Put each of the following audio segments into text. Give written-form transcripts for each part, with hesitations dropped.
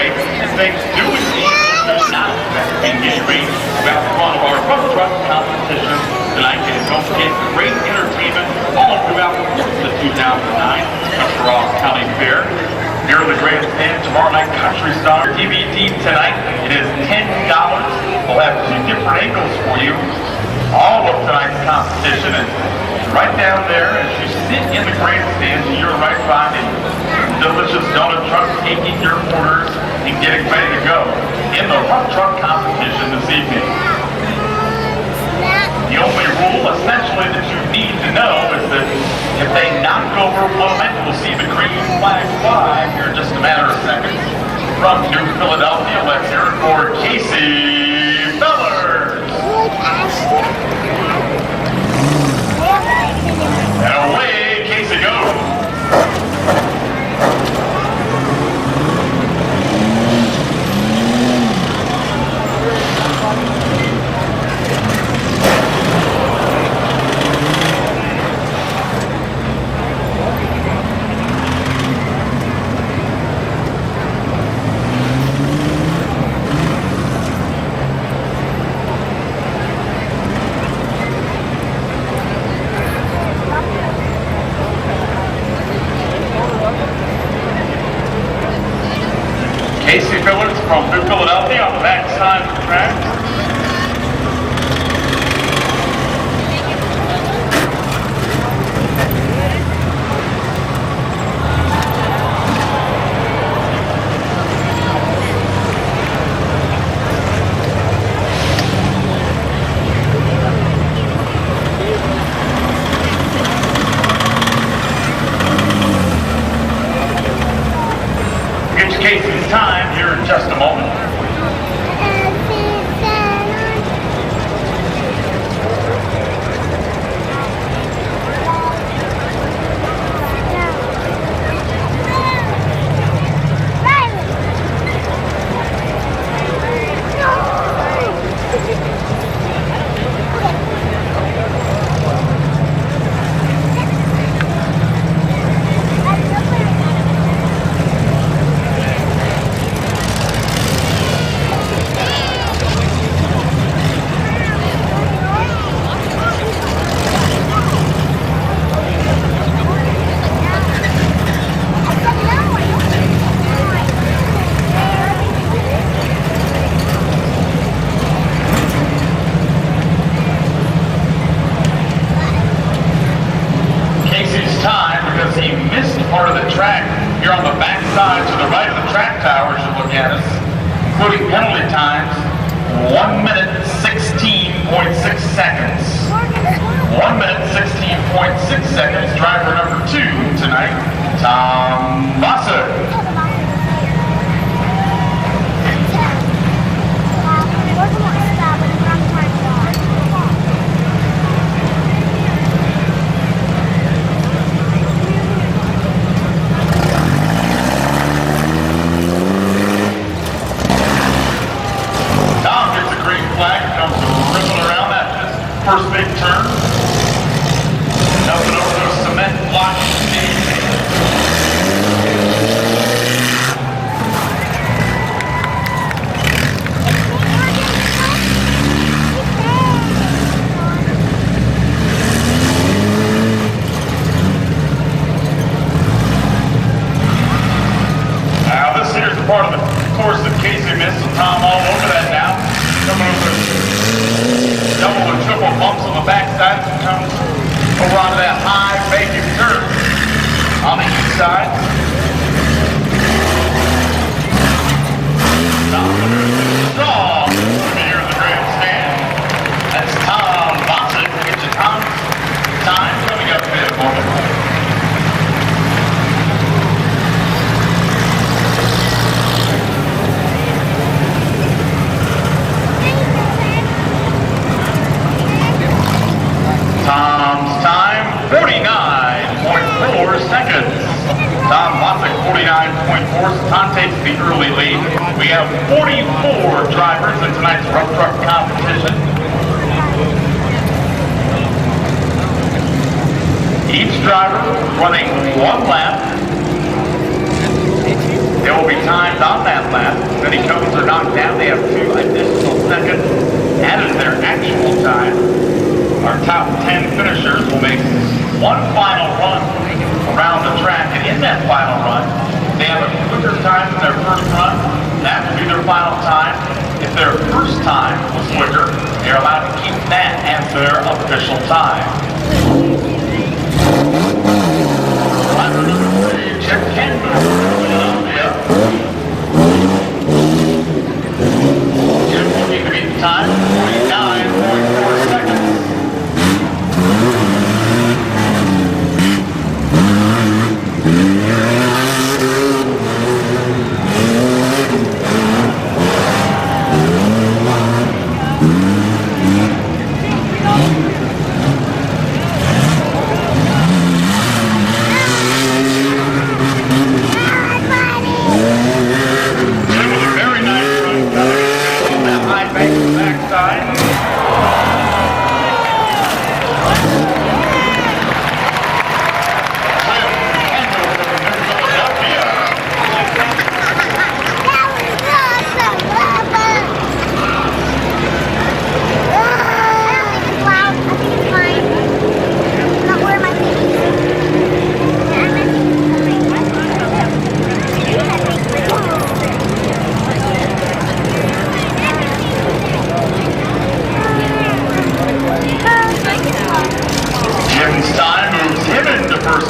race, and things do indeed look not in getting ready about one of our rough truck competition tonight. And don't forget great entertainment all throughout the 2009 Tuscarawas County Fair. Here are the grandstand tomorrow night, Country Star DVD tonight. It is $10. We'll have two different angles for you. All of tonight's competition, and right down there as you sit in the grandstand to your right, finding delicious donut trucks, taking your orders and getting ready to go in the rough truck competition this evening. The only rule essentially that you need to know is that if they knock over one of it, we'll see the green flag fly here in just a matter of seconds. From New Philadelphia, let's hear it for Casey Fellers. And away Casey goes. Casey Fellers from New Philadelphia on the back side of the track. Casey's time here in just a moment. Part of the track here on the back side to the right of the track tower as you look at us, including penalty times, 1 minute 16.6 seconds. 1 minute 16.6 seconds. Driver number 2 tonight, Tom Bosser. First big turn. Jumping over those cement blocks. Now this here's the part of the course that Casey missed, so Tom all over that now. Coming over double and triple bumps on the backside as it comes over onto that high vacant curve on the east side. Strong here in the grandstand. That's Tom Bosset. Get you Tom's time coming up in a moment. Tom's time, 49.4 seconds. Tom Bosset, 49.4. So Tom takes the early lead. We have 44 drivers in tonight's rough truck competition. Each driver running one lap. They They will be timed on that lap. If any cones are knocked down, they have 2 additional seconds added to their actual time. Our top 10 finishers will make one final run around the track, and in that final run, they have a quicker time than their first run. That will be their final time. If their first time was quicker, they're allowed to keep that as their official time. Driver number 3, Chip Kendall, Philadelphia. Chip looking to beat the time, 49.4 seconds.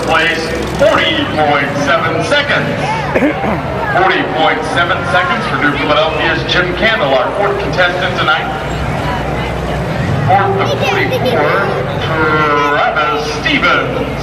Place 40.7 seconds. 40.7 seconds for New Philadelphia's Jim Candle, our 4th contestant tonight. 4th to 44, Travis Stevens.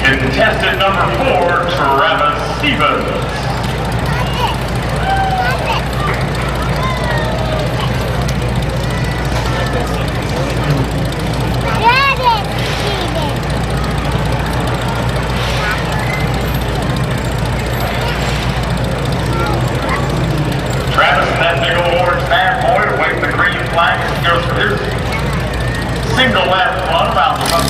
Contestant number 4, Travis Stevens. Travis in that big old orange bad boy waving the green flag as he goes for his single lap run around the front.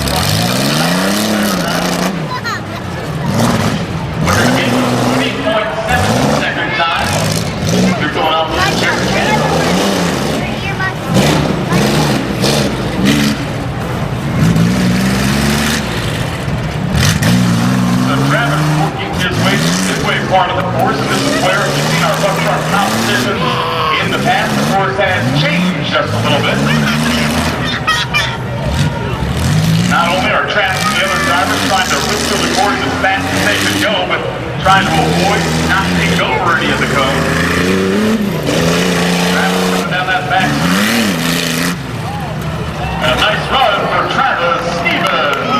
Second time. You're going up with Jim Candle. So Travis working his way part of the course, and this is where we've seen our buck truck competition in the past. The course has changed just a little bit. Not only are Travis and the other drivers trying to whip through the course as fast as they can go, but trying to avoid not taking over any of the cones. Travis coming down that back street. And a nice run for Travis Stevens.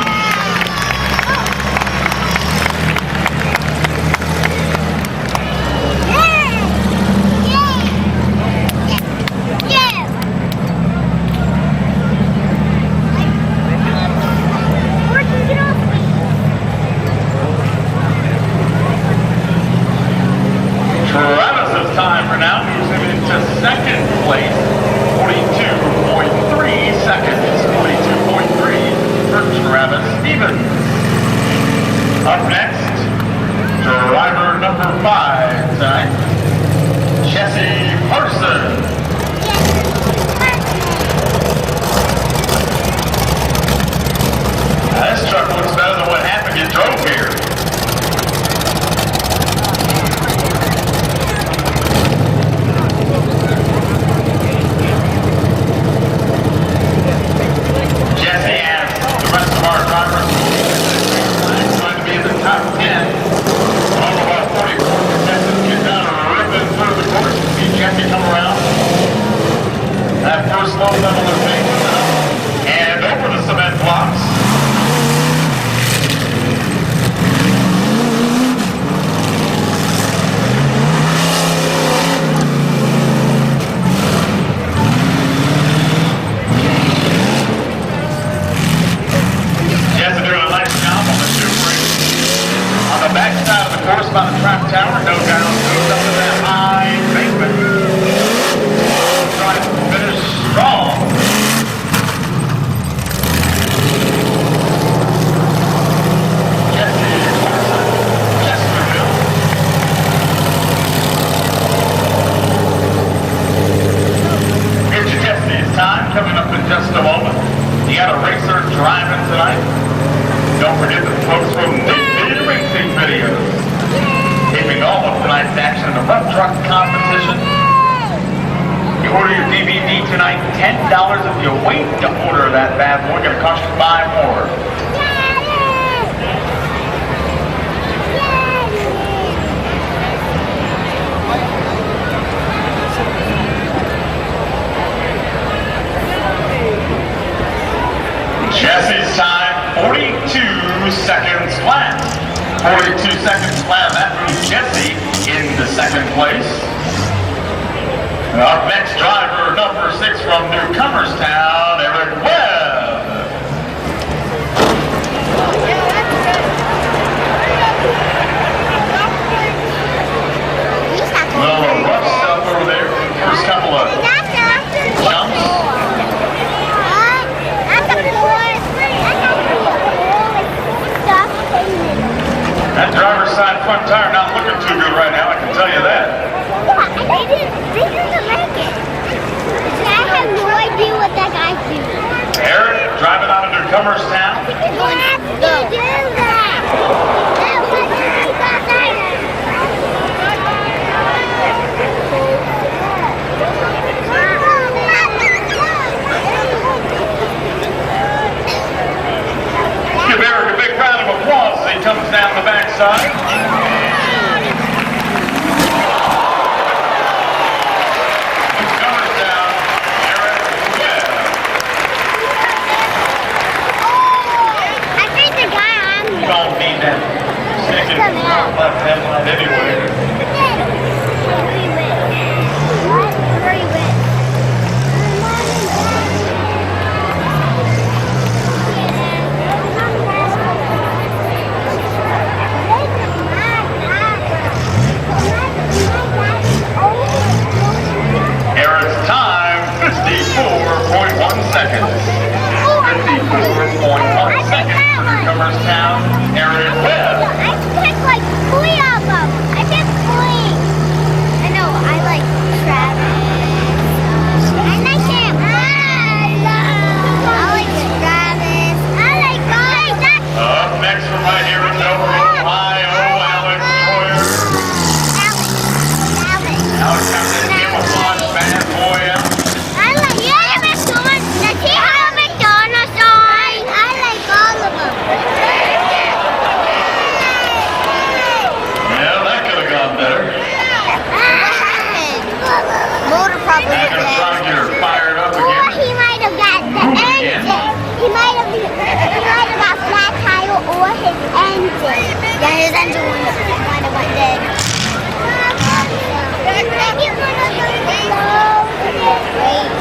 driving tonight. Don't forget the folks from Mid-Vid Racing Videos. Taping all of tonight's action in the rough truck competition. You order your DVD tonight, $10 if you wait to order that bad boy. Gonna cost you $5 more. Jesse's time, 42 seconds flat. 42 seconds flat. That moves Jesse into second place. Our next driver, number 6 from Newcomerstown, Eric Webb. Little rough stuff over there. First couple of jumps. That driver's side front tire not looking too good right now, I can tell you that. They didn't make it. I have no idea what that guy's doing. Eric driving out of Newcomerstown. Why did you do that? Give Eric a big round of applause as he comes down the backside. Don't need that second left headlight anyway. Eric's time, 54.1 seconds. 54.1 seconds for Newcomerstown, Eric Webb. I picked like 3 of them. I picked 3. I know, I like Travis. I like him. I like Travis. I like God. Up next from right here in Ohio, Alex Troyer. Alex comes in camouflage bad boy out. I like McDonald's. Does he have a McDonald's on? I like all of them. Yeah, that could have gone better. Motor probably Now gonna try to get her fired up again. Or he might have got the engine. He might have got flat tire or his engine. Yeah, his engine might have went dead.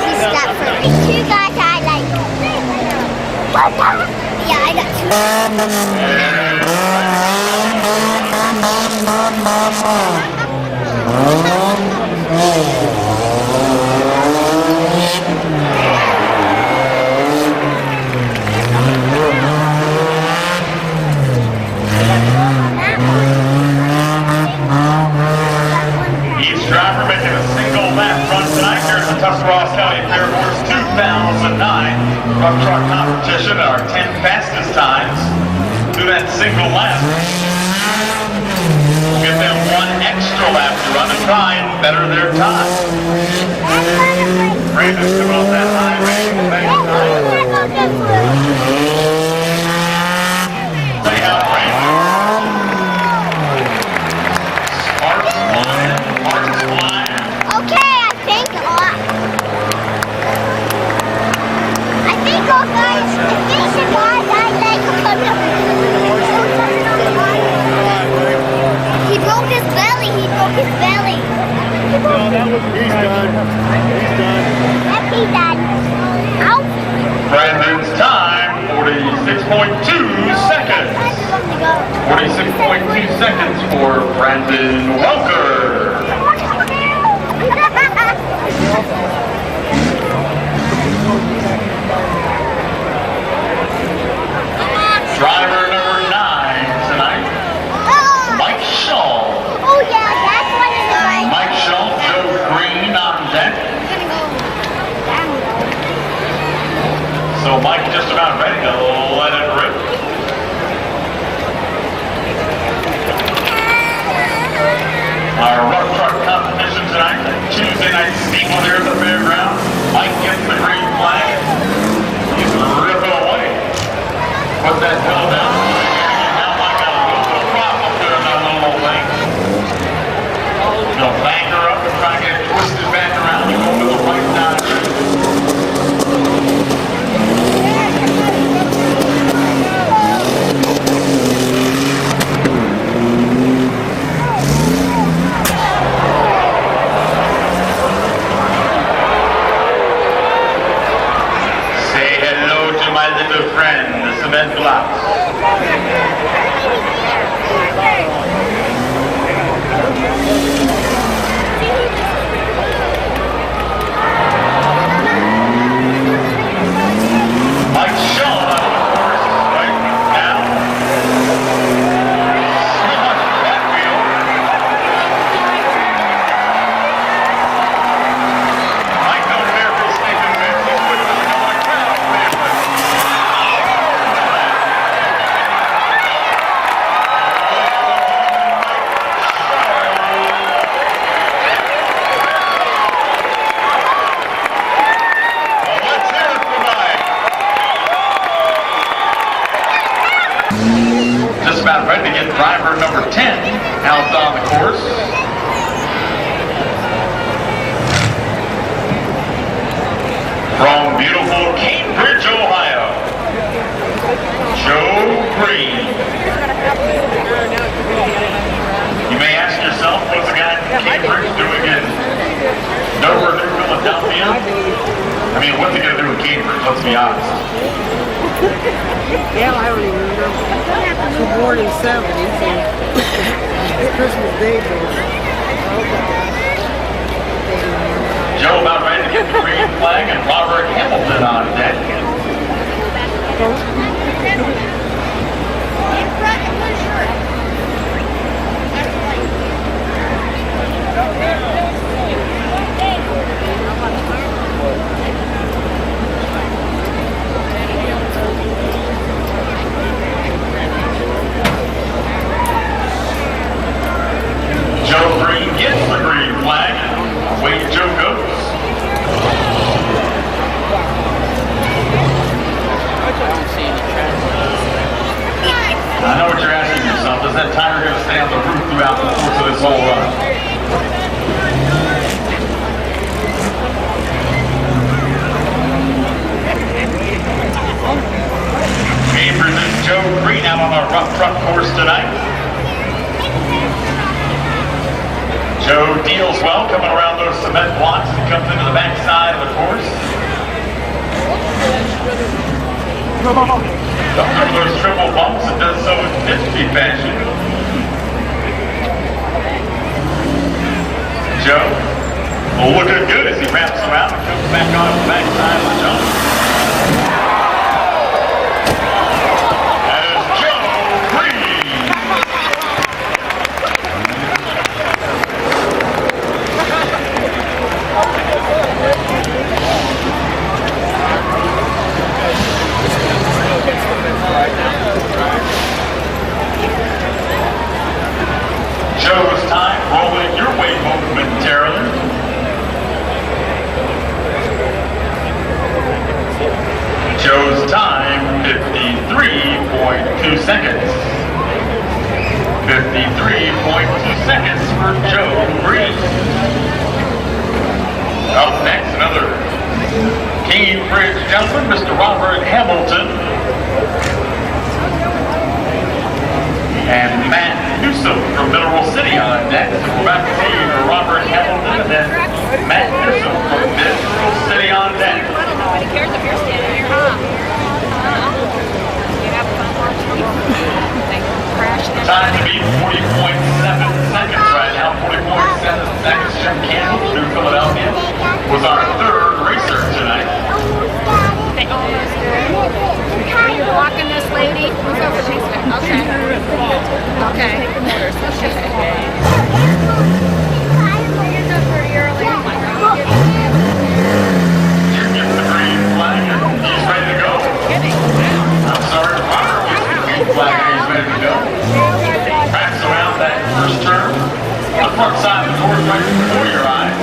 He stopped for me. 2 guys I like. Yeah, I got 2. Each driver making a single lap run tonight here at the Tuscarawas County Fair Course 2009 rough truck competition. Our 10 fastest times do that single lap. We'll get them 1 extra lap to run and try and better their time. Brandon's coming off that highway. Stay out, Brandon. Sparks flying. Sparks flying. Okay, I think all guys, the guys I like coming up. He broke his belly. No, that was, he's done. He's done. Yep, he's done. Ow. Brandon's time, 46.2 seconds. 46.2 seconds for Brandon Welker. Driver number 9 tonight, Mike Shaw. Oh yeah, that's one of the guys. Mike Shaw, Joe Green on deck. So Mike just about ready to let it rip. Our rough truck competition tonight, Tuesday night steeple here at the fairground. Mike gets the green flag. He's ripping away. Put that hill down. Now Mike got a little bit of prop up there in that little old thing. Gonna bank her up and try to get it twisted back around and go to the right side. My little friend, the cement blocks. Mike Shaw out of the course right now. That wheel. Mike don't care if he's sneaking back. He's putting it on the crowd favorite. Just about ready to get driver number 10 out on the course. From beautiful Cambridge, Ohio, Joe Green. You may ask yourself, what's the guy from Cambridge doing in Dover, New Philadelphia? I mean, what's he going to do in Cambridge? Let's be honest. Yeah, I don't even remember. She was born in 70s and it's Christmas Day there. Joe about ready to get the green flag and Robert Hamilton on deck. Joe Green gets the green flag. Away Joe goes. I know what you're asking yourself. Is that tire going to stay on the roof throughout the course of this whole run? Cambridge and Joe Green out on our rough truck course tonight. Joe deals well coming around those cement blocks and comes into the backside of the course. Comes over those triple bumps and does so in Mid-Vid fashion. Joe, well, looking good as he wraps around and comes back on the backside of the jump. That is Joe Green. Joe's time rolling your way momentarily. Joe's time, 53.2 seconds. 53.2 seconds for Joe Green. Up next, another Cambridge gentleman, Mr. Robert Hamilton. And Matt Newsom from Mineral City on deck. So we're about to see Robert Hamilton and then Matt Newsom from Mineral City on deck. Nobody cares if you're standing here, huh? You have fun watching they crash their Time to beat 40.7 seconds right now. 40.7 seconds. Jim Campbell, New Philadelphia, was our third racer tonight. They almost did. Are you blocking this lady? Move over, please. Okay. Okay. Okay. You're so pretty early. Oh my God. Jim gets the green flag and he's ready to go. flag is ready to go. Tracks around that first turn. The front side of the door is right before your eyes.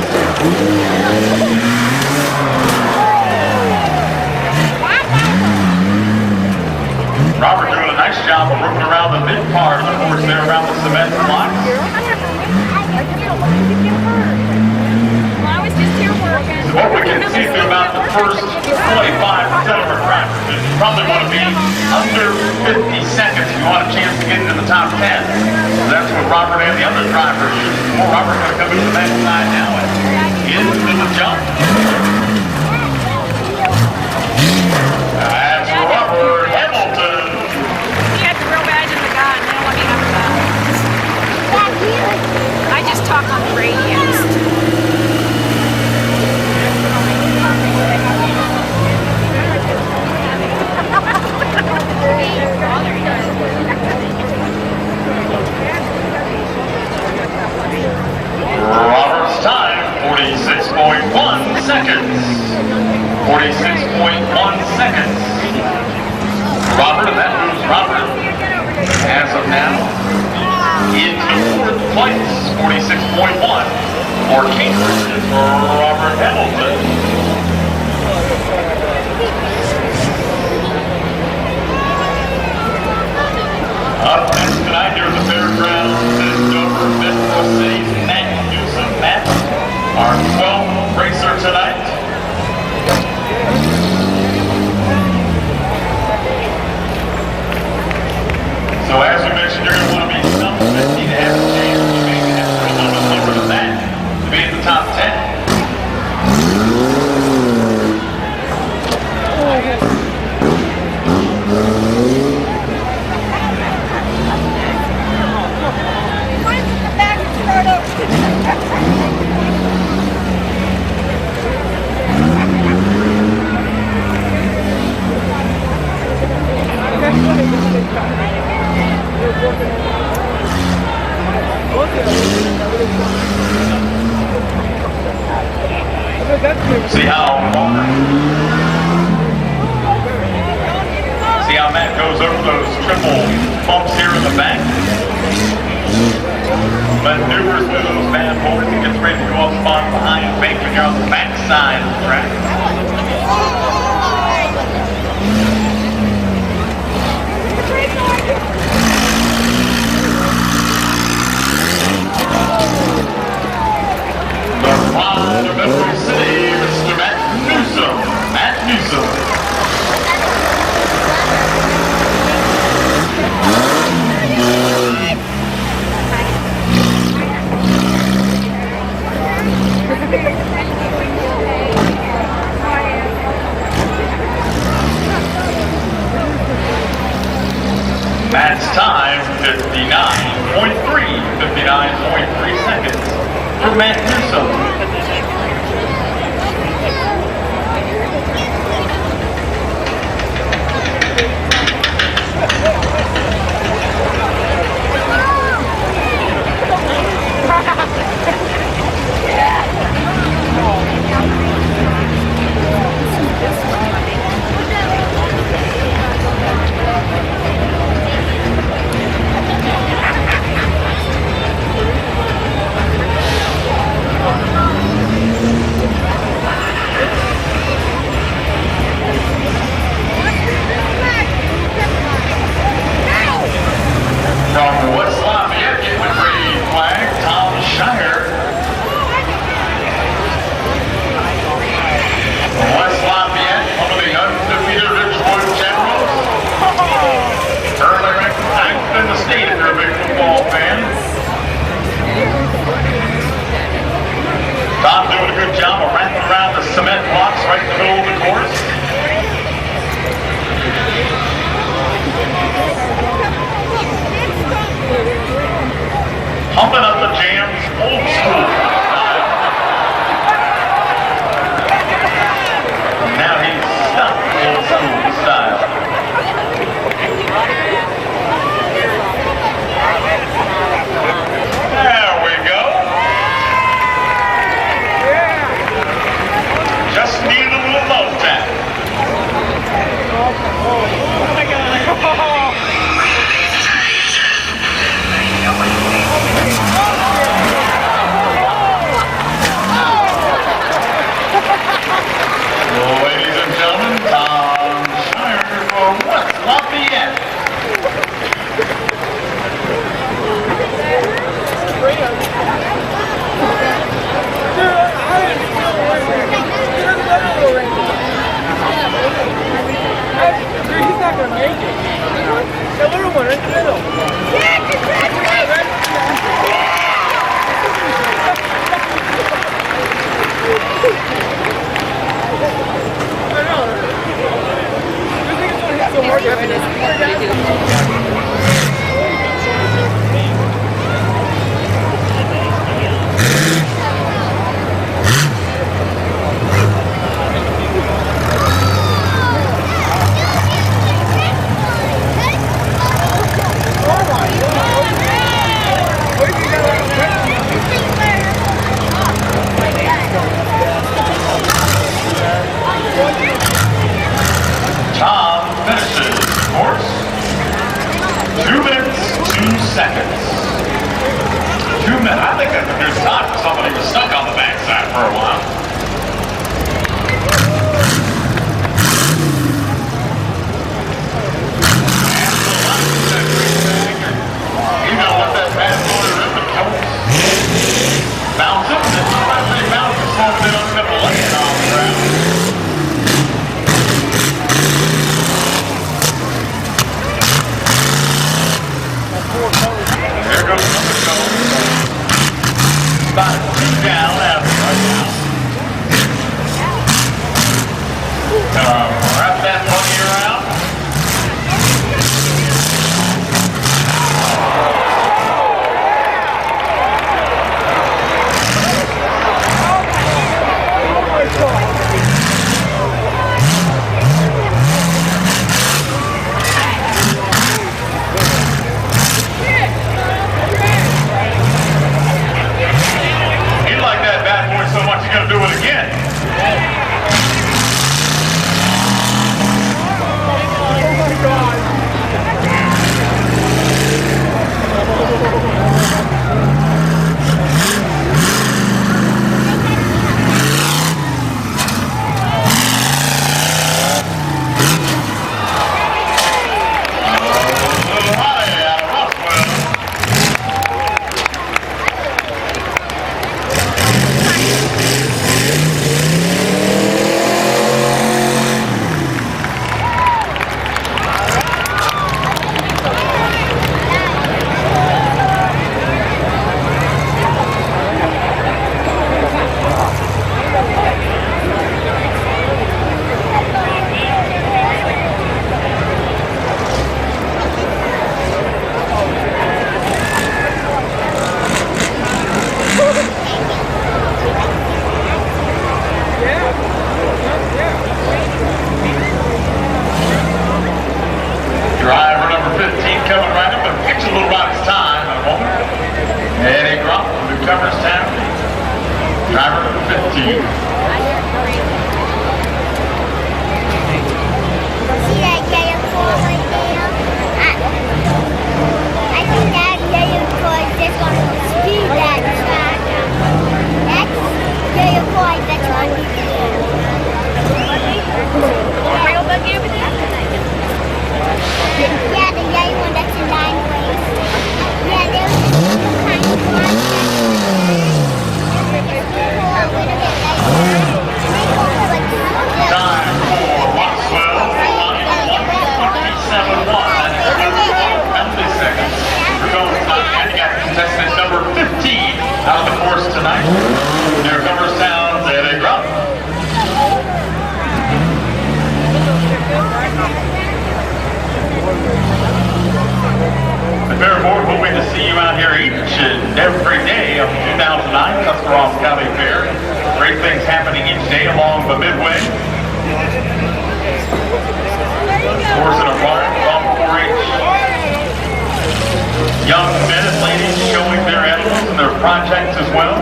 Robert doing a nice job of working around the mid part of the course there around the cement blocks. Well, I was just here working. So what we can see through about the first 25% of our drivers is probably going to be under 50 seconds if you want a chance to get into the top 10. So that's what Robert and the other drivers should. Well, Robert's going to come into the back side now and into the jump. That's Robert Hamilton. He had the real badge in the gun. They don't let me have that. I just talk on the radios. Robert's time, 46.1 seconds. 46.1 seconds. Robert, and that moves Robert, as of now, into fourth place, 46.1. For Cambridge is Robert Hamilton. Up next tonight here at the fairgrounds in Dover, Metro City's Matt Newsom. Matt, our 12th racer tonight. So as we mentioned, you're going to want to be sub 50 to have a chance. You may have to be a little bit lower than that to be in the top 10. See how Matt goes over those triple bumps here in the back? Maneuvers through those bad boys and gets ready to go up spot behind Bacon when you're on the back side of the track. The Ron of Metro City, Mr. Matt Newsom. Matt Newsom. Matt's time, 59.3 seconds for Matt Newsom. Lafayette. He's not gonna make it. The little one, right there. I know. You think it's gonna hit so hard? Tom finishes course. 2 minutes, 2 seconds. 2 minutes. I think that's a good time for somebody who was stuck on the backside for a while. You know what that bad boy rip and coast. Bounce up, and finally bounce a small bit on the lane off the ground. There goes number 2. About 2 down after right now. Wrap that monkey around. You like that bad boy so much you're gonna do it again. Little high out of Roswell. Driver number 15 coming right up and picks a little about his time in a moment. Eddie Grump from Newcomerstown. Driver number 15. See that yellow car right there? I think that yellow car is just going to speed that track. That's yellow car that's going to be there. Real buggy over there? Yeah, the yellow one that's in 9 ways. Yeah, there's two kinds of ones. Time for Roswell. 1:27.1. That is 1 milliseconds. We're going to and got contestant number 15 out of the course tonight. Newcomerstown's Eddie Grump. The Fair Board hoping to see you out here each and every day of the 2009 Tuscarawas County Fair. Great things happening each day along the Midway. Horse and a barn, golf 4-H. Young men and ladies showing their animals and their projects as well.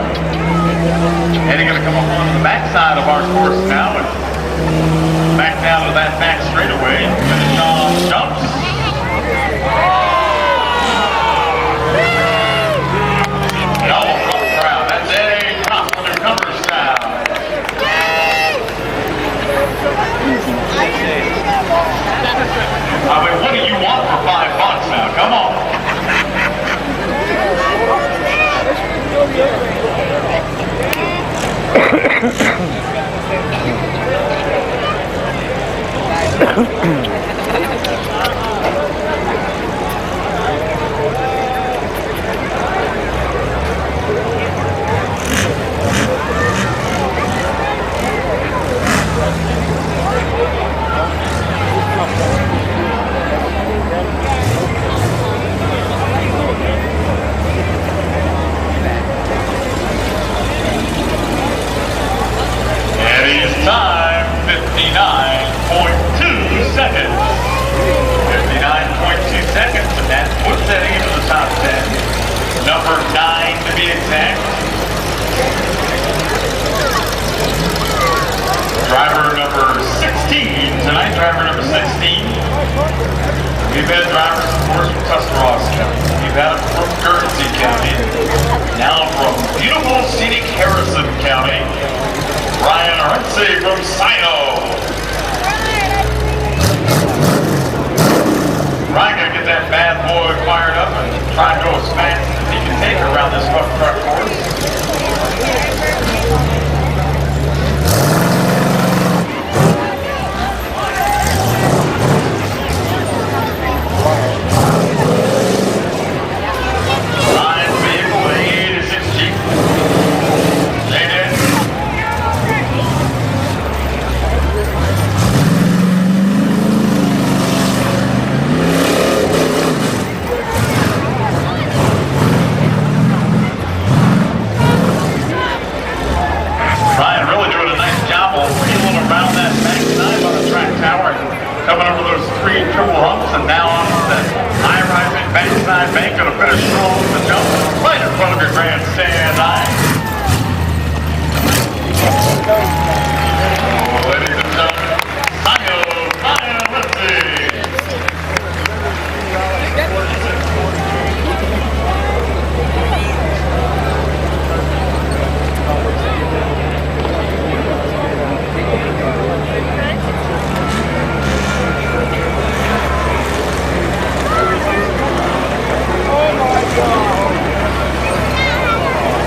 Eddie going to come up on the backside of our course now and back down to that back straightaway and finish on jumps. All from the crowd. That's Eddie Grump from Newcomerstown. It is time, 59.2 seconds. 59.2 seconds, and that puts that into the top 10. Number 9 to be exact. Driver number 16 tonight, driver number 16. We've had drivers, of course, from Tuscarawas County. We've had them from Guernsey County. Now from beautiful, scenic Harrison County. Ryan Arense from Sino. Ryan gonna get that bad boy fired up and try and go as fast as he can take around this buck truck course. Ryan's vehicle, the 86 Jeep. Jayden. Ryan really doing a nice job of wheeling around that back nine on the track tower and coming over those 3 triple humps and now on that high-rising backside bank. Gonna finish strong with the jump right in front of your grandstand eye. Ladies and gentlemen, Ryan, let's see.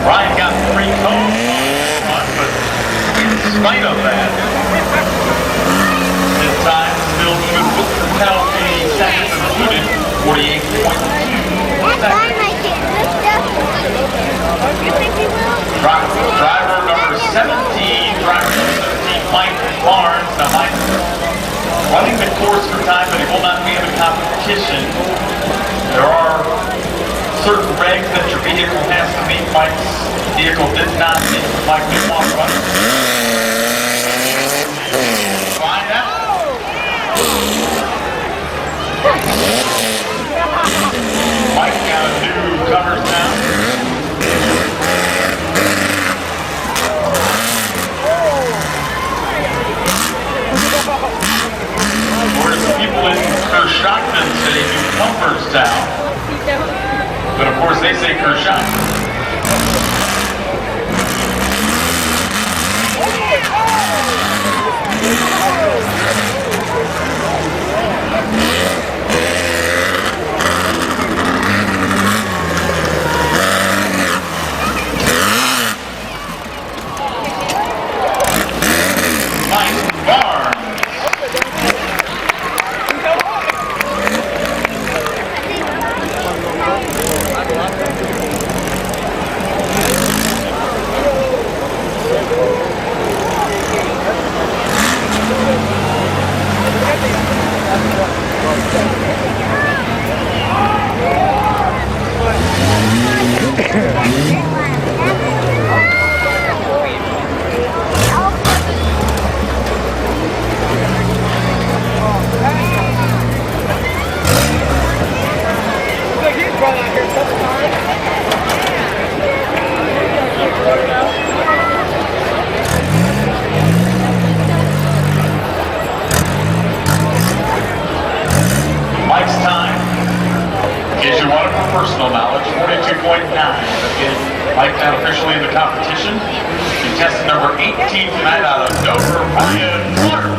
Ryan got 3 cones, but in spite of that, his time still moving with the penalty seconds included, 48.2 That's why seconds. my kid lift up. You think he will? Driver number 17, Mike Barnes. Now Mike running the course for time, but he will not be in the competition. There are certain regs that your vehicle has to meet. Mike's vehicle did not meet. Mike didn't want to run. Find out. Mike got a new covers now. Whereas the people in Kershakton say New Cumberstown. But of course they say Kershaw. Mike Barnes. Mike's time, in case you wanted for personal knowledge, 42.9. Again, Mike not officially in the competition. Contestant number 18 tonight out of Dover, Ryan Clark.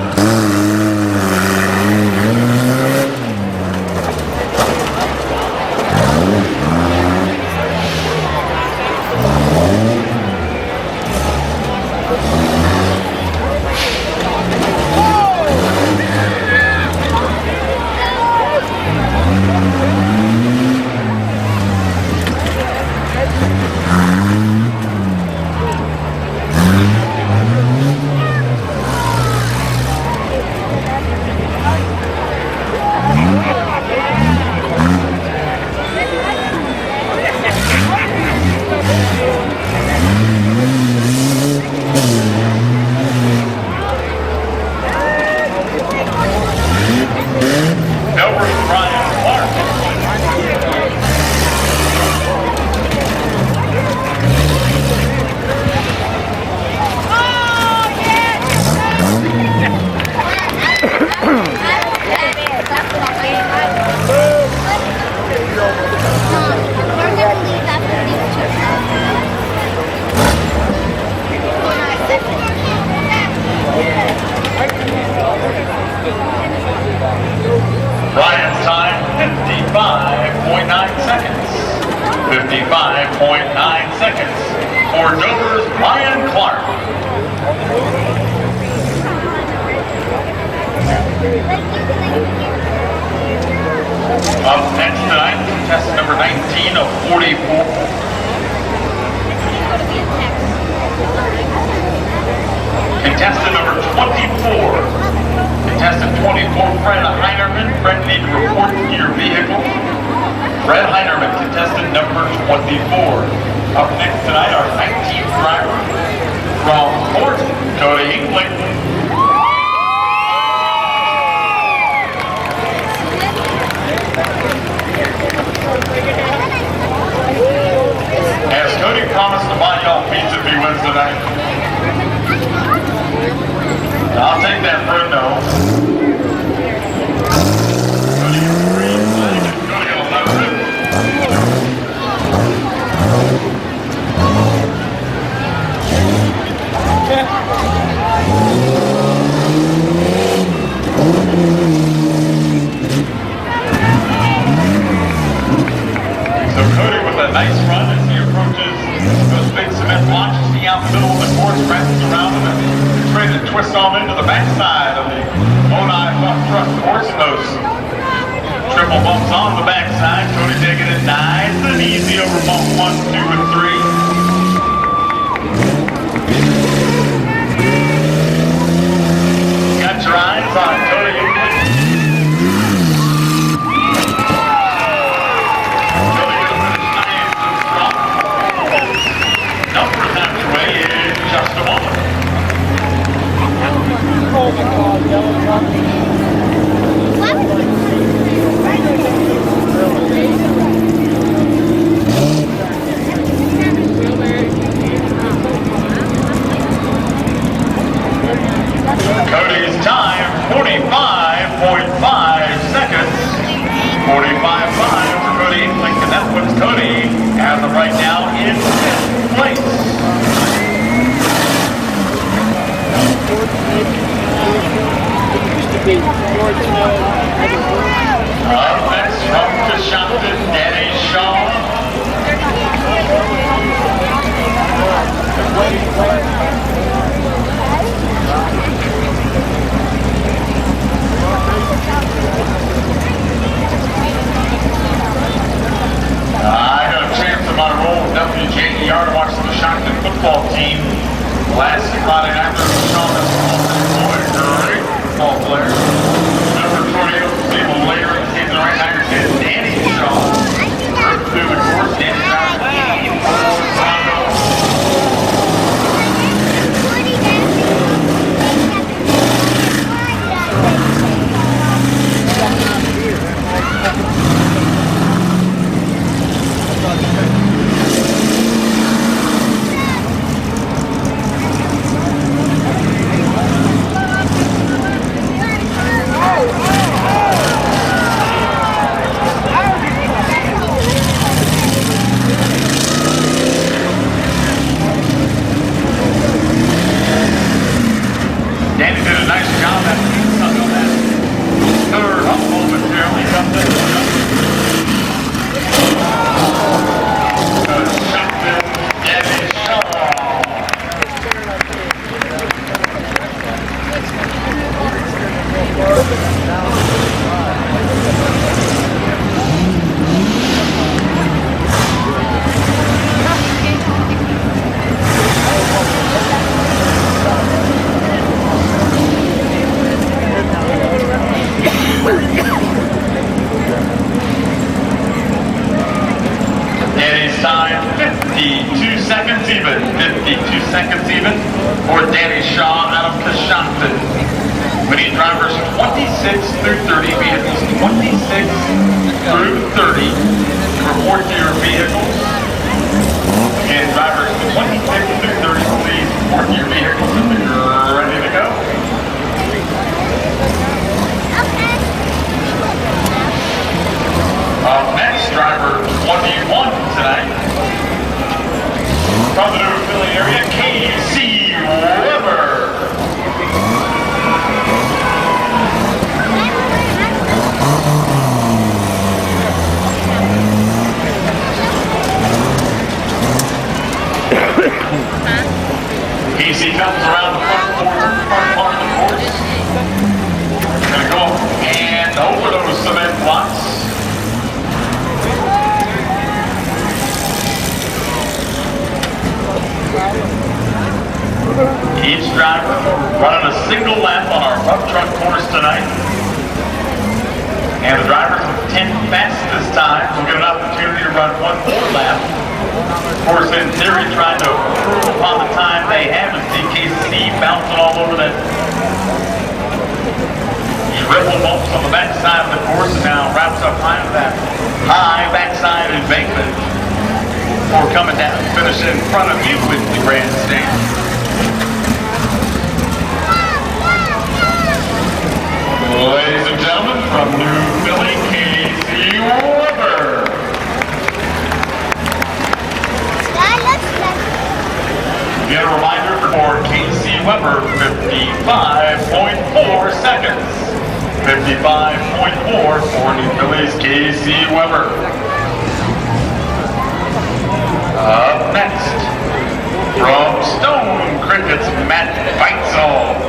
45.9 seconds for Dover's Ryan Clark. Up next tonight, contestant number 19 of 44. Contestant number 24. Contestant 24, Fred Heinerman. Fred, need to report to your vehicle. Fred Heinerman, contestant number 24. Up next tonight, our 19th driver from Fort Cody England. As Cody promised to buy y'all pizza if he wins tonight. I'll take that for a no. Cody gets a green flag and Cody will let it. So Cody with a nice run as he approaches those big cement blocks you see out in the middle of the course, wraps around him and is ready to twist on into the backside of the Oni buck truck course. Those triple bumps on the backside. Cody taking it nice and easy over bump 1, 2, and 3. Got your eyes on Cody England. Numbers on your way in just a moment. Cody's time, 45.5 seconds. 45.5 for Cody England, and that puts Cody as of right now in 10th place. Up next from Tuscarawas, Danny Shaw. I got a chance in my role with WJER to watch the Tuscarawas football team last Friday night. Sean is a great football player. Number 28, Steve later in the season right now. You're seeing Danny Shaw through the course. Danny Shaw. Danny did a nice job at on that third up momentarily. Danny Shaw. Danny's time, 52 seconds even. 52 seconds even for Danny Shaw out of Tuscarawas. We need drivers 26 through 30, vehicles 26 through 30 to report to your vehicles. And drivers 26 through 30, please report to your vehicles if you're ready to go. Next, driver 21 tonight. From the New Philly area, KC Weber. tonight. And the drivers with 10 fastest times will get an opportunity to run one more lap. Of course, in theory, trying to improve upon the time they have and see KC bouncing all over that triple bumps on the backside of the course, and now wraps up high to that high backside embankment before coming down and finishing in front of you with the grandstand. Ladies and gentlemen, from New Philly, KC Weber. Get a reminder for KC Weber, 55.4 seconds. 55.4 for New Philly's KC Weber. Up next, from Stone Cricket's Matt Beitzel.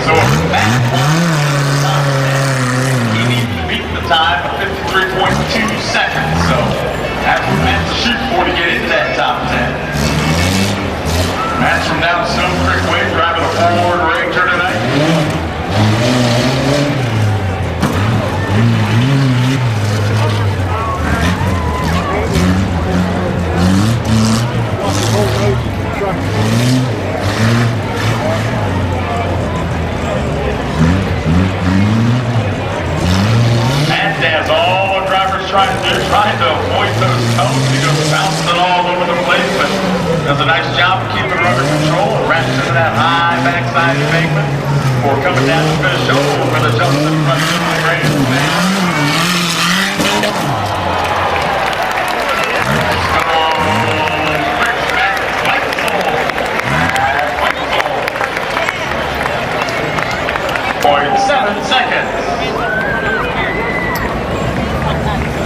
So Matt he needs to beat the time of 53.2 seconds. So that's what Matt's shooting for to get into that top 10. Matt's from down Stone Creek Way, driving a Ford Ranger tonight. And as all the drivers trying to avoid those cones, he goes bouncing all over the place, but does a nice job of keeping under control and wraps into that high backside embankment before coming down to finish over with a jump in front of the grandstand. Seconds.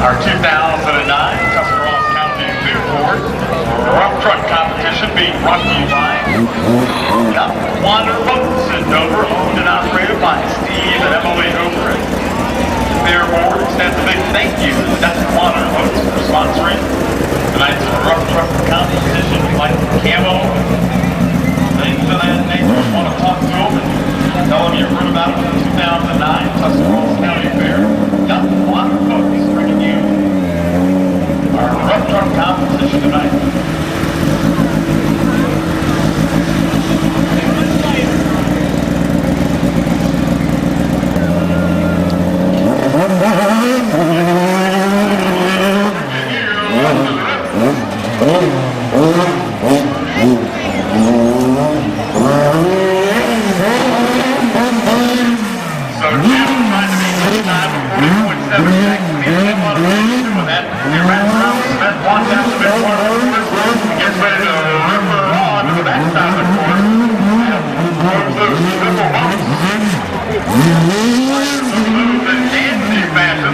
Our 2009 Tuscarawas County Newport rough truck competition being brought to you by Wander Boats in Dover, owned and operated by Steve and Emily Hoover. Therefore, extends a big thank you to Wander Boats for sponsoring tonight's rough truck competition, like camo, things of that nature. I want to talk to them and tell them you've heard about it in the 2009 Tuscarawas County Fair. Wander Boats bringing you our rough truck competition tonight.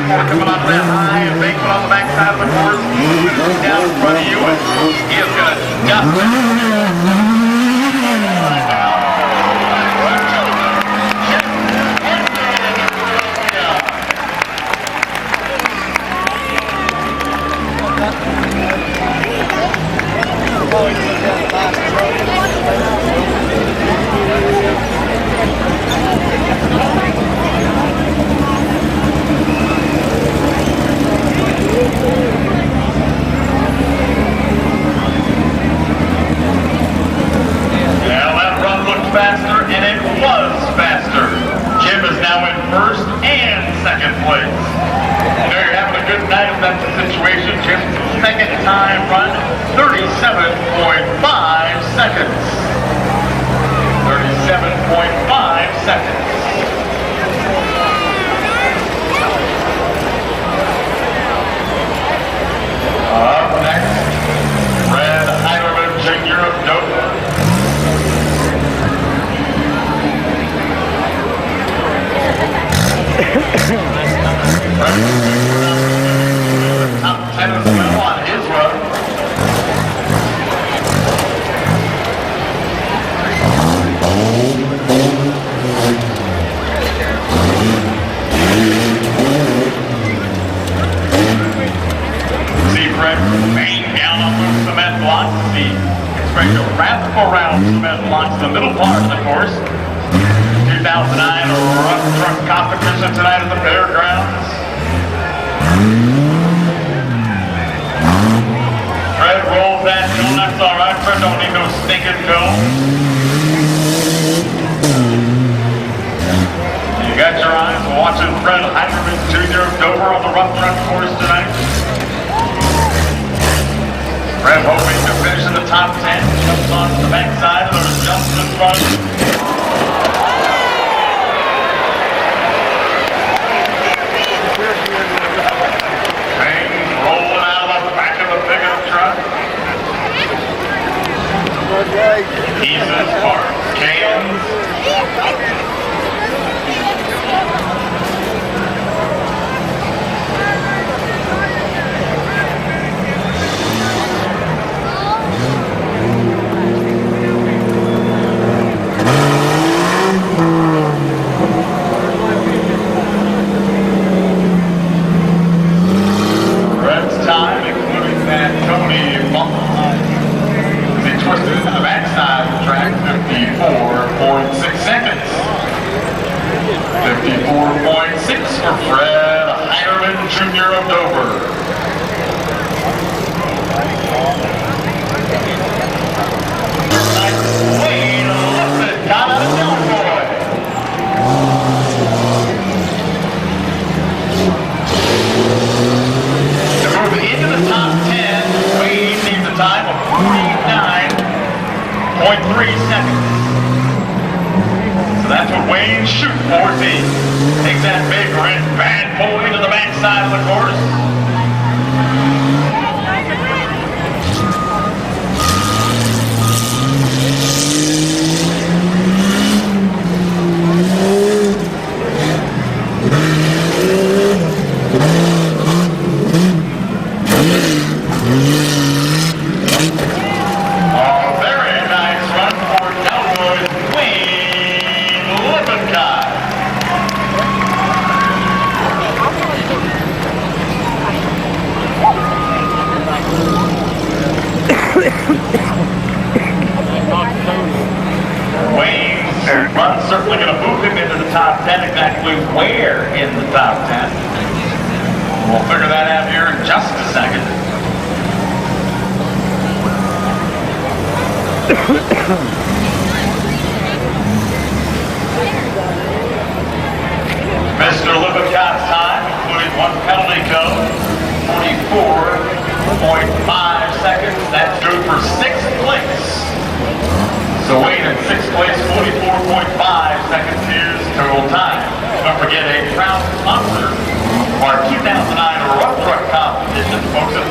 Coming out of that high embankment on the backside of the course, down in front of you, and he is going to dust it. Faster, and it was faster. Jim is now in first and second place. You know you're having a good night if that's the situation. Jim's second time run, 37.5 seconds. 37.5 seconds. Up next, Red Heiderman Jr. of Dover. Top 10 as well on his run. classical round cement blocks in the middle part of the course. 2009 rough truck competition tonight at the fairgrounds. Fred rolls that cone. That's all right. Fred don't need no stinking cone. You got your eyes watching Fred Heimerman Jr. of Dover on the rough truck course tonight. Fred hoping to finish in the top 10. Jumps on the backside of those jumps in front. Things rolling out of the back of the pickup truck. Pieces, parts, cans. Twisted into the backside of the track, 54.6 seconds. 54.6 for Fred Heimerman Jr. of Dover. Wayne Lippman got out of Delroy. To move into the top 10, Wayne needs a time of 49.3 seconds. So that's what Wayne's shooting for as he takes that big red bad boy to the backside of the course. Certainly going to move him into the top 10. Exactly where in the top 10? We'll figure that out here in just a second. Mr. Lippincot's time, including one penalty code, 44.5 seconds. That's good for 6th place. So Wayne in 6th place, 44.5 seconds here's total time. Don't forget a proud sponsor of our 2009 rough truck competition, folks at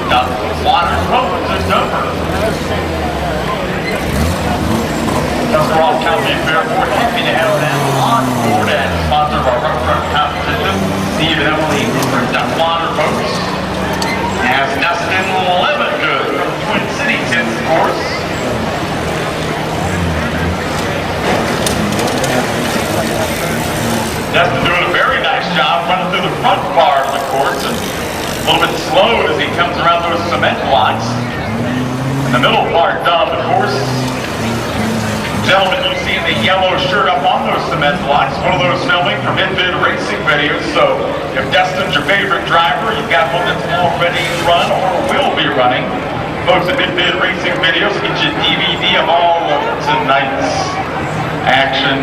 Water Roads in Dover. Tuscarawas County Fair, we're happy to have them on board as sponsor of our rough truck competition. Steve and Emily from Water Roads. As Dustin Levitt from Twin Cities hits the course. Dustin doing a very nice job running through the front part of the course and a little bit slow as he comes around those cement blocks. In the middle part of the course, gentlemen you see in the yellow shirt up on those cement blocks, one of those filming for Mid-Vid racing videos. So if Dustin's your favorite driver, you've got one that's already run or will be running, folks at Mid-Vid racing videos get you a DVD of all of tonight's action.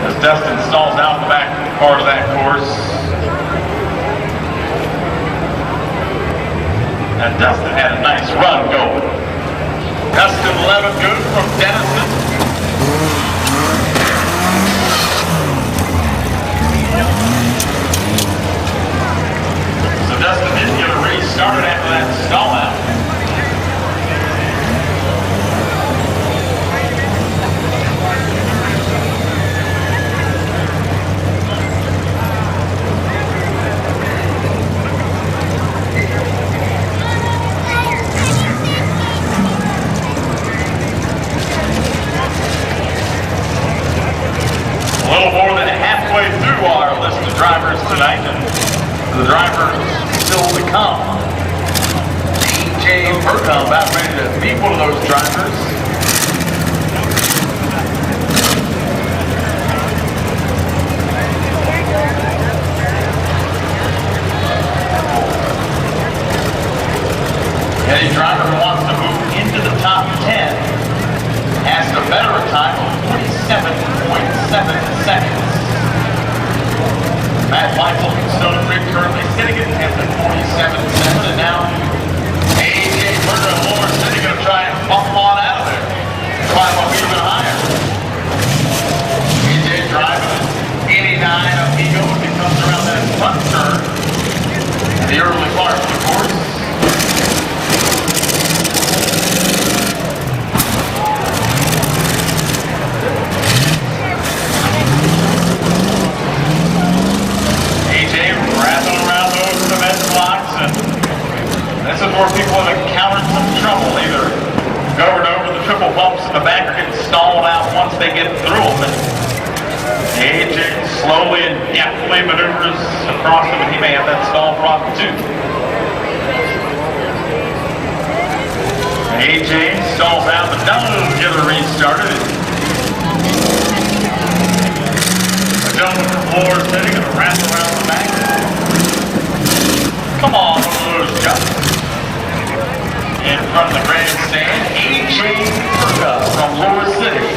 As Dustin stalls out the back part of that course. And Dustin had a nice run going. Dustin Levitt good from Denison. So Dustin didn't get a race started after that stall out. Drivers tonight, and the drivers still to come. DJ Burkham about ready to meet one of those drivers. time of 47.7 seconds. Matt Michael from Stone Creek currently sitting at 10th at 47.7, and now A.J. Berger and Lower City going to try and bump on out of there. Climb up even higher. A.J. driving at 89 Amigo as he comes around that front turn in the early part of the course. Wrapping around those cement blocks, and this is where people have encountered some trouble. Either going over the triple bumps in the back or getting stalled out once they get through them. And AJ slowly and deftly maneuvers across them, and he may have that stall problem too. AJ stalls out, but doesn't get her restarted. The gentleman from Lower City going to wrap around the back. Come on, those guys. In front of the grandstand, A.J. Berger from Lower City.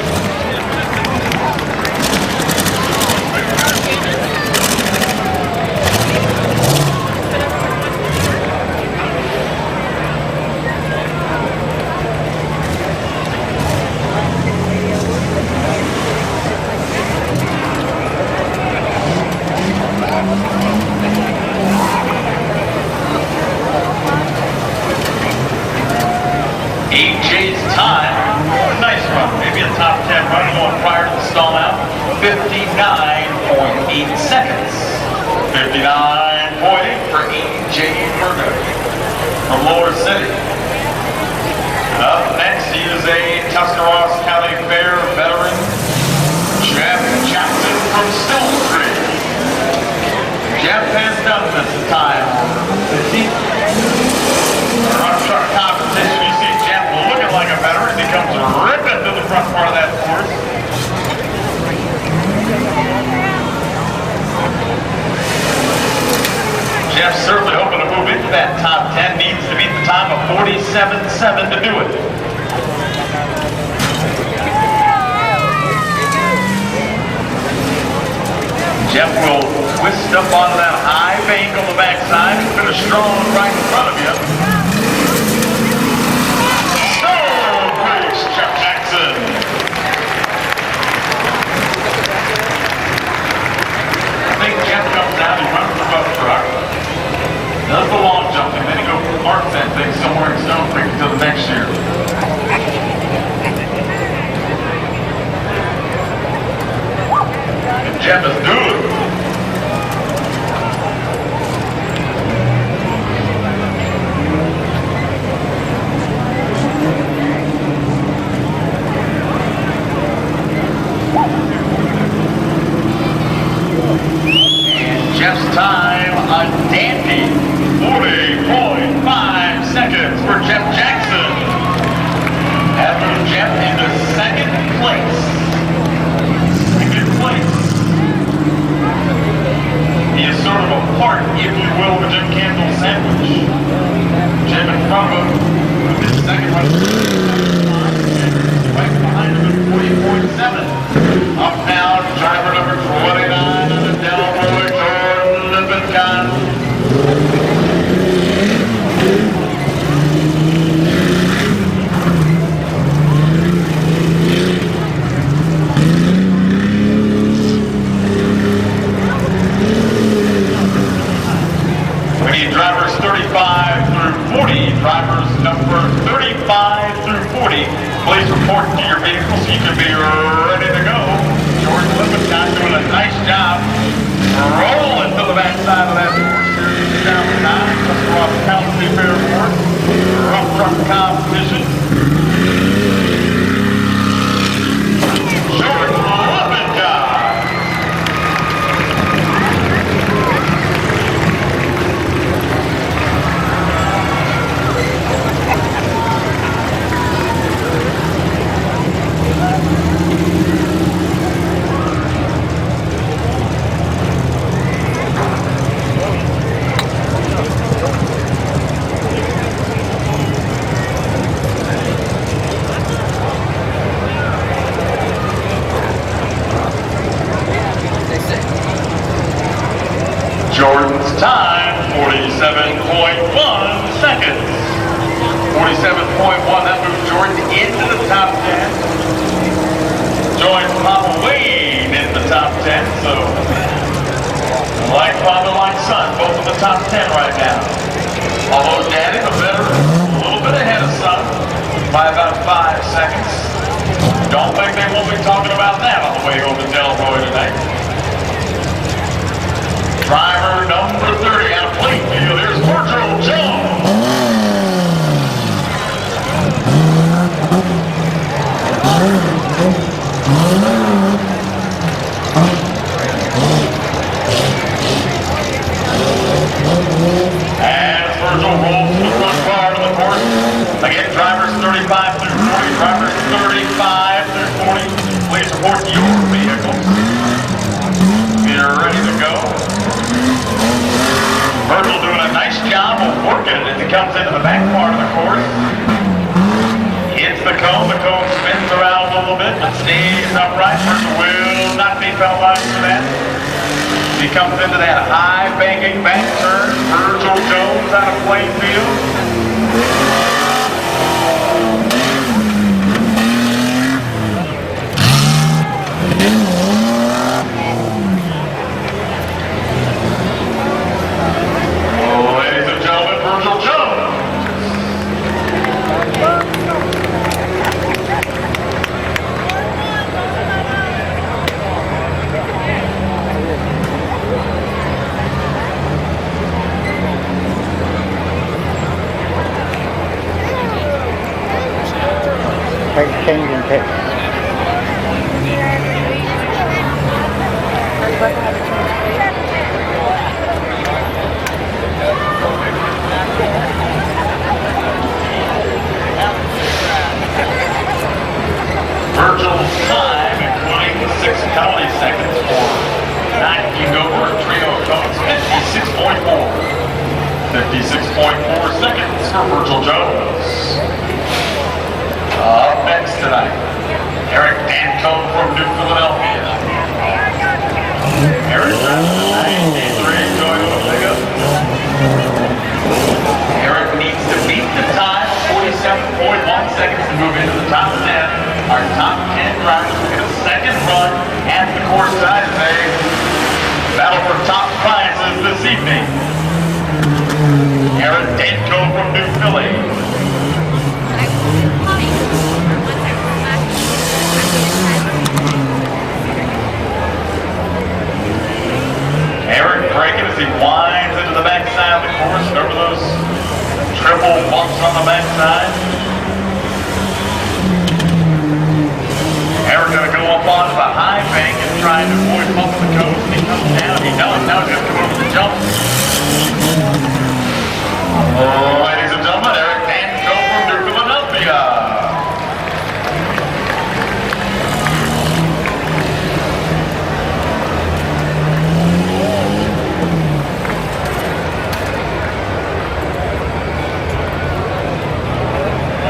AJ's time, nice run, maybe a top 10 run going prior to the stall out, 59.8 seconds. 59.8 for A.J. Berger from Lower City. Up next, he is a Tuscarawas County Fair veteran, Jeff Jackson from Stone Creek. Jeff has done this time. 15. Rock truck competition, you see Jeff looking like a veteran. He comes ripping to the front part of that course. Jeff's certainly hoping to move into that top 10. Needs to beat the time of 47.7 to do it. Jeff will twist up onto that high bank on the backside and finish strong right in front of you. Jeff Jackson. I think Jeff comes down, he runs the buck truck, does the long jump, and then he goes park that thing somewhere in Stone Creek until the next year. And Jeff is good. Jeff's time, a dandy 40.5 seconds for Jeff Jackson. That moves Jeff into second place. Second place. the top 10 right now. Although Daddy, the veteran, a little bit ahead of son by about 5 seconds. Don't think they won't be talking about that on the way home to Delroy tonight. Driver number 30 out of Plainfield, here's Virgil Jones. As Virgil rolls to the front car of the course, again, drivers 35 through 40, drivers 35 through 40, please report your vehicles. You're ready to go. Virgil doing a nice job of working it as he comes into the back part of the course. Hits the cone spins around a little bit, but stays upright. Virgil will not be penalized for that. He comes into that high banking back turn. Virgil Jones out of Plainfield. Ladies and gentlemen, Virgil Jones. Changing picks. Virgil's time, including the 6 penalty seconds for knocking over trio cones, 56.4. 56.4 seconds for Virgil Jones. Up next tonight, Eric Dancombe from New Philadelphia. Eric driving the 93 going to the pickup. Eric needs to beat the time, 47.1 seconds to move into the top 10. Our top 10 drivers will get a second run at the course side as they battle for top prizes this evening. Eric Dancombe from New Philly. Eric braking as he winds into the backside of the course over those triple bumps on the backside. Eric going to go up onto the high bank and try to avoid bumping the cones. He comes down. He does. Now he's going to come over the jump. Ladies and gentlemen, Eric Dancombe from New Philadelphia.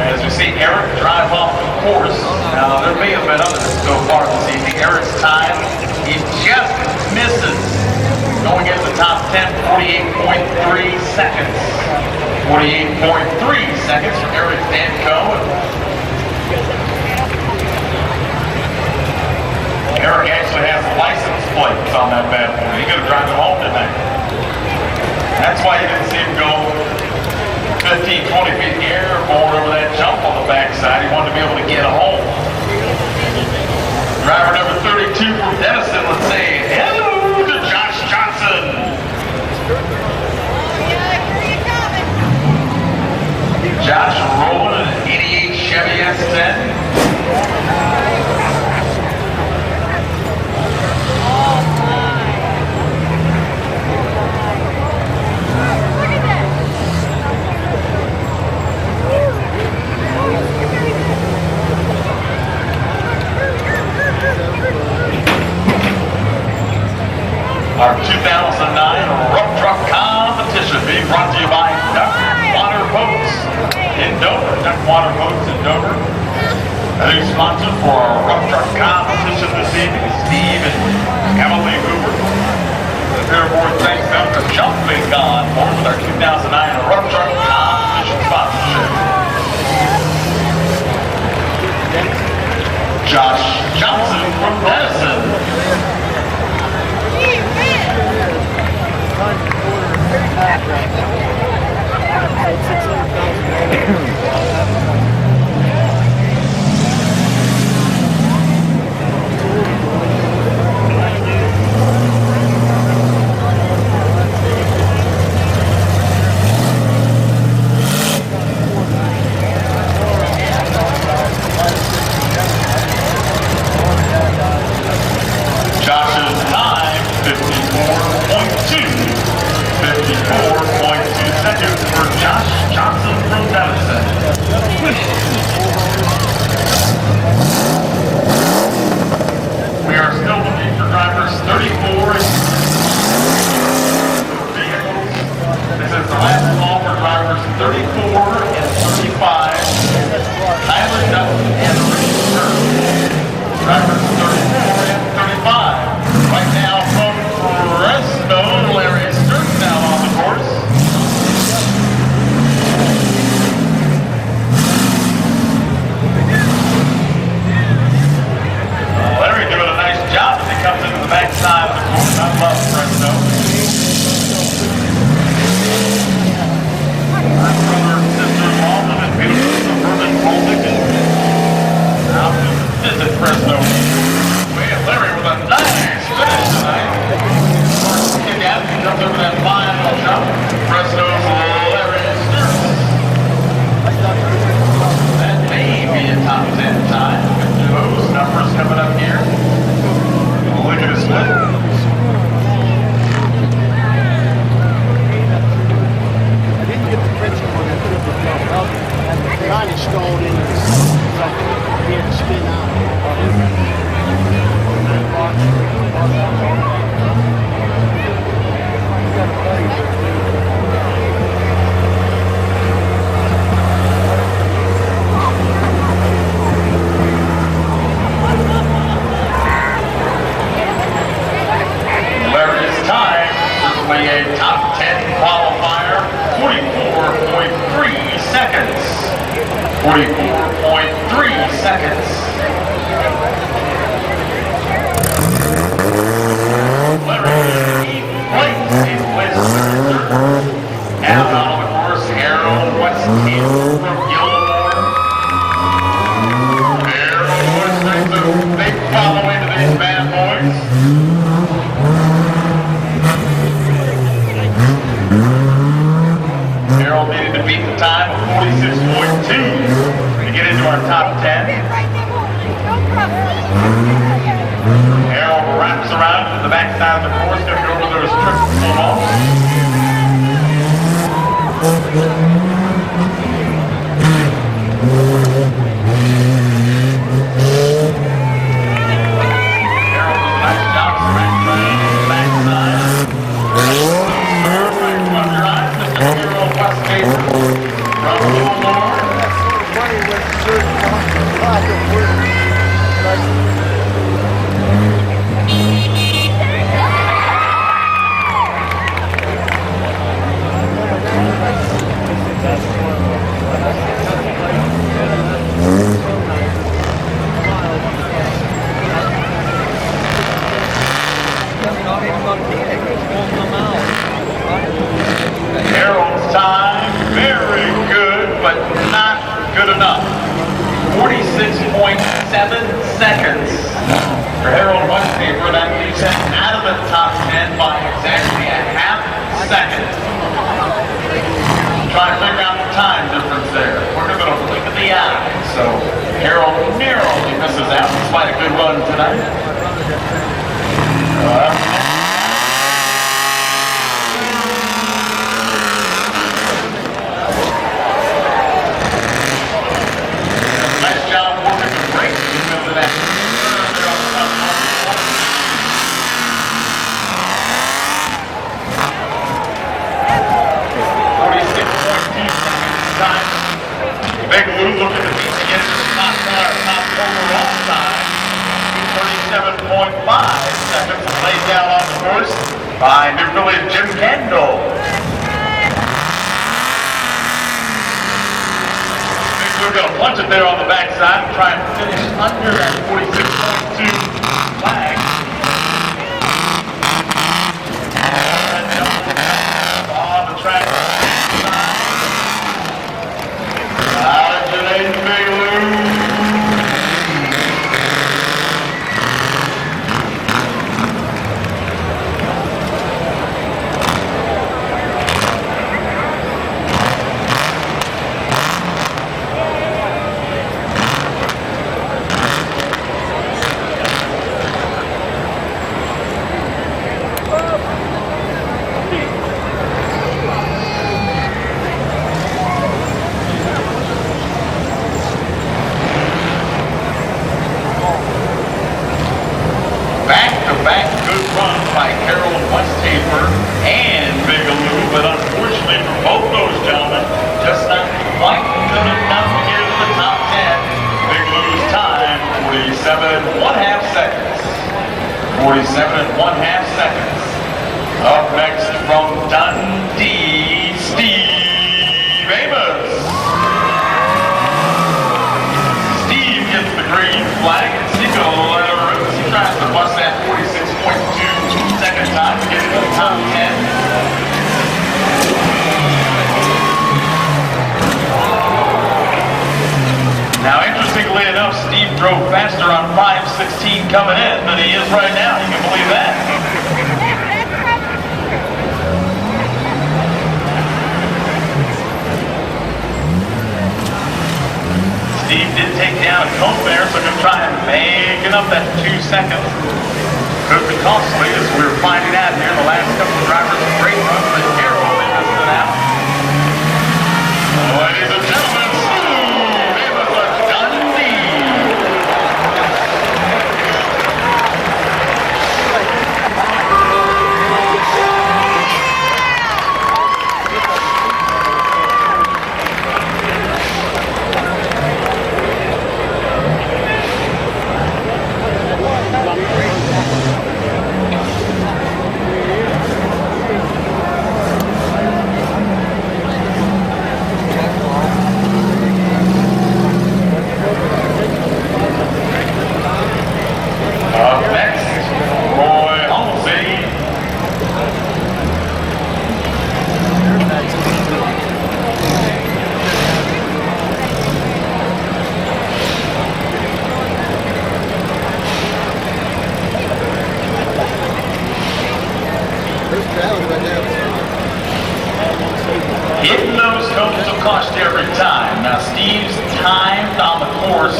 As we see Eric drive off the course, now there may have been others so far this evening. Eric's time, he just misses. Going into the top 10, 48.3 seconds. 48.3 seconds for Eric Dancombe. Eric actually has license plates on that bad boy. He's going to drive it home tonight. That's why you didn't see him go 15, 20 feet in the air, going over that jump on the backside. He wanted to be able to get home. Driver number 32 from Denison, let's say hello to Josh Johnson. Josh rolling in an 88 Chevy S10. Our 2009 Rough Truck Competition being brought to you by Duckwater Boats in Dover. Duckwater Boats in Dover. A new sponsor for our Rough Truck Competition this evening, Steve and Emily Hoover. The Fairboard thanks them for jumping on board with our 2009 Rough Truck Competition sponsorship. Josh Johnson from Denison. laps around to the backside of the course. Going to go over those triple pull offs. Harold does a nice job scratching around to the backside. Rub your eyes, Mr. 4-year-old West Caper. Rub a little more. Harold's time, very good, but not good enough. 46.7 seconds for Harold Westpaper. That leaves him out of the top 10 by exactly a half second. Try to figure out the time difference there. We're going to blink of the eye. So Harold narrowly misses out despite a good run tonight. Nice job working the brakes in the middle of that. 46.2 seconds time. Big Lou looking to beat again to the top overall time. 37.5 seconds laid down on the course by New Village Jim Kendall. Big Lou going to punch it there on the backside and try and finish under that 46.2 flag. On the track. Congratulations, Big Lou. Back-to-back good runs by Harold Westhafer and Bigelow, but unfortunately for both those gentlemen, just not quite good enough to get into the top 10. Bigelow's time, 47.5 seconds. 47.5 seconds. Up next from Dundee, Steve Amos. Steve gets the green flag, and Steve will let her rip. He tries to bust that 46.2 second time to get into the top 10. Now, interestingly enough, Steve drove faster on 5:16 coming in than he is right now. You can believe that. Steve did take down a coat there, so going to try and make up that 2 seconds. Could be costly, as we were finding out here in the last couple of drivers of great runs that Harold they missed it out. Ladies and gentlemen, Steve Amos of Dundee. Up next, Roy Halsey. Hitting those cones will cost you every time. Now, Steve's timed on the course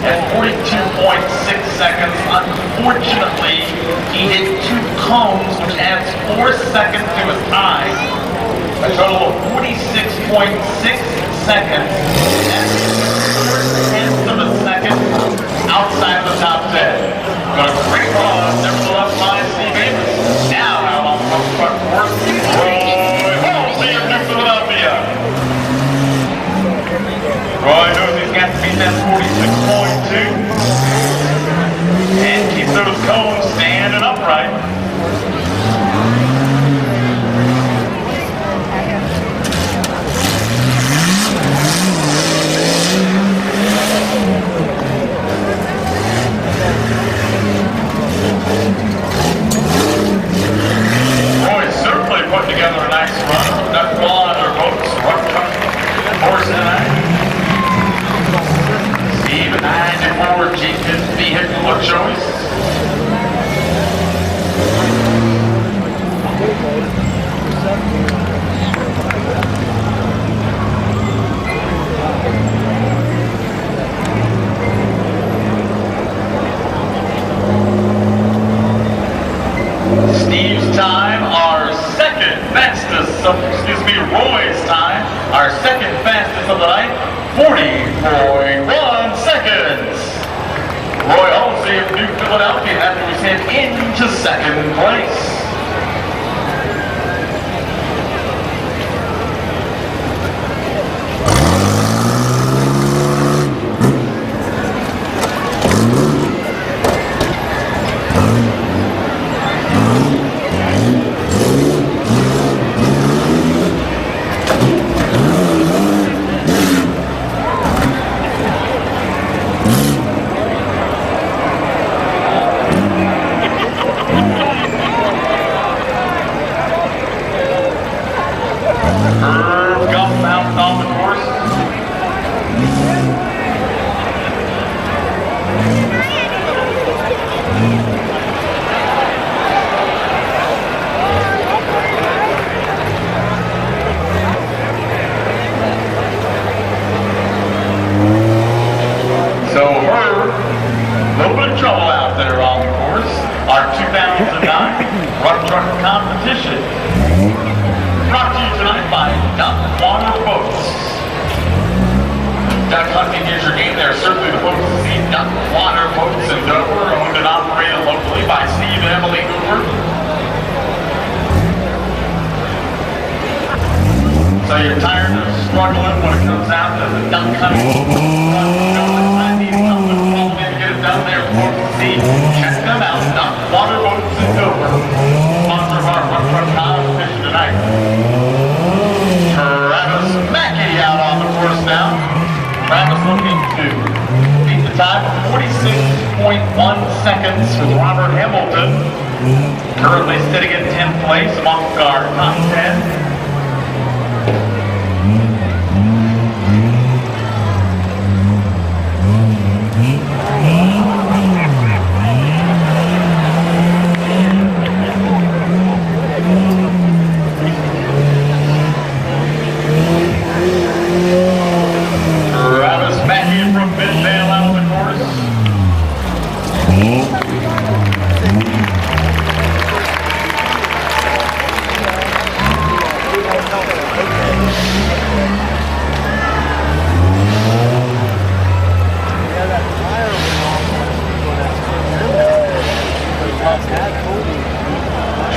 at 42.6 seconds. Unfortunately, He hit 2 cones, which adds 4 seconds to his time. A total of 46.6 seconds. That's 4/10 of a second outside of the top 10. But a great run, nevertheless, by Steve Davis. Now out on the front course, Roy Halsey of New Philadelphia. Roy knows he's got to beat that 46.2 and keep those cones standing upright. Roy's certainly put together a nice run. Not one or boats, one truck, horse and Steve and 94 Jenkins vehicle of choice. Steve's time, our second fastest, Roy's time, our second fastest of the night, 40.1 seconds. Roy Halsey of New Philadelphia after we sent into second place. Competition. Brought to you tonight by Duck Water Boats. Duck hunting is your game. They're certainly the folks to see. Duck Water Boats in Dover, owned and operated locally by Steve and Emily Hoover. So you're tired of struggling when it comes out to the duck hunting? I need something to follow me to get it done there, folks to see. Check them out. Duck Water Boats in Dover. Sponsor of our front truck competition tonight. Travis Mackey out on the course now. Travis looking to beat the time of 46.1 seconds with Robert Hamilton. Currently sitting in 10th place amongst our top 10.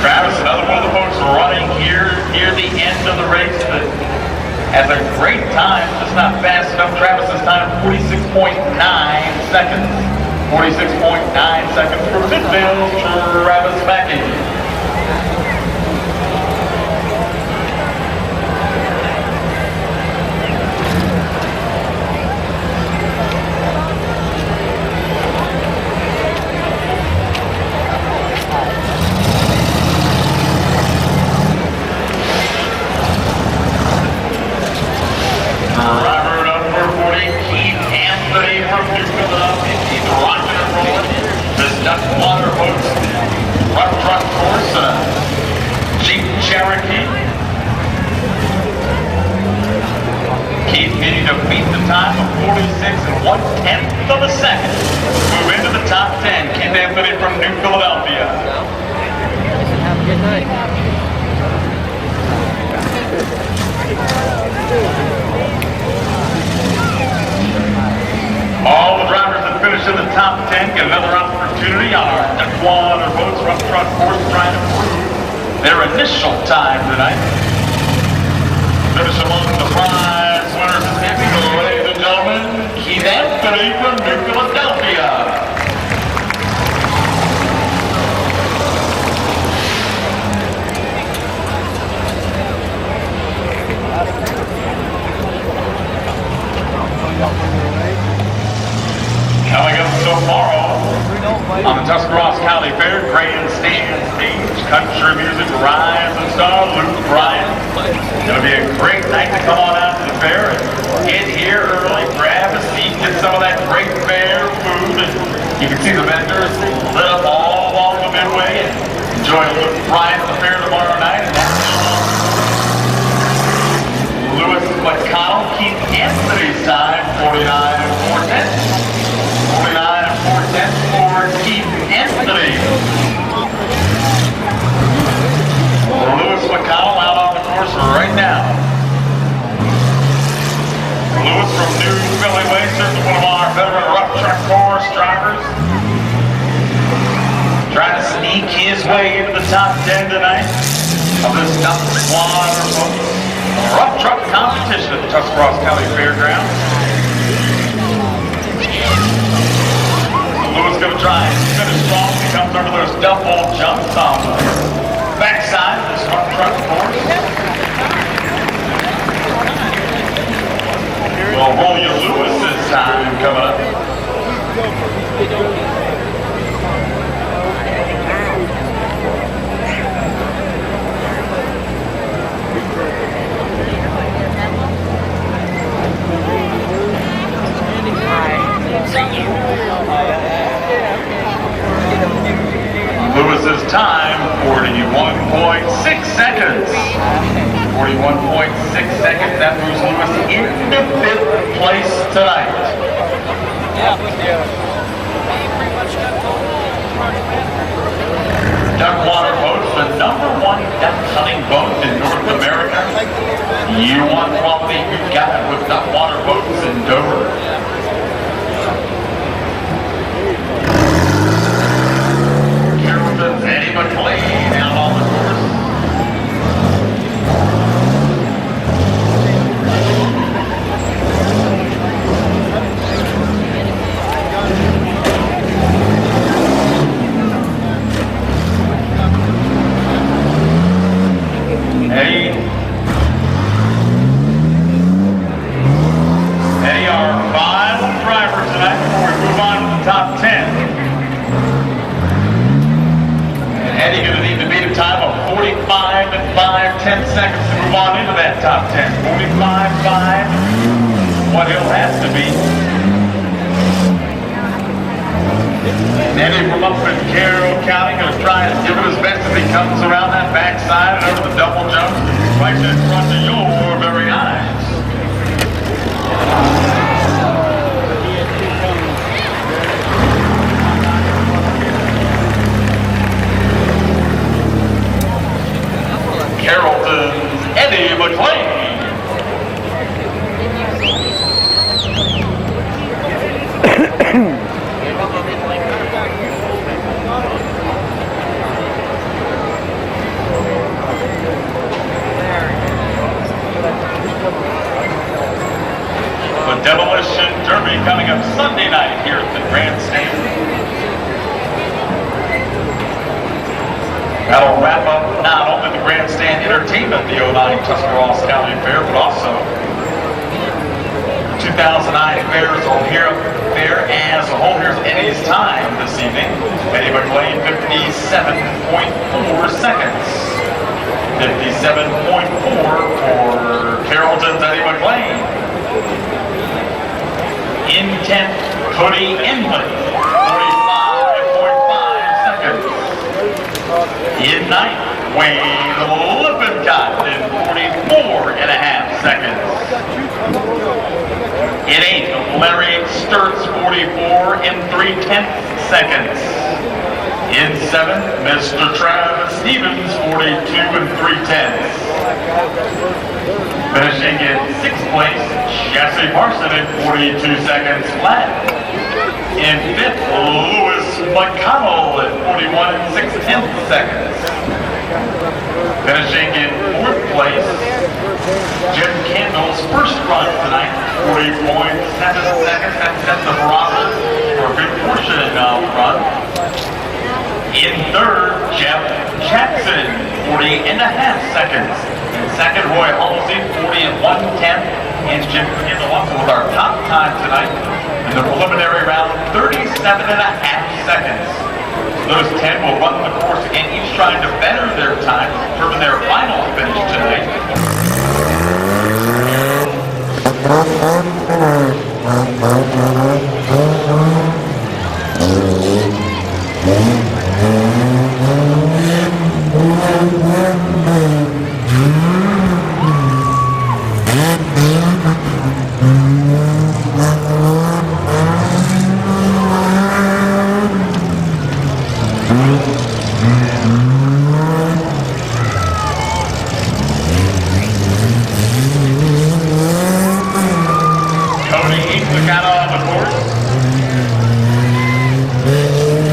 Travis, another one of the folks running here near the end of the race that has a great time, just not fast enough. Travis's time, 46.9 seconds. 46.9 seconds for Mid-Vid, Travis Mackey. Time of 46 1/10 of a second. Move into the top 10. Keith Anthony from New Philadelphia. top 10 get another opportunity on our duck water boats rough truck course trying to improve their initial time tonight. Finish among the prize winners this evening, ladies and gentlemen, Keith Anthony from New Philadelphia. Coming up tomorrow on the Tuscarawas County Fair, grandstand stage, country music, rising star Luke Bryan. It'll be a great night to come on out to the fair and get here early, grab a seat, get some of that great fair food. And you can see the vendors lit up all along the midway and enjoy Luke Bryan at the fair tomorrow night. Lewis McConnell, Keith Anthony's time, 49-4-10. 49-4-10 for Keith Anthony. Lewis McConnell out on the course right now. Lewis from New Philly Way, certainly one of our veteran rough truck course drivers. Trying to sneak his way into the top 10 tonight of this duck water rough truck competition at the Tuscarawas County Fairgrounds. Lewis going to try and finish strong. He comes over those double jumps on the backside of this rough truck course. Well, Rolia Lewis's time coming up. Lewis's time, 41.6 seconds. 41.6 seconds. That moves Lewis into 5th place tonight. Duck water boats, the #1 duck hunting boat in North America. You want quality, you got it with duck water boats in Dover. Eddie McLean out on the course. Eddie, our final driver tonight before we move on to the top 10. Eddie going to need to beat a time of 45.5 seconds to move on into that top 10. 45.5, what he'll have to beat. And Eddie from up in Carroll County going to try and give it his best as he comes around that backside and over the double jump right in front of your very eyes. Carrollton's Eddie McLean. The Demolition Derby coming up Sunday night here at the Grandstand. That'll wrap up not only the Grandstand entertainment, the 09 Tuscarawas County Fair, but also the 2009 Fair as a whole. Here's Eddie's time this evening. Eddie McLean, 57.4 seconds. 57.4 for Carrollton's Eddie McLean. In 10th, Cody Inman, 45.5 seconds. In 9th, Wayne Lippincott in 44.5 seconds. In 8th, Larry Sturtz, 44 in 3/10 seconds. In 7th, Mr. Travis Stevens, 42 in 3/10. Finishing in 6th place, Jesse Parson in 42 seconds flat. In fifth, Lewis McConnell at 41 6/10 seconds. Finishing in fourth place, Jim Kendall's first run tonight, 40.7 seconds. That's the barometer for a good portion of the run. In third, Jeff Jackson, 40.5 seconds. In second, Roy Halsey, 40 1/10. And Jim Kendall up with our top time tonight in the preliminary round, 37.5 seconds. Those 10 will run the course again, each trying to better their time, determine their final finish tonight.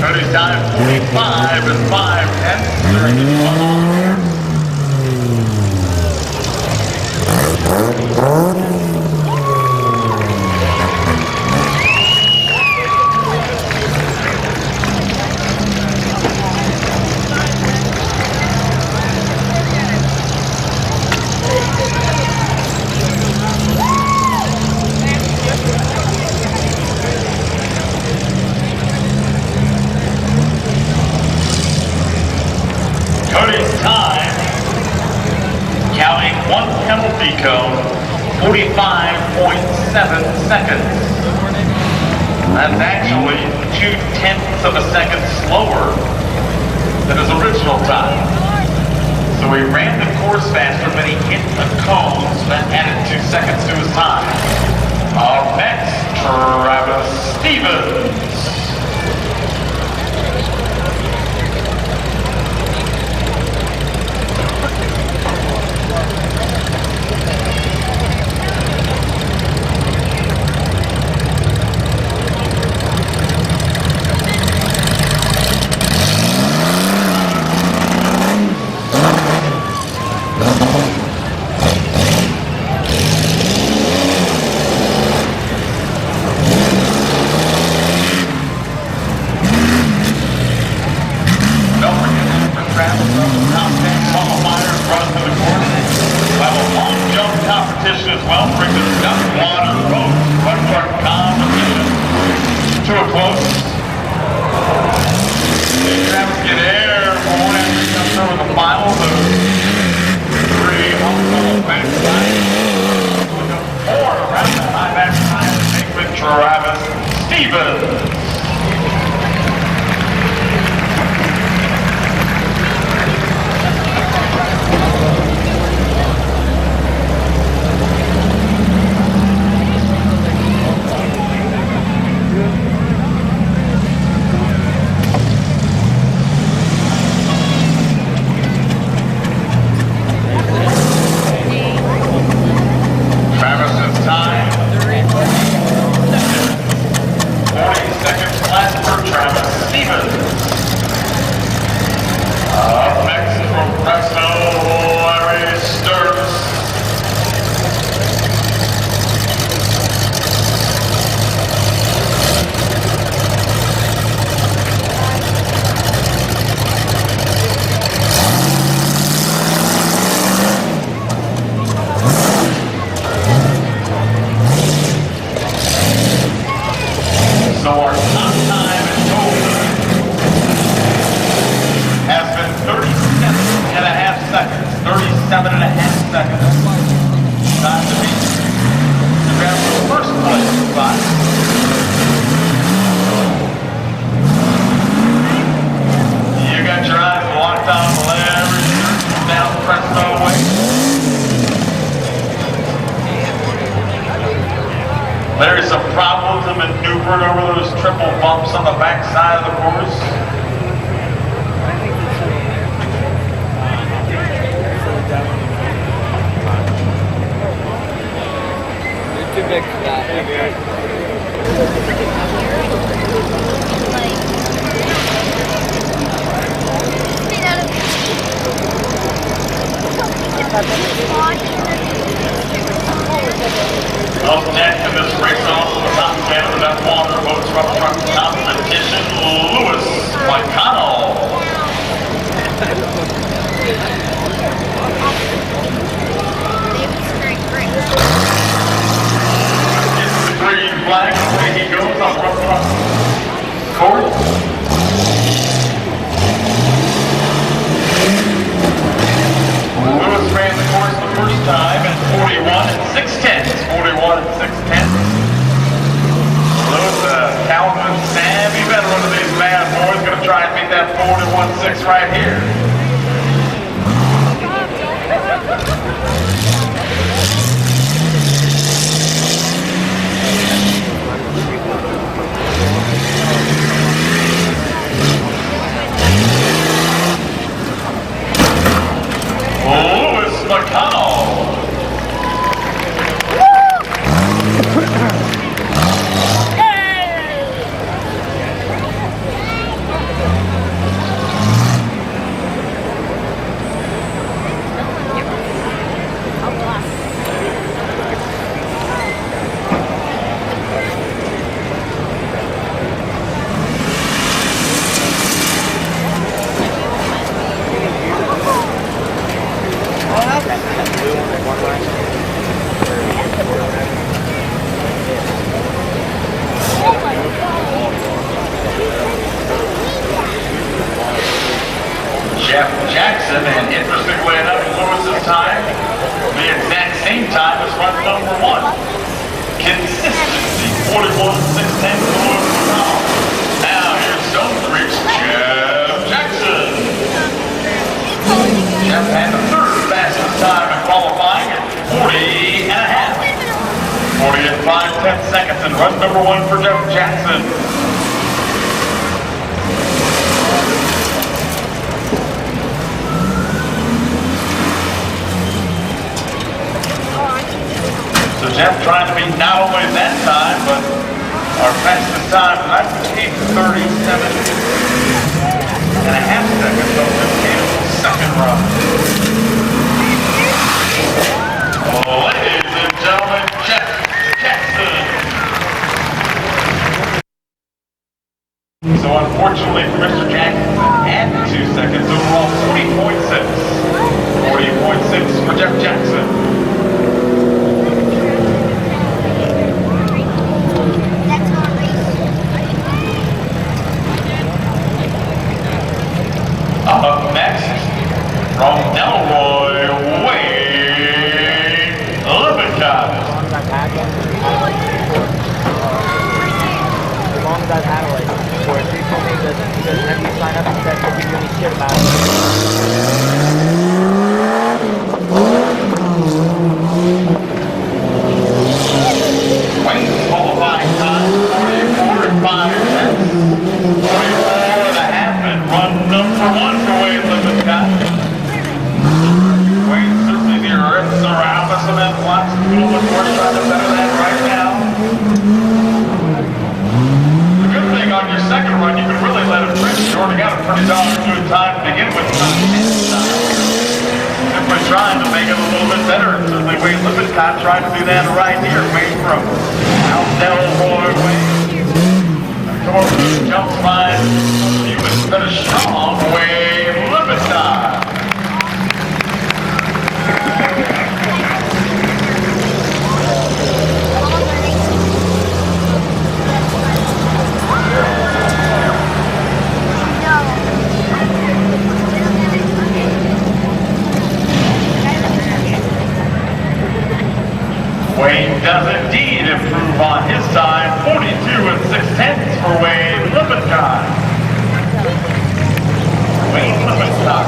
Cody's time 45 5/10 during the Cody's time, counting one penalty cone, 45.7 seconds. That's actually 0.2 of a second slower than his original time. So he ran the course faster, but he hit the cones that added 2 seconds to his time. Up next, Travis Stevens. Competition as well, bring the water road front competition to a close. Travis get airborne after he comes over the final. The 3 on the backside. With a 4 around the high backside to take with Travis Stevens. So our top time in total has been 37.5 seconds. 37.5 seconds. Time to beat to grab the first place spot. You got your eyes locked on Larry down Presto way. There's some problems in maneuvering over those triple bumps on the back side of the course. Too big for that. that 41.6 right here. Lewis McConnell. Jeff Jackson, and interestingly enough, Lewis's time, the exact same time as run number 1. Consistency, 41.610 for Lewis McConnell. Now here's Stone Creek's Jeff Jackson. Jeff had the third fastest time in qualifying at 40 and a half. 40 and 5/10 seconds, and run number 1 for Jeff Jackson. So Jeff trying to beat not only that time, but our fastest time tonight was 8:37 and a half seconds. So this came second run. Ladies and gentlemen, Jeff Jackson. So unfortunately for Mr. Jackson, add 2 seconds, overall 40.6. 40.6 for Jeff Jackson. Up next, from Delroy, Wade Lippincott. As long as I've had it, like, before, she told me that he doesn't have you sign up and said he'll give you any shit about it. Wayne's qualifying time, 44 and 5/10. 44 and a half, and run number 1 for Wade Lippincott. Wayne certainly the rips around the cement blocks. People look forward to trying to better that right now. The good thing on your second run, you can really let him trip. You already got a pretty darn good time to begin with. Simply trying to make it a little bit better, and certainly Wade Lippincott trying to do that right here. Wade from Mount Delroy, Wade. Come over to the jump line. He was finished strong. Wade Lippincott. Wayne does indeed improve on his time, 42 and 6/10 for Wade Lippincott. Wade Lippincott.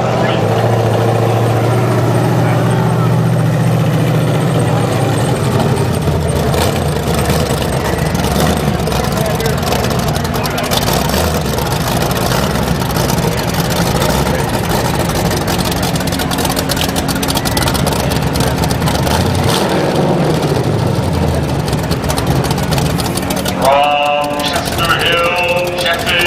From Chester Hill, Chester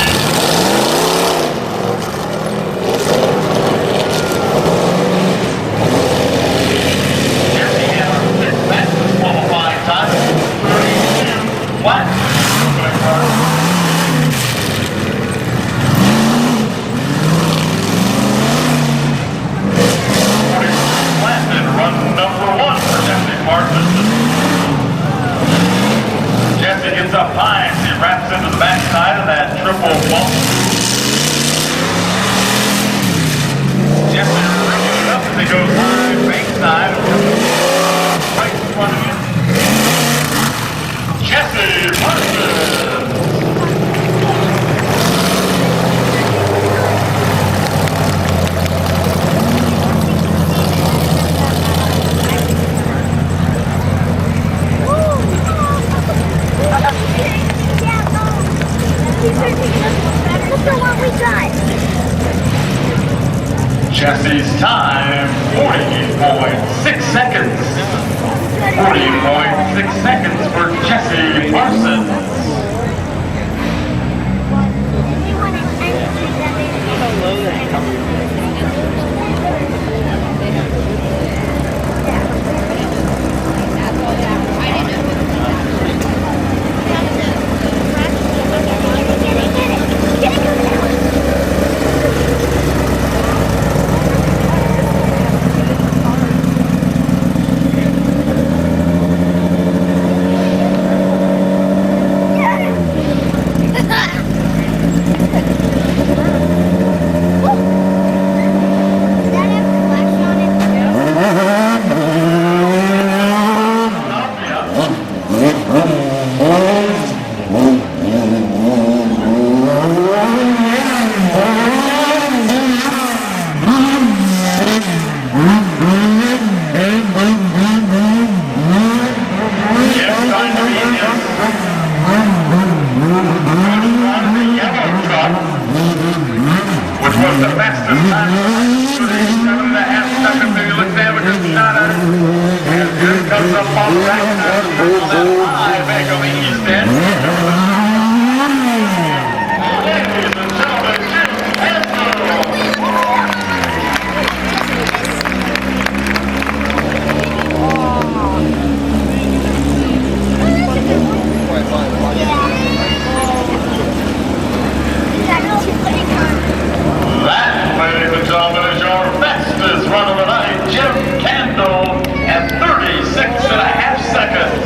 Jesse's time, 40.6 seconds. 40.6 seconds for Jesse Parsons. Which was the fastest time, 37.5 seconds. Maybe look down with just shot at it. And here comes the ball back to the high back on the east end. Ladies and gentlemen, Jim That, ladies and gentlemen, is your fastest run of the night, Jim Candle, at 36.5 seconds.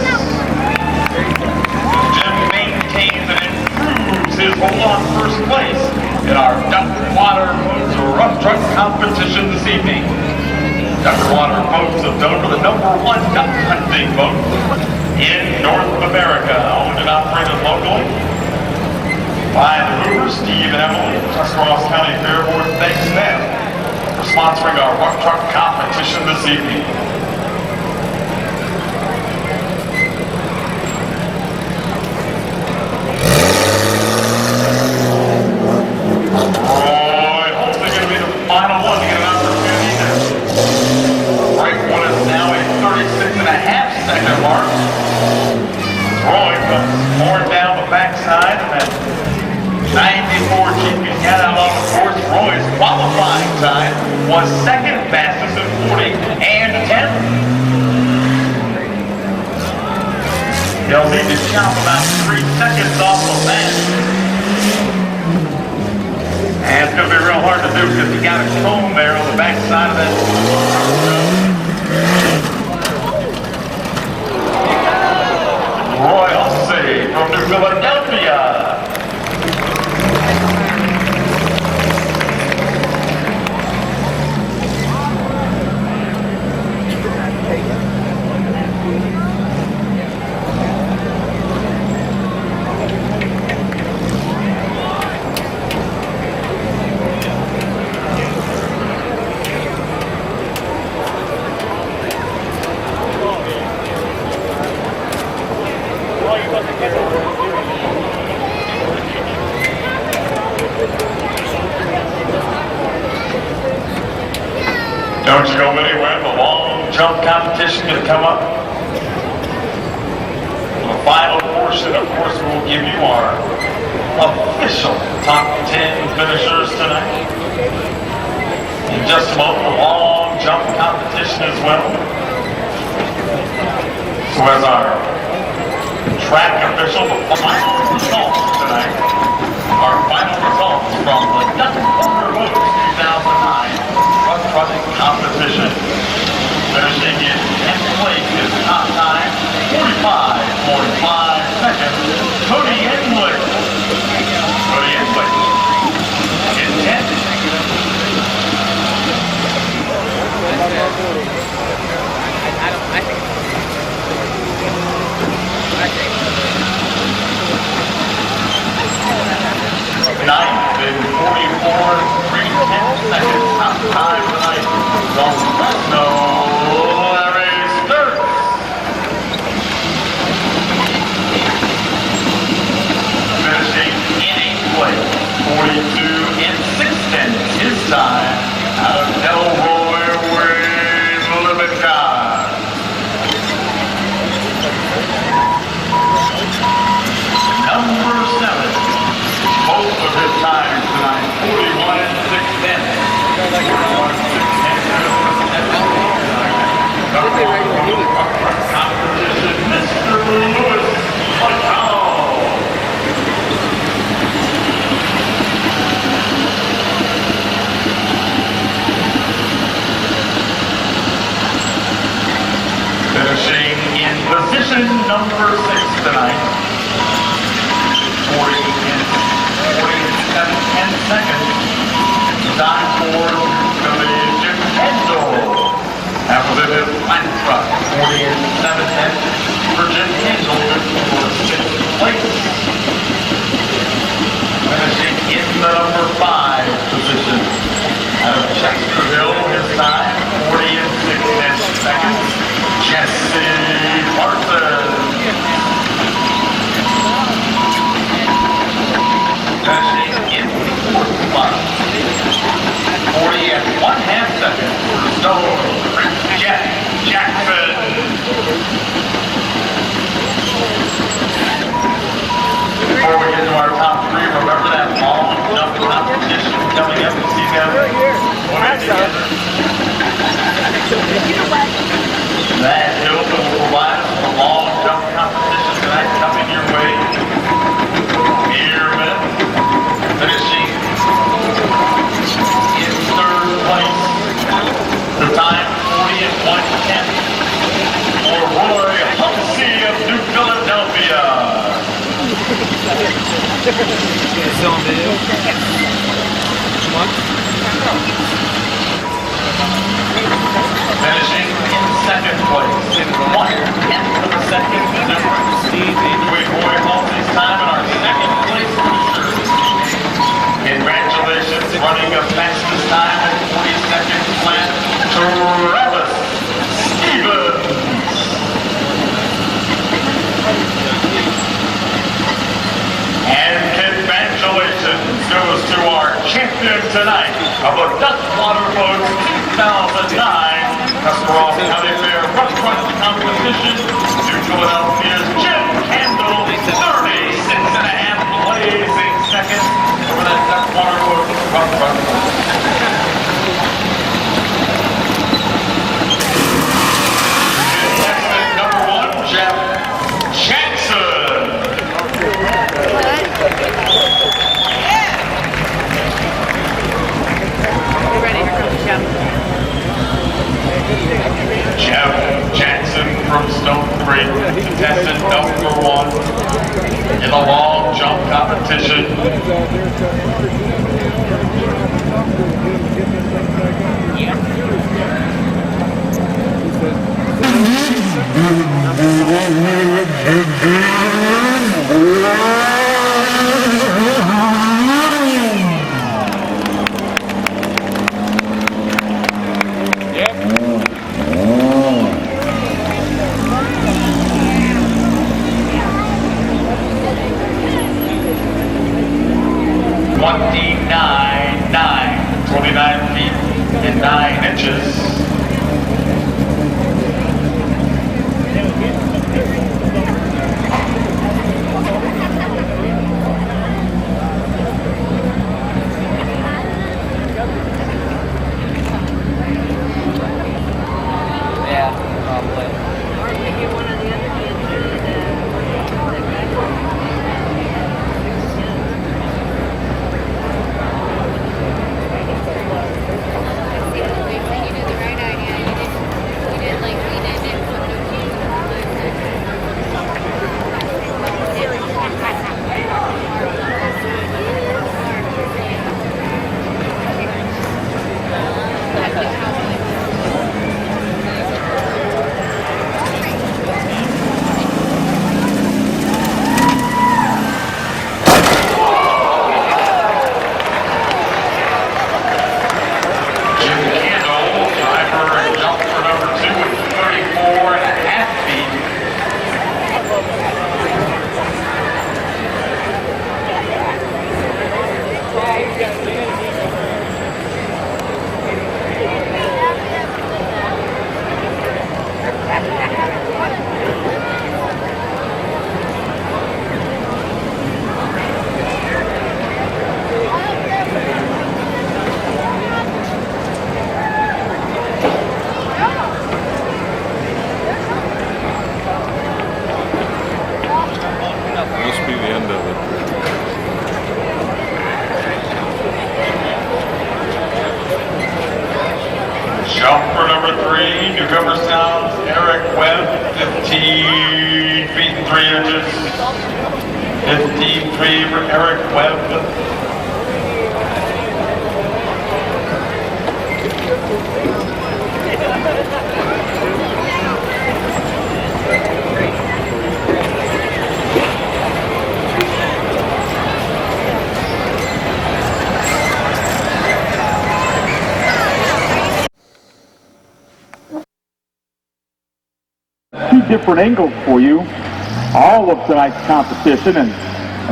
Jim maintains and improves his hold on first place in our duck water boats rough truck competition this evening. Duck water boats have done for the #1 duck hunting boat in North America, owned and operated locally by the Hoovers, Steve and Emily, Tuscarawas County Fair Board. Thanks them for sponsoring our rough truck competition this evening. Roy, hopefully going to be the final one to get an opportunity there. Right one is now a 36.5 second mark. Roy comes pouring down the backside and then 94 keeping head out on the course. Roy's qualifying time was second fastest at 40 and 10. He'll need to chop about 3 seconds off of that. And it's going to be real hard to do because he got a cone there on the backside of that. Roy Hussey from New Philadelphia. Don't you go anywhere, the long jump competition going to come up. The final portion, of course, we'll give you our official top 10 finishers tonight. In just a moment, the long jump competition as well. So as our track official, the final results tonight, our final results from the Duck Water Boats 2009 Rough Truck Competition. Finishing in 10th place is top time, 45.5 seconds, Cody English. Cody English in 10th. Ninth in tonight. 40 and 47 10 seconds. Time for Collision Kendall. After the line truck, 40 and 7 tenths. Virgin Kendall for 6th place. Finishing in the number 5 position. Out of Chesterville, his time, 40 and 6 seconds. Jesse Larson. Finishing in the 4th spot. 40 and 1/2 seconds for Stone Jeff Jackson. Before we get to our top 3, remember that long jump competition coming up. You see them swimming together. That Hilton will provide us with a long jump competition tonight coming your way. Here in a minute. Finishing in 3rd place. The time 40 and 1/10 for Roy Humpsey of New Philadelphia. Still on video? Finishing in 2nd place. 1/10 of a second difference between Roy Humpsey's time and our 2nd place finisher. Congratulations, running the fastest time at 40 seconds flat, Travis Stevens. And congratulations goes to our champion tonight of the Dutch Water Boats 2009 Tuscarawas County Fair Front Competition. New Philadelphia's Jim Kendall, 36.5 blazing seconds over that Dutch Water Boat front. Contestant number 1, Jeff Jackson. Jeff Jackson from Stone Creek, contestant number 1 in the long jump competition. $29.9, 29 feet and 9 inches. Yeah, probably. Jumper number 3, newcomer sounds Eric Webb, 15 feet inches. 53 for Eric Webb. Two different angles for you, all of tonight's competition, and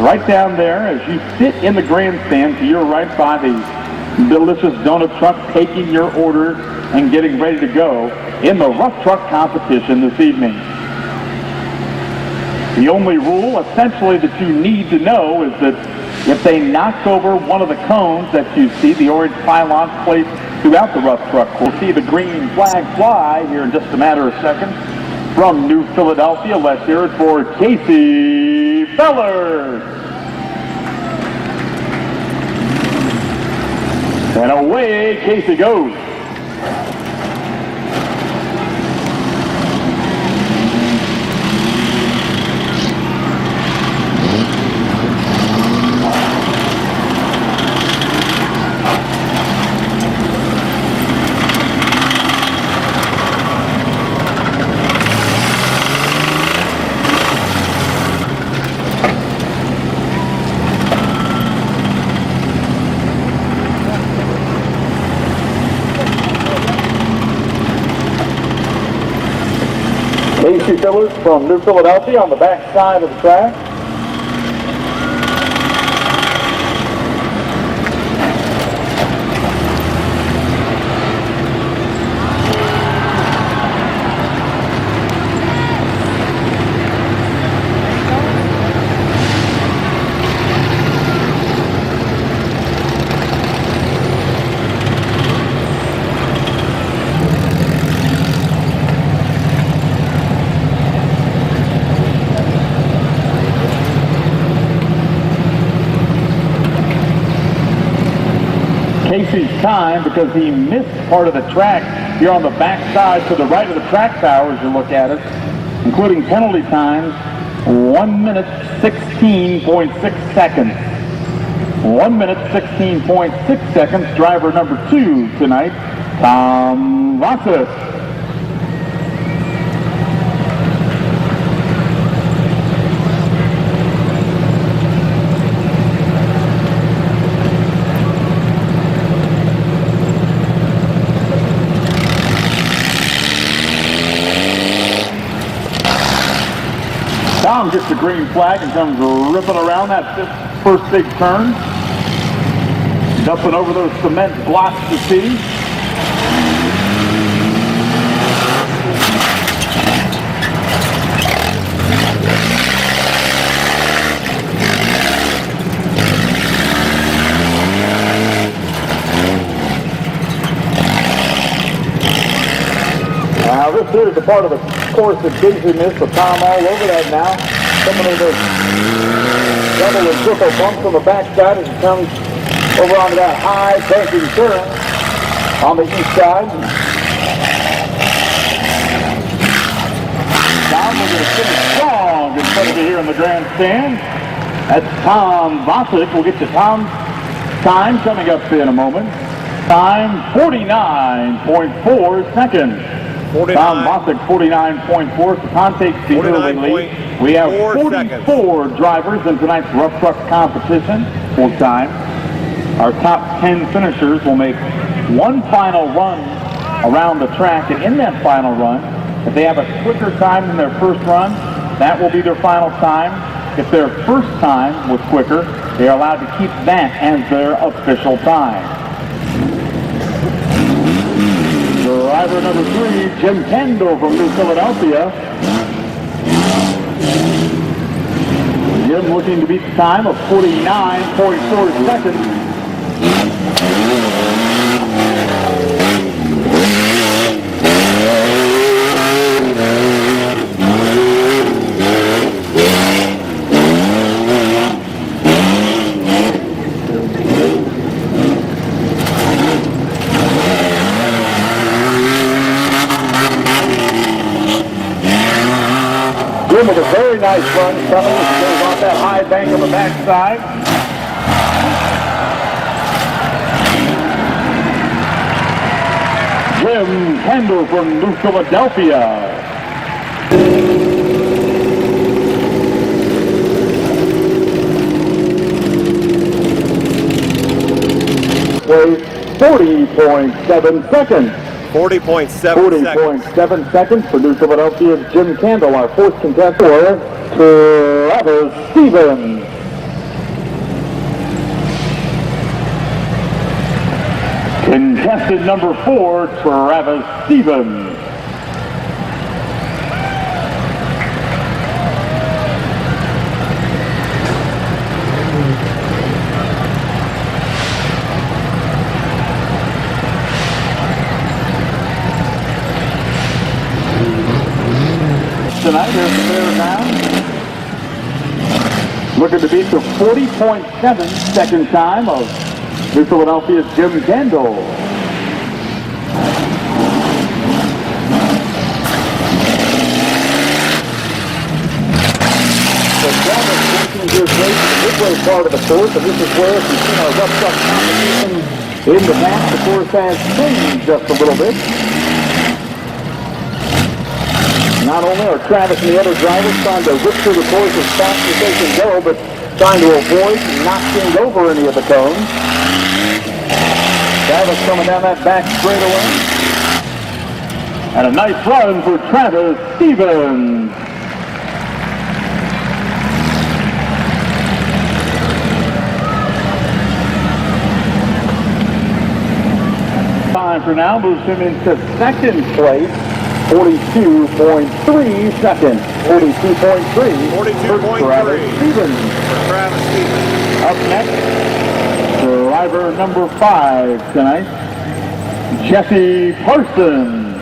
right down there as you sit in the grandstand to your right by the delicious donut truck taking your order and getting ready to go in the rough truck competition this evening. The only rule essentially that you need to know is that if they knock over one of the cones that you see, the orange pylons placed throughout the rough truck, we'll see the green flag fly here in just a matter of seconds. From New Philadelphia, let's hear it for Casey Feller. And away Casey goes. Casey Fillers from New Philadelphia on the back side of the track. Casey's time, because he missed part of the track here on the back side to the right of the track tower as you look at it, including penalty times, 1 minute 16.6 seconds. 1 minute 16.6 seconds. Driver number 2 tonight, Tom Vossick. Tom gets the green flag and comes ripping around that first big turn. Dumping over those cement blocks to see. Now this here is the part of the course that Casey missed, with Tom all over that now. Coming over double and triple bumps on the backside as he comes over onto that high banking turn on the east side. Tom will get a finish strong in front of you here in the grandstand. That's Tom Vossick. We'll get to Tom's time coming up in a moment. Time 49.4 seconds. 49. Tom Vossick 49.4. So Tom takes the early lead. We have 44 drivers in tonight's rough truck competition full time. Our top 10 finishers will make one final run around the track, and in that final run, if they have a quicker time than their first run, that will be their final time. If their first time was quicker, they are allowed to keep that as their official time. Driver number 3, Jim Kendall from New Philadelphia. Jim looking to beat the time of 49.4 seconds. Jim Jim with a very nice run coming. Goes off that high bank on the backside. Jim Kendall from New Philadelphia. Plays 40.7 seconds. 40.7 seconds for New Philadelphia's Jim Kendall, our fourth contestant, Travis Stevens. Contestant number 4, Travis Stevens. Tonight, here's the fair round. Looking to beat the 40.7 second time of New Philadelphia's Jim Kendall. So Travis working his way to the midway part of the course, and this is where, if you've seen our rough truck competition in the past, the course has changed just a little bit. Not only are Travis and the other drivers trying to whip through the course as fast as they can go, but trying to avoid knocking over any of the cones. Travis coming down that back straightaway. And a nice run for Travis Stevens. Time for now moves him into second place. 42.3 seconds. 42.3. 42.3 Travis Stevens. for Travis Stevens. Up next, driver number 5 tonight, Jesse Parsons.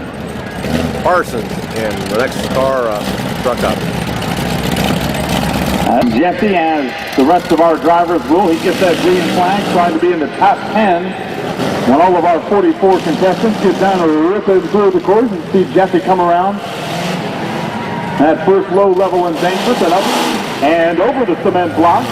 Parsons in the next car truck up. And Jesse, as the rest of our drivers will, he gets that green flag, trying to be in the top 10. When all of our 44 contestants get down and rip it through the course, and see Jesse come around that first low-level embankment and up and over the cement block.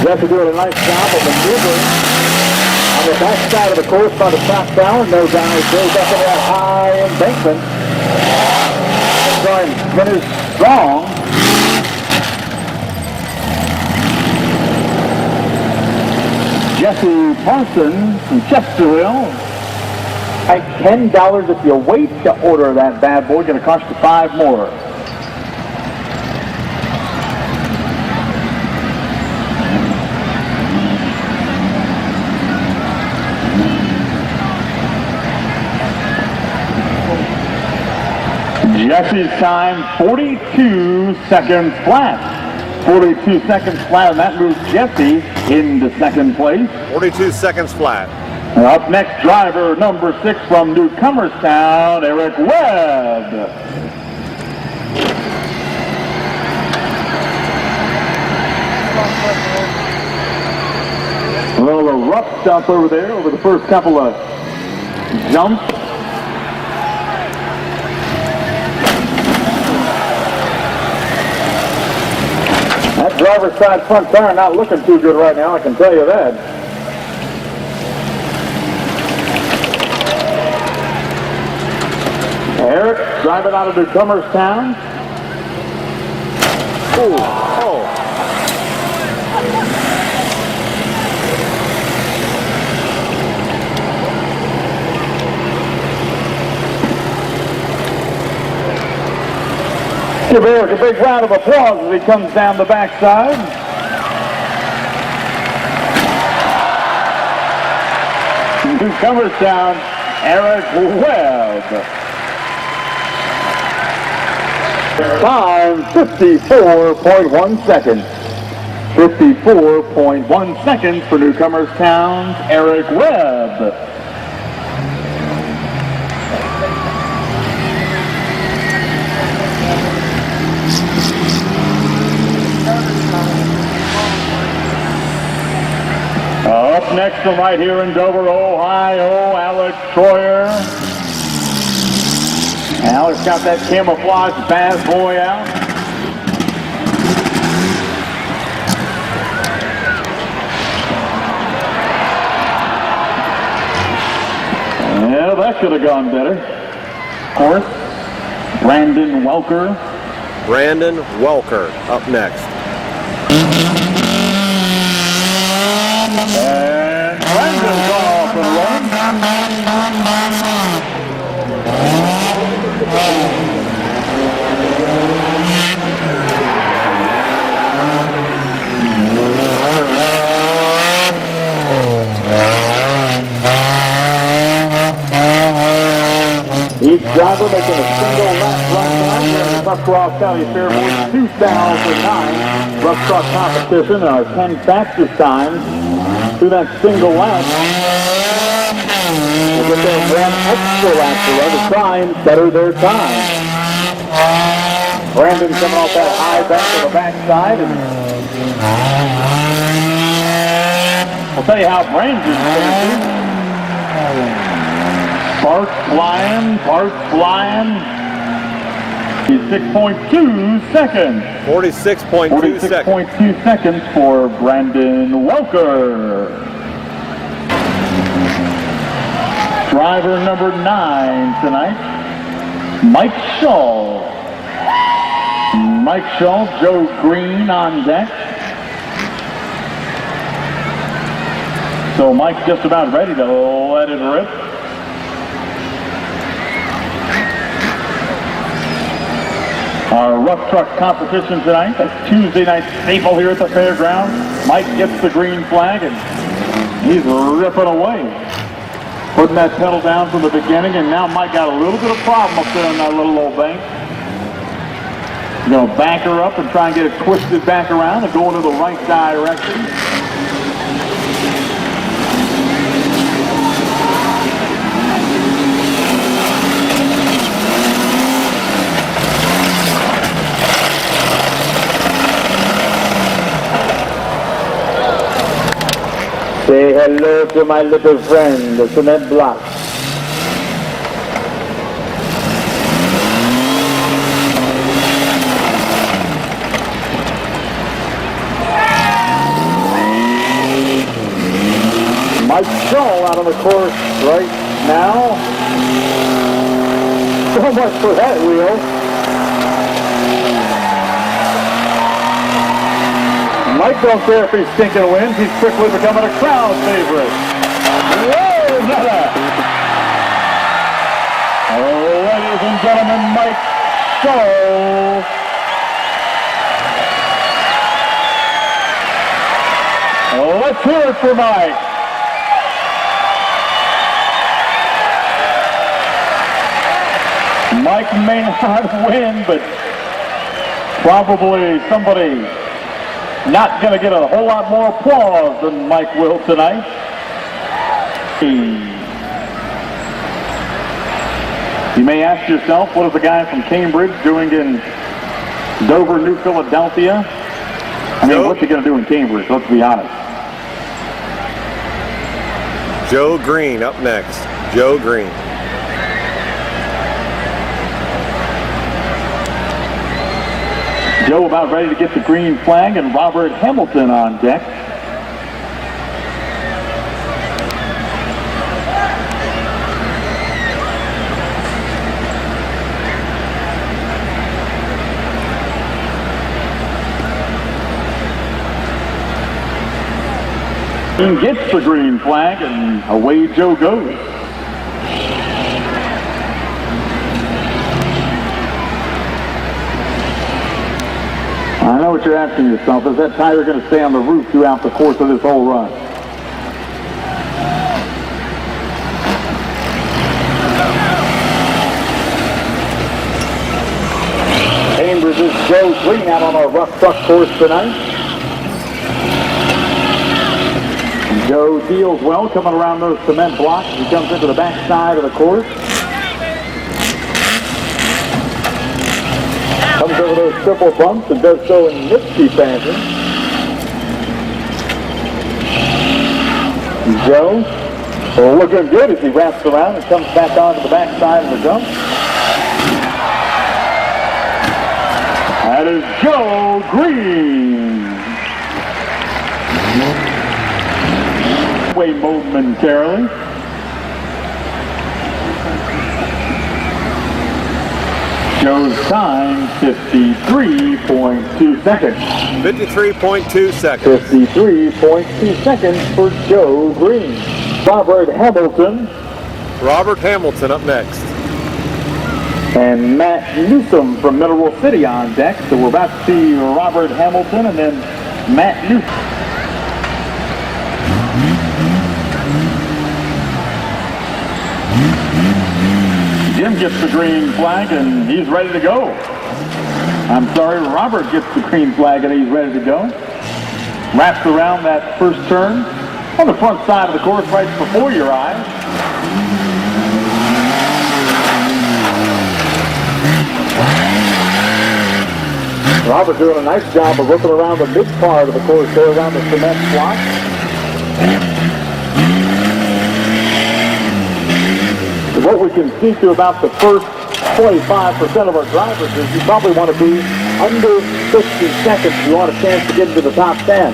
Jesse doing a nice job of maneuvering on the back side of the course by the southbound. No doubt he goes up in that high embankment. Trying to finish strong. Jesse Parsons from Chesterville. Like $10 if you wait to order that bad boy. Going to cost you $5 more. Jesse's time, 42 seconds flat. 42 seconds flat, and that moves Jesse into second place. 42 seconds flat. And up next, driver number 6 from Newcomerstown, Eric Webb. Well, a rough stuff over there over the first couple of jumps. That driver's side front tire not looking too good right now, I can tell you that. Eric driving out of Newcomerstown. Oh. Give Eric a big round of applause as he comes down the backside. Newcomerstown, Eric Webb. Time 54.1 seconds. 54.1 seconds for Newcomerstown's Eric Webb. Up next from right here in Dover, Ohio, Alex Troyer. Alex got that camouflage bass boy out. Yeah, that could have gone better. Of course, Brandon Welker. Brandon Welker up next. And Brandon's gone off and each driver making a single lap run tonight here in the Tuscarawas County Fairboys 2009 rough truck competition. Our 10 fastest times through that single lap. We'll get there one extra lap to run to try and better their time. Brandon coming off that high bank on the backside. And I'll tell you how Brandon's fancy. Parts flying. He's 6.2 seconds. 46.2 seconds. 46.2 seconds for Brandon Welker. Driver number 9 tonight, Mike Shaw. Mike Shaw, Joe Green on deck. So Mike's just about ready to let it rip. Our rough truck competition tonight, that's Tuesday night staple here at the fairgrounds. Mike gets the green flag and he's ripping away. Putting that pedal down from the beginning, and now Mike got a little bit of problem up there on that little old bank. He's going to back her up and try and get it twisted back around and go into the right direction. Say hello to my little friend, the cement block. Mike Shaw out on the course right now. So much for that wheel. Mike don't care if he's stinking wins. He's quickly becoming a crowd favorite. Whoa, Netta! Ladies and gentlemen, Mike Shaw. Let's hear it for Mike. Mike may not win, but probably somebody not going to get a whole lot more applause than Mike will tonight. You may ask yourself, what is the guy from Cambridge doing in Dover, New Philadelphia? I mean, what's he going to do in Cambridge? Let's be honest. Joe Green up next. Joe Green. Joe about ready to get the green flag, and Robert Hamilton on deck. He gets the green flag, and away Joe goes. I know what you're asking yourself. Is that tire going to stay on the roof throughout the course of this whole run? Cambridge's Joe Green out on our rough truck course tonight. And Joe deals well coming around those cement blocks. He comes into the back side of the course. Comes over those triple bumps and does so in nifty fashion. Joe, well, looking good as he wraps around and comes back onto the backside of the jump. That is Joe Green. Wait momentarily. Joe's time, 53.2 seconds. 53.2 seconds. 53.2 seconds for Joe Green. Robert Hamilton. Robert Hamilton up next. And Matt Newsom from Mineral City on deck. So we're about to see Robert Hamilton and then Matt Newsom. Jim gets the green flag and he's ready to go. I'm sorry, Robert gets the green flag and he's ready to go. Wraps around that first turn on the front side of the course right before your eyes. Robert doing a nice job of looking around the mid part of the course there around the cement block. What we can see through about the first 25% of our drivers is you probably want to be under 50 seconds if you want a chance to get into the top 10.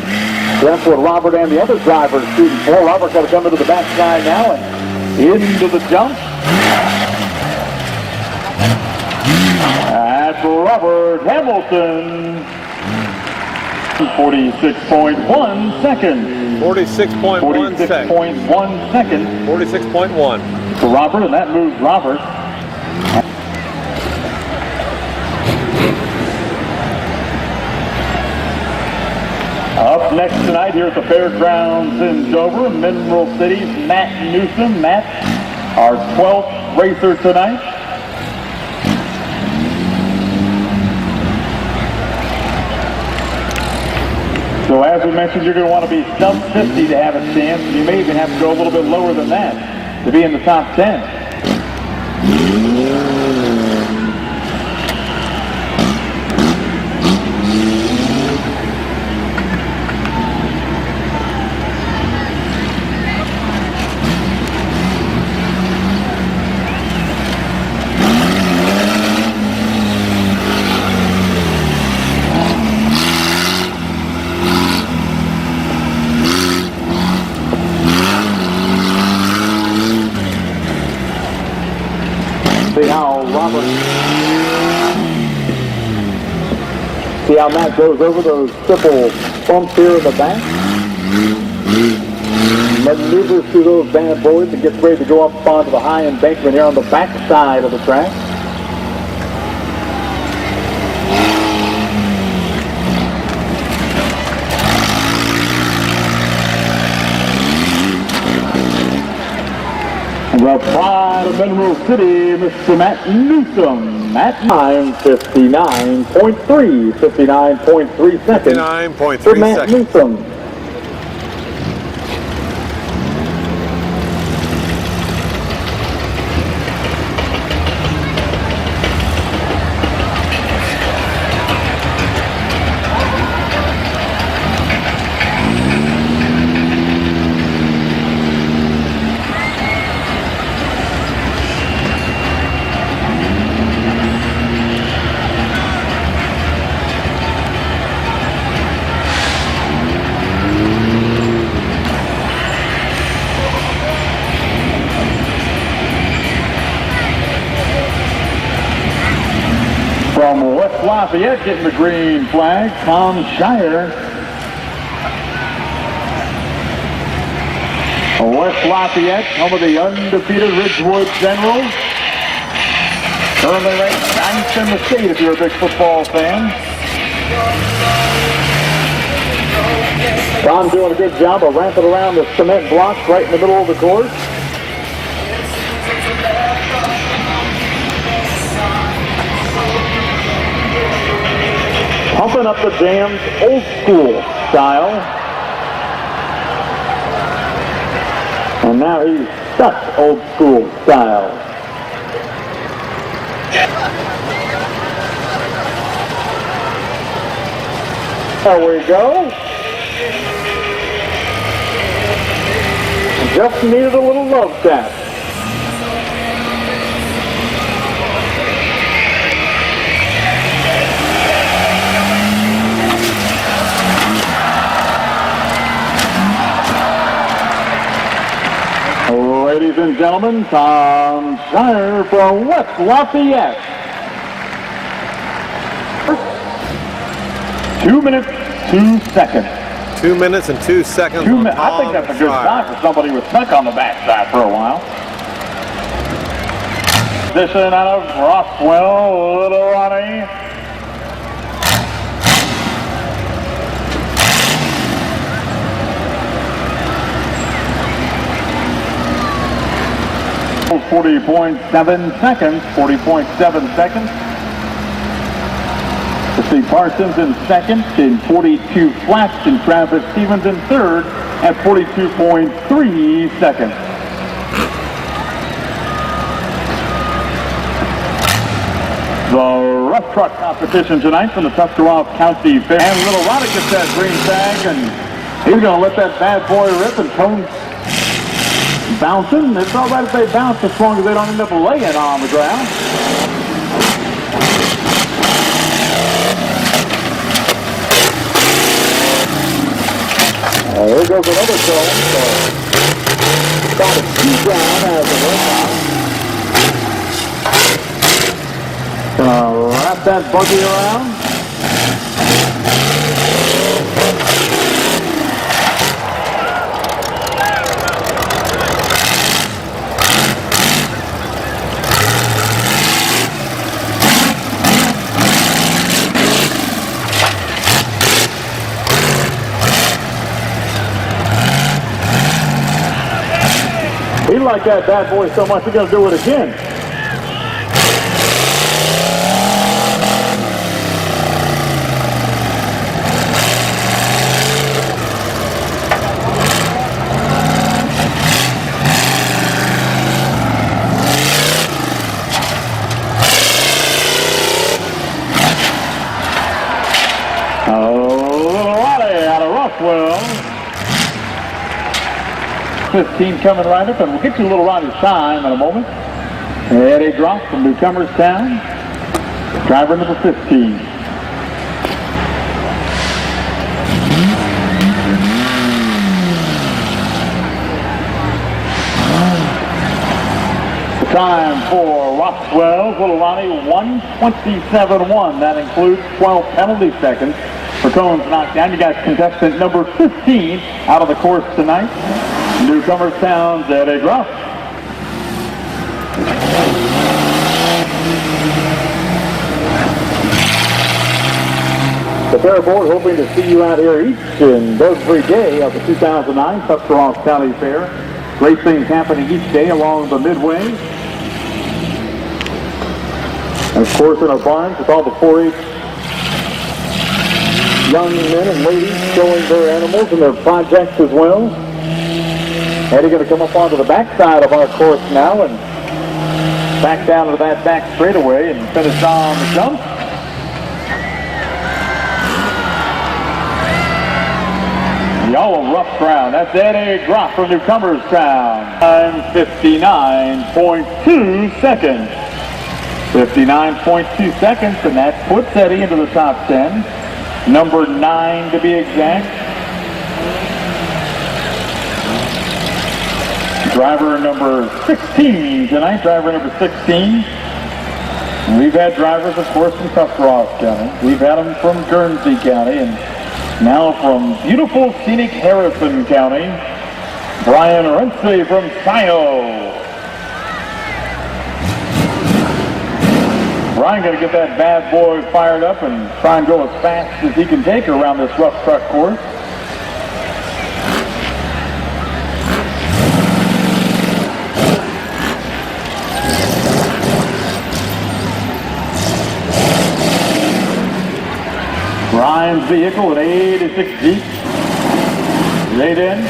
So that's what Robert and the other drivers are shooting for. Robert's got to come into the backside now and into the jump. That's Robert Hamilton. 46.1 seconds. 46.1 seconds. 46.1 seconds. 46.1. For Robert, and that moves Robert. Up next tonight here at the Fairgrounds in Dover, Mineral City's Matt Newsom. Matt, our 12th racer tonight. So as we mentioned, you're going to want to be sub 50 to have a chance. You may even have to go a little bit lower than that to be in the top 10. See how Matt goes over those triple bumps here in the back? Maneuvers through those bad boys and gets ready to go up onto the high embankment here on the back side of the track. The pride of Mineral City, Mr. Matt Newsom. At time 59.3 seconds. 59.3 for Matt seconds. Newsom. From West Lafayette getting the green flag, Tom Shire. West Lafayette, home of the undefeated Ridgewood Generals. Currently ranked 9th in the state if you're a big football fan. Tom doing a good job of ramping around the cement blocks right in the middle of the course. Pumping up the jams old school style. And now he's stuck old school style. There we go. Just needed a little love tap. Ladies and gentlemen, Tom Shire from West Lafayette. 2 minutes, 2 seconds. 2 minutes and 2 seconds. I think that's a good time for somebody who was stuck on the backside for a while. Position out of Roswell, Little Ronnie. .7 seconds, 40.7 seconds. Let's see, Parsons in second in 42 flats, and Travis Stevens in third at 42.3 seconds. The rough truck competition tonight from the Tuscarawas County Fair. And Little Ronnie gets that green tag, and he's going to let that bad boy rip and cone bouncing. It's all right if they bounce as long as they don't end up laying on the ground. There goes another cone. So about a 2 down as a workout. Gonna wrap that buggy around. He liked that bad boy so much, he's going to do it again. Little Ronnie out of Roswell. 15 coming right up, and we'll get you a little Ronnie's time in a moment. Eddie Groff from Newcomerstown, driver number 15. The time for Roswell's Little Ronnie, 1:27.1. That includes 12 penalty seconds for cones knocked down. You got contestant number 15 out of the course tonight. Newcomerstown's Eddie Groff. The Fair Board hoping to see you out here each and every day of the 2009 Tuscarawas County Fair. Great things happening each day along the Midway. And of course in our barns with all the 4-H young men and ladies showing their animals and their projects as well. Eddie going to come up onto the backside of our course now and back down to that back straightaway and finish on the jump. The all rough crowd. That's Eddie Groff from Newcomerstown. Time 59.2 seconds. 59.2 seconds, and that puts Eddie into the top 10. Number 9 to be exact. Driver number 16 tonight, driver number 16. We've had drivers, of course, from Tuscarawas County. We've had them from Guernsey County, and now from beautiful, scenic Harrison County, Brian Rense from Scio. Brian going to get that bad boy fired up and try and go as fast as he can take around this rough truck course. Brian's vehicle, an 86 Jeep, laid in.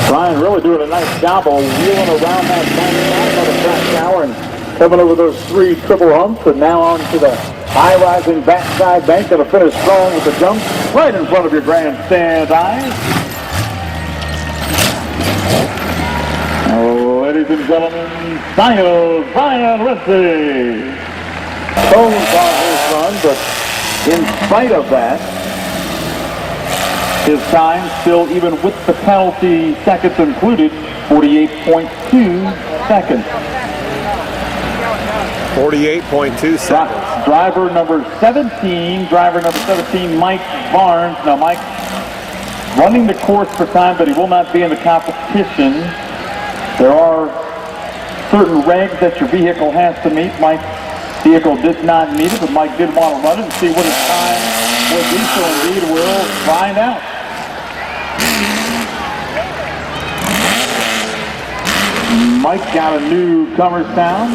Brian really doing a nice job of wheeling around that backside of the track tower and coming over those 3 triple humps, and now on to the high-rising backside bank. Going to finish strong with the jump right in front of your grandstand eyes. Ladies and gentlemen, Zion Ritchie. Bones on his run, but in spite of that, his time still, even with the penalty seconds included, 48.2 seconds. 48.2 seconds. Driver number 17, Mike Barnes. Now, Mike running the course for time, but he will not be in the competition. There are certain regs that your vehicle has to meet. Mike's vehicle did not meet it, but Mike did want to run it and see what his time would be, so indeed we'll find out. Mike got a new Cummerstown.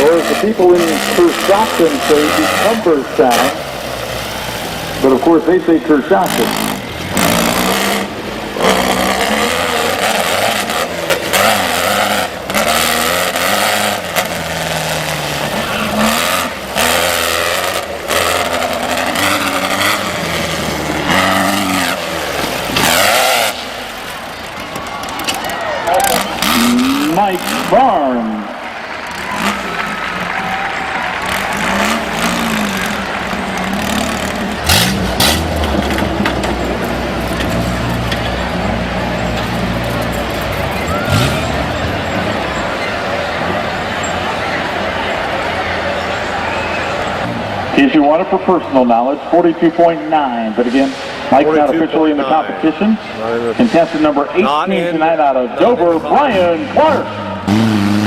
Or as the people in Kershaw say, Cumberstown. But of course they say Kershaw. Mike Barnes. In case you want it for personal knowledge, 42.9. But again, Mike's not officially in the competition. Contestant number 18 tonight out of Dover, Brian Clark.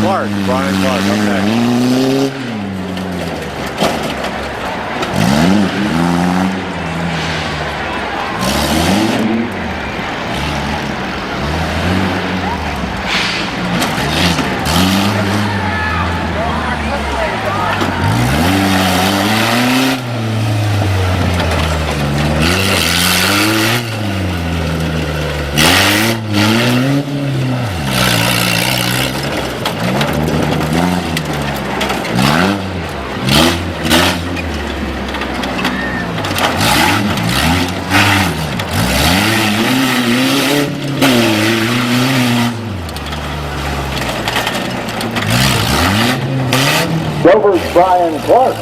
Brian Clark, okay. Dover's Brian Clark.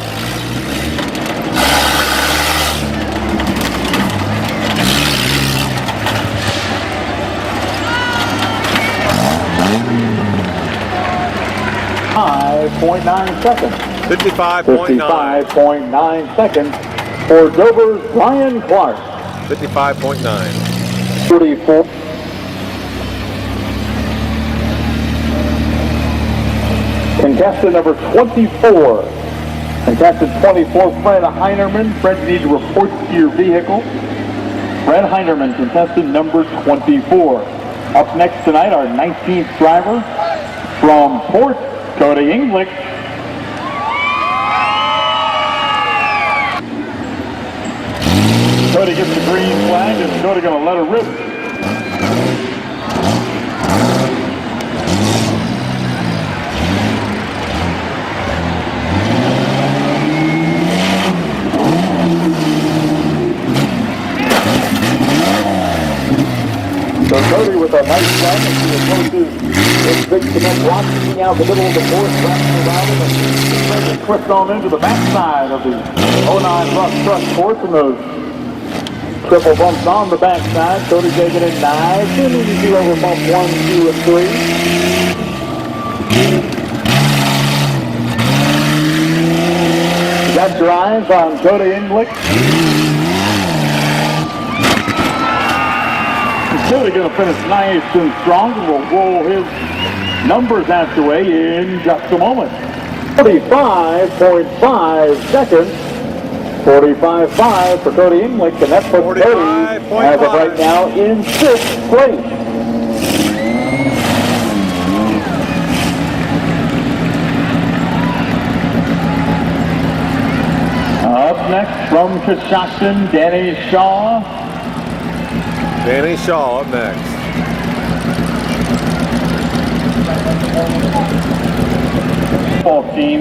.9 seconds. 55.9 seconds for Dover's Brian Clark. 55.9. 44. Contestant number 24. Contestant 24, Fred Heinerman. Fred, you need to report to your vehicle. Fred Heinerman, contestant number 24. Up next tonight, our 19th driver from Port, Cody English. Cody gets the green flag, and Cody going to let her rip. So Cody with a nice run as he approaches this big cement block, coming out the middle of the course, wrapping around him, and twist on into the backside of the 09 rough truck course, and those triple bumps on the backside. Cody taking it nice and easy over bump 1, 2, and 3. You got your eyes on Cody English. Cody going to finish nice and strong, and we'll roll his numbers out the way in just a moment. 45.5 seconds. 45.5 for Cody English, and that's what Cody as of right now in 6th place. from Coshocton, Danny Shaw. Danny Shaw up next. Football team.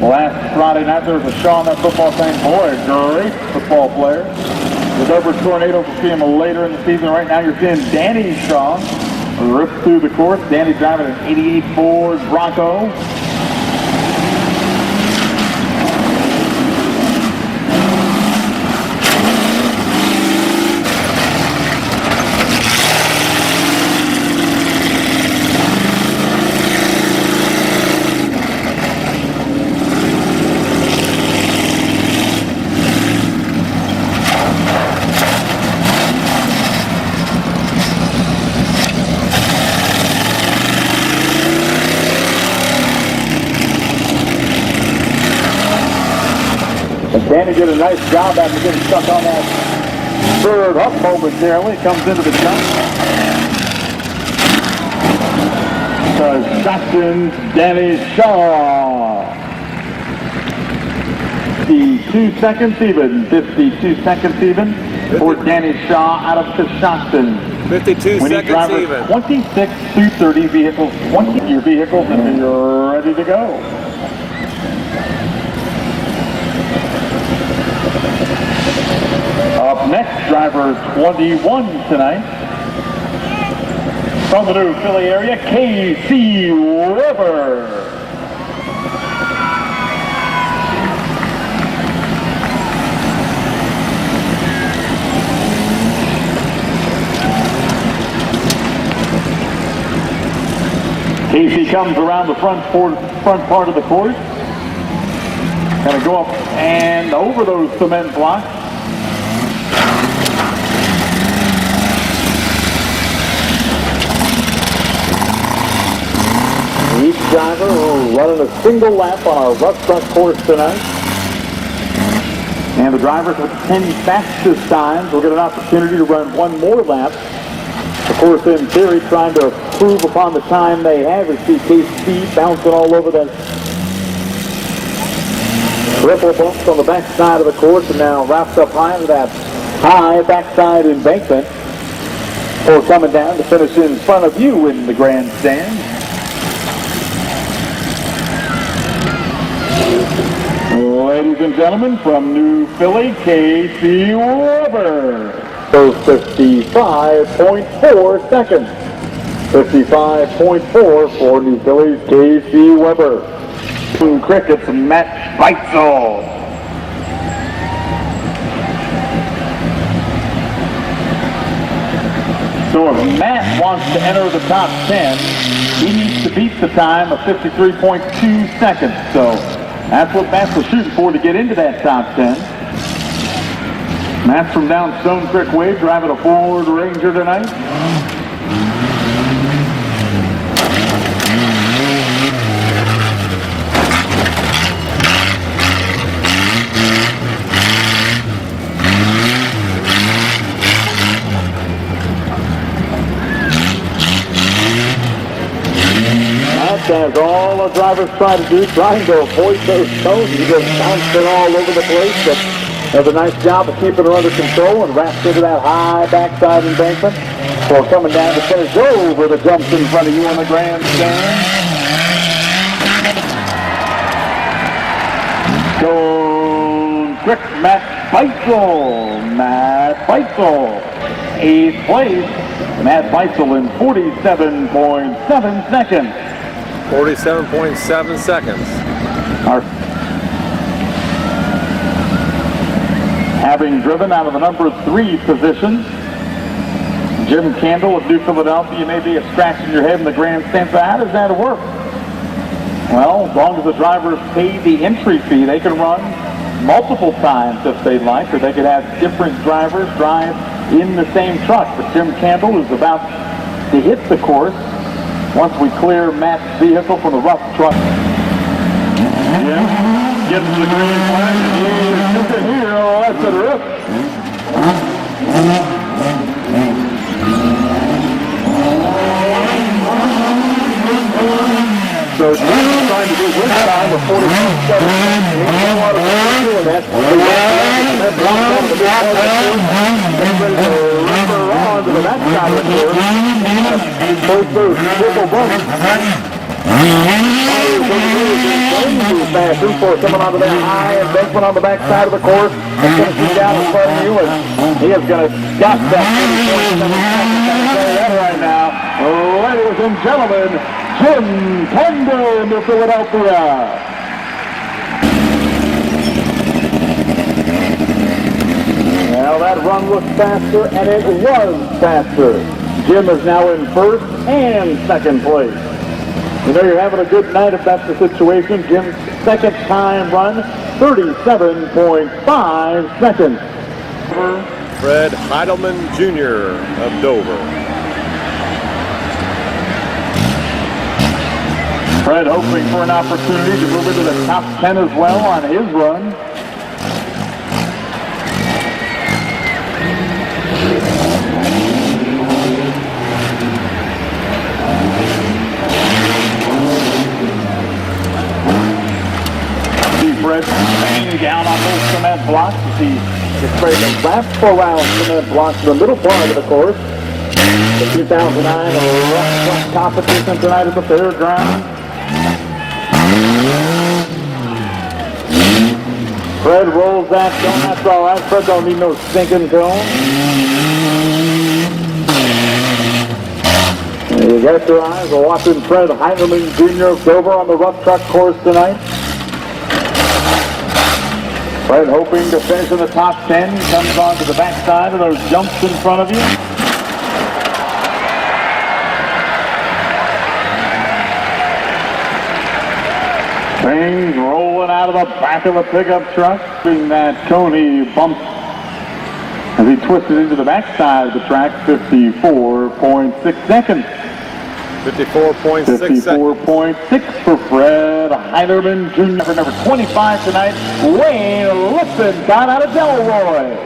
Last Friday night there was a Shaw on that football team. Boy, great football player. The Dover Tornadoes will see him later in the season. Right now you're seeing Danny Shaw rip through the course. Danny driving an 88 Ford Bronco. Danny did a nice job after getting stuck on that third up momentarily. Comes into the jump. Coshocton's Danny Shaw. 52 seconds even. 52 seconds even for Danny Shaw out of Coshocton. 52 seconds even. 26 230 vehicles. 20 your vehicles and you're ready to go. Up next, driver 21 tonight. From the new Philly area, Casey Weber. Casey comes around the front part of the course. Gonna go up and over those cement blocks. Each driver running a single lap on our rough truck course tonight. And the drivers with 10 fastest times will get an opportunity to run one more lap. Of course, in theory, trying to improve upon the time they have. You see KC bouncing all over the triple bumps on the backside of the course and now wrapped up high into that high backside embankment. Or coming down to finish in front of you in the grandstand. Ladies and gentlemen, from New Philly, Casey Weber. So 55.4 seconds. 55.4 for New Philly's Casey Weber. Blue Cricket's Matt Beitzel. So if Matt wants to enter the top 10, he needs to beat the time of 53.2 seconds. So that's what Matt was shooting for to get into that top 10. Matt's from down Stone Creek Way, driving a Ford Ranger tonight. As all the drivers try to do, trying to avoid those stones. He just bouncing all over the place, but does a nice job of keeping her under control and wraps into that high backside embankment before coming down to finish over the jumps in front of you on the grandstand. Stone Creek, Matt Beitzel. Matt Beitzel, 8th place. Matt Beitzel in 47.7 seconds. 47.7 seconds. Having driven out of the number 3 position, Jim Candle of New Philadelphia. You may be scratching your head in the grandstand. So how does that work? Well, as long as the drivers pay the entry fee, they can run multiple times if they'd like, or they could have different drivers drive in the same truck. But Jim Candle is about to hit the course once we clear Matt's vehicle from the rough truck. Jim gets the green flag. He's here. Oh, that's a rip. So Jim's trying to do this time of 42 seconds. He doesn't want to do that. Ready to rubber on to the backside of the course. Both those triple bumps. Faster for someone onto that high embankment on the backside of the course. It's going to shoot down in front of you, and he is going to got that 30.7 right now. Ladies and gentlemen, Jim Tendon to Philadelphia. Well, that run looked faster, and it was faster. Jim is now in first and second place. You know you're having a good night if that's the situation. Jim's second time run, 37.5 seconds. Fred Heidelman Jr. of Dover. Fred hoping for an opportunity to move into the top 10 as well on his run. Fred banging down on those cement blocks as he gets ready to wrap around cement blocks in the middle part of the course. The 2009 rough truck competition tonight at the fairground. Fred rolls that cone. That's all right. Fred don't need no stinking cone. You got your eyes on watching Fred Heidelman Jr. of Dover on the rough truck course tonight. Fred hoping to finish in the top 10. Comes on to the backside of those jumps in front of you. Things rolling out of the back of a pickup truck. In that cone he bumped as he twisted into the backside of the track. 54.6 seconds. 54.6 seconds. 54.6 for Fred Heiderman Jr. Number 25 tonight, Wayne Lippincott out of Delroy.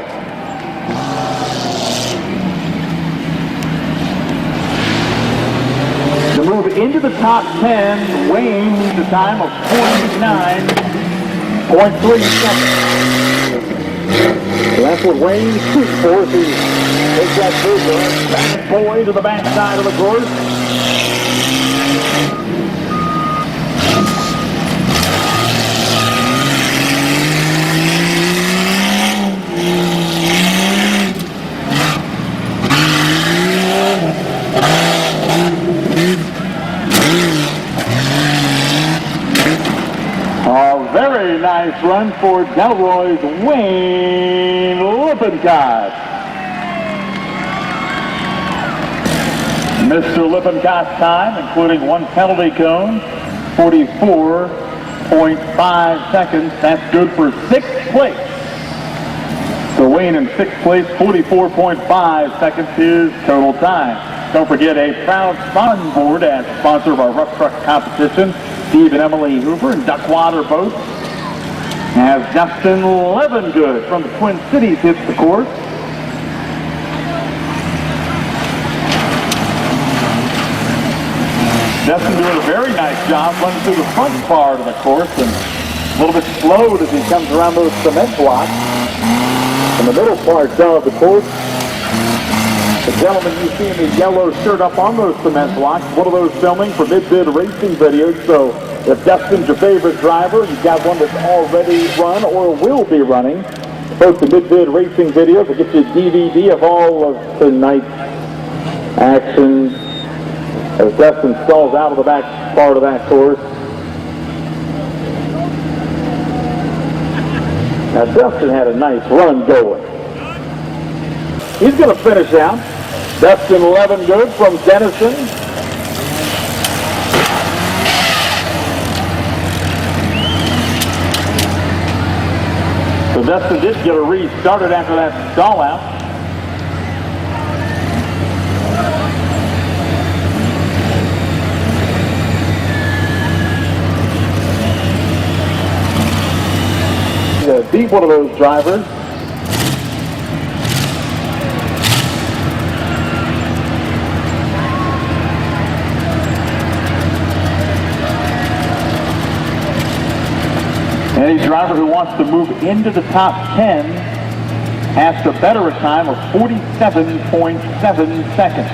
To move into the top 10, Wayne needs a time of 49.3 seconds. So that's what Wayne shoots for as he takes that big bad boy to the backside of the course. A very nice run for Delroy's Wayne Lippincott. Mr. Lippincott's time, including one penalty cone, 44.5 seconds. That's good for sixth place. So Wayne in sixth place, 44.5 seconds his total time. Don't forget a proud sponsor board as sponsor of our rough truck competition. Steve and Emily Hoover and Duckwater both. As Justin Levengood from the Twin Cities hits the course. Justin doing a very nice job running through the front part of the course and a little bit slowed as he comes around those cement blocks. In the middle part of the course, the gentleman you see in the yellow shirt up on those cement blocks, one of those filming for Mid-Vid racing videos. So if Dustin's your favorite driver, you've got one that's already run or will be running, post the Mid-Vid racing videos. We'll get you a DVD of all of tonight's action as Dustin stalls out of the back part of that course. Now Dustin had a nice run going. He's going to finish out. Dustin Levengood from Denison. So Dustin did get a restarted after that stall out. Beat one of those drivers. Any driver who wants to move into the top 10 has to better a time of 47.7 seconds.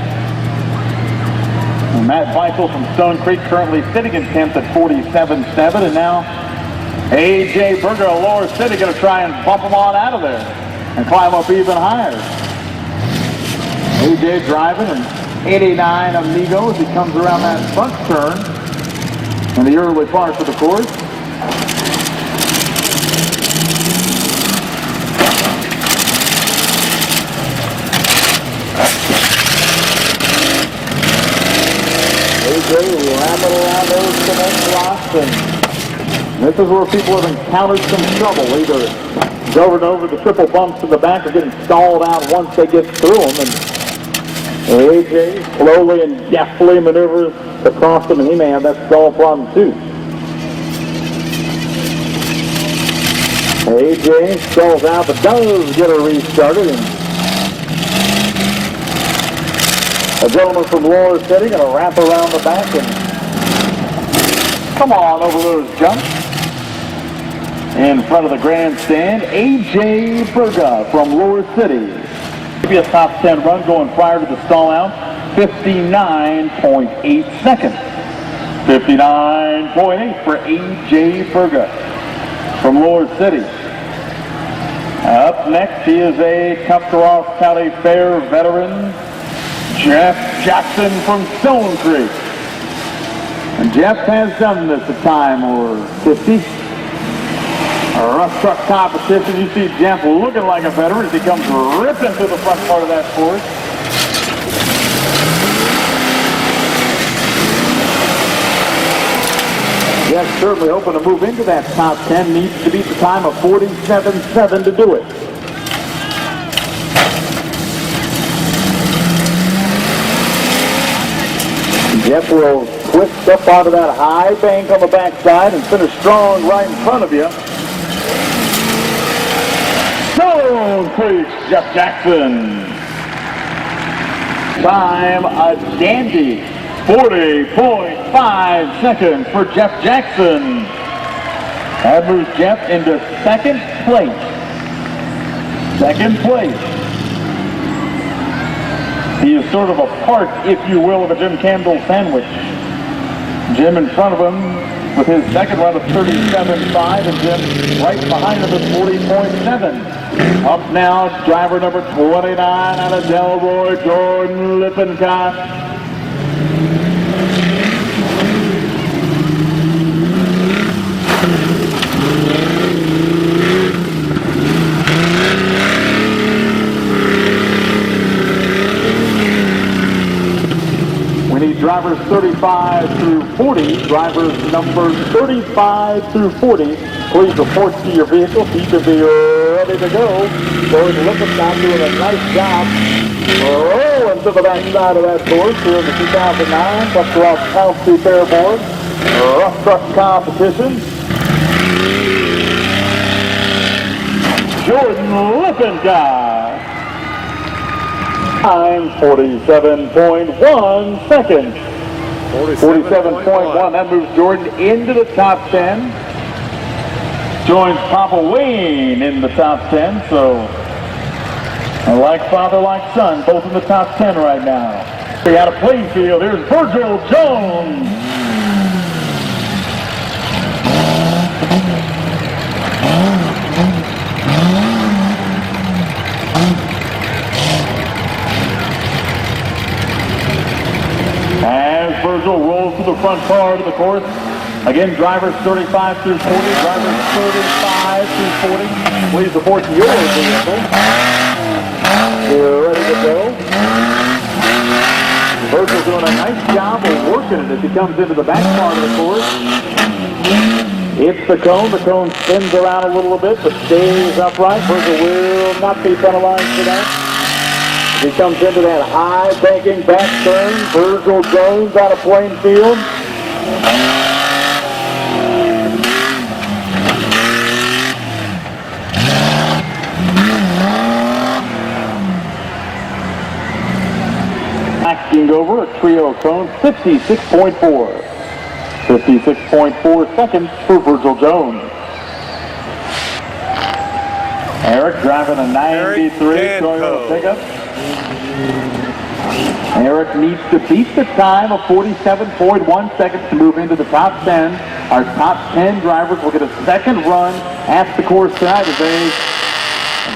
And Matt Beisel from Stone Creek currently sitting in 10th at 47.7, and now A.J. Berger of Lower City going to try and bump him on out of there and climb up even higher. A.J. driving an 89 Amigo as he comes around that front turn in the early parts of the course. A.J. wrapping around those cement blocks, and this is where people have encountered some trouble, either going over the triple bumps in the back or getting stalled out once they get through them. And A.J. slowly and deftly maneuvers across them, and he may have that stall problem too. A.J. stalls out, but does get her restarted. And a gentleman from Lower City going to wrap around the back and come on over those jumps. In front of the grandstand, A.J. Berger from Lower City. Maybe a top 10 run going prior to the stall out, 59.8 seconds. 59.8 for A.J. Berger from Lower City. Up next, he is a Tuscarawas County Fair veteran, Jeff Jackson from Stone Creek. And Jeff has done this a time or 50. A rough truck competition. You see Jeff looking like a veteran as he comes ripping through the front part of that course. Jeff certainly hoping to move into that top 10. Needs to beat the time of 47.7 to do it. Jeff will twist up out of that high bank on the backside and finish strong right in front of you. Stone Creek, Jeff Jackson. Time a dandy, 40.5 seconds for Jeff Jackson. That moves Jeff into second place. Second place. He is sort of a part, if you will, of a Jim Campbell sandwich. Jim in front of him with his second run of 37.5, and Jim right behind him at 40.7. Up now, driver number 29 out of Delroy, Jordan Lippincott. We need drivers 35 through 40. Drivers numbers 35 through 40. Please report to your vehicle. Keep your vehicle ready to go. Jordan Lippincott doing a nice job rolling to the backside of that course here in the 2009 Tuscarawas County Fair Board rough truck competition. Jordan Lippincott. Time 47.1 seconds. 47.1. That moves Jordan into the top 10. Joins Papa Wayne in the top 10. So, like father, like son, both in the top 10 right now. We had a playing field. Here's Virgil Jones. As Virgil rolls to the front part of the course, again, drivers 35 through 40, drivers 35 through 40. Please report to your vehicle. You're ready to go. Virgil's doing a nice job of working it as he comes into the back part of the course. Hits the cone spins around a little bit, but stays upright. Virgil will not be penalized for that. He comes into that high banking back turn. Virgil Jones out of Plainfield. Backing over a trio cone, 56.4. 56.4 seconds for Virgil Jones. Eric driving a 93, going over the pickup. Eric needs to beat the time of 47.1 seconds to move into the top 10. Our top 10 drivers will get a second run at the course tonight as they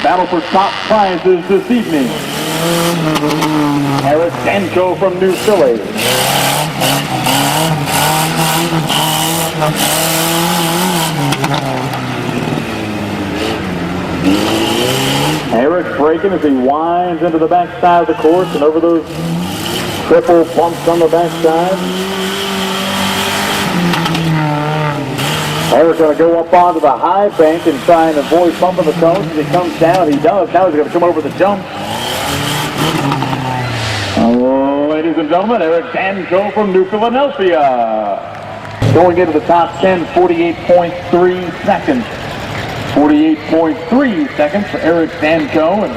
battle for top prizes this evening. Eric Danko from New Philly. Eric braking as he winds into the backside of the course and over those triple bumps on the backside. Eric's going to go up onto the high bank and try and avoid bumping the cones. As he comes down, he does. Now he's going to come over the jump. Ladies and gentlemen, Eric Danko from New Philadelphia. Going into the top 10, 48.3 seconds. 48.3 seconds for Eric Danko. And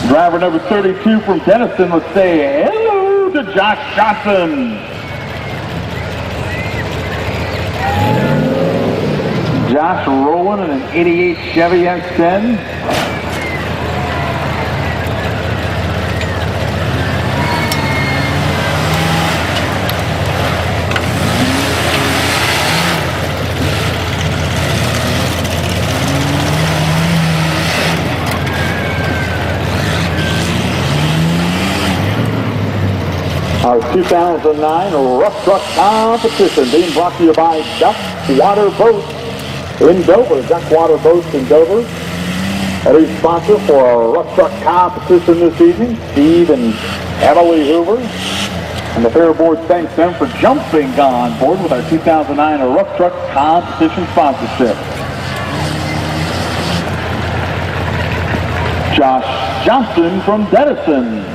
driver number 32 from Denison, let's say hello to Josh Johnson. Josh rolling in an 88 Chevy X10. Our 2009 Rough Truck Competition being brought to you by Duck Water Boats in Dover. Duck Water Boats in Dover. A new sponsor for our Rough Truck Competition this evening, Steve and Emily Hoover. And the Fair Board thanks them for jumping on board with our 2009 Rough Truck Competition sponsorship. Josh Johnson from Denison.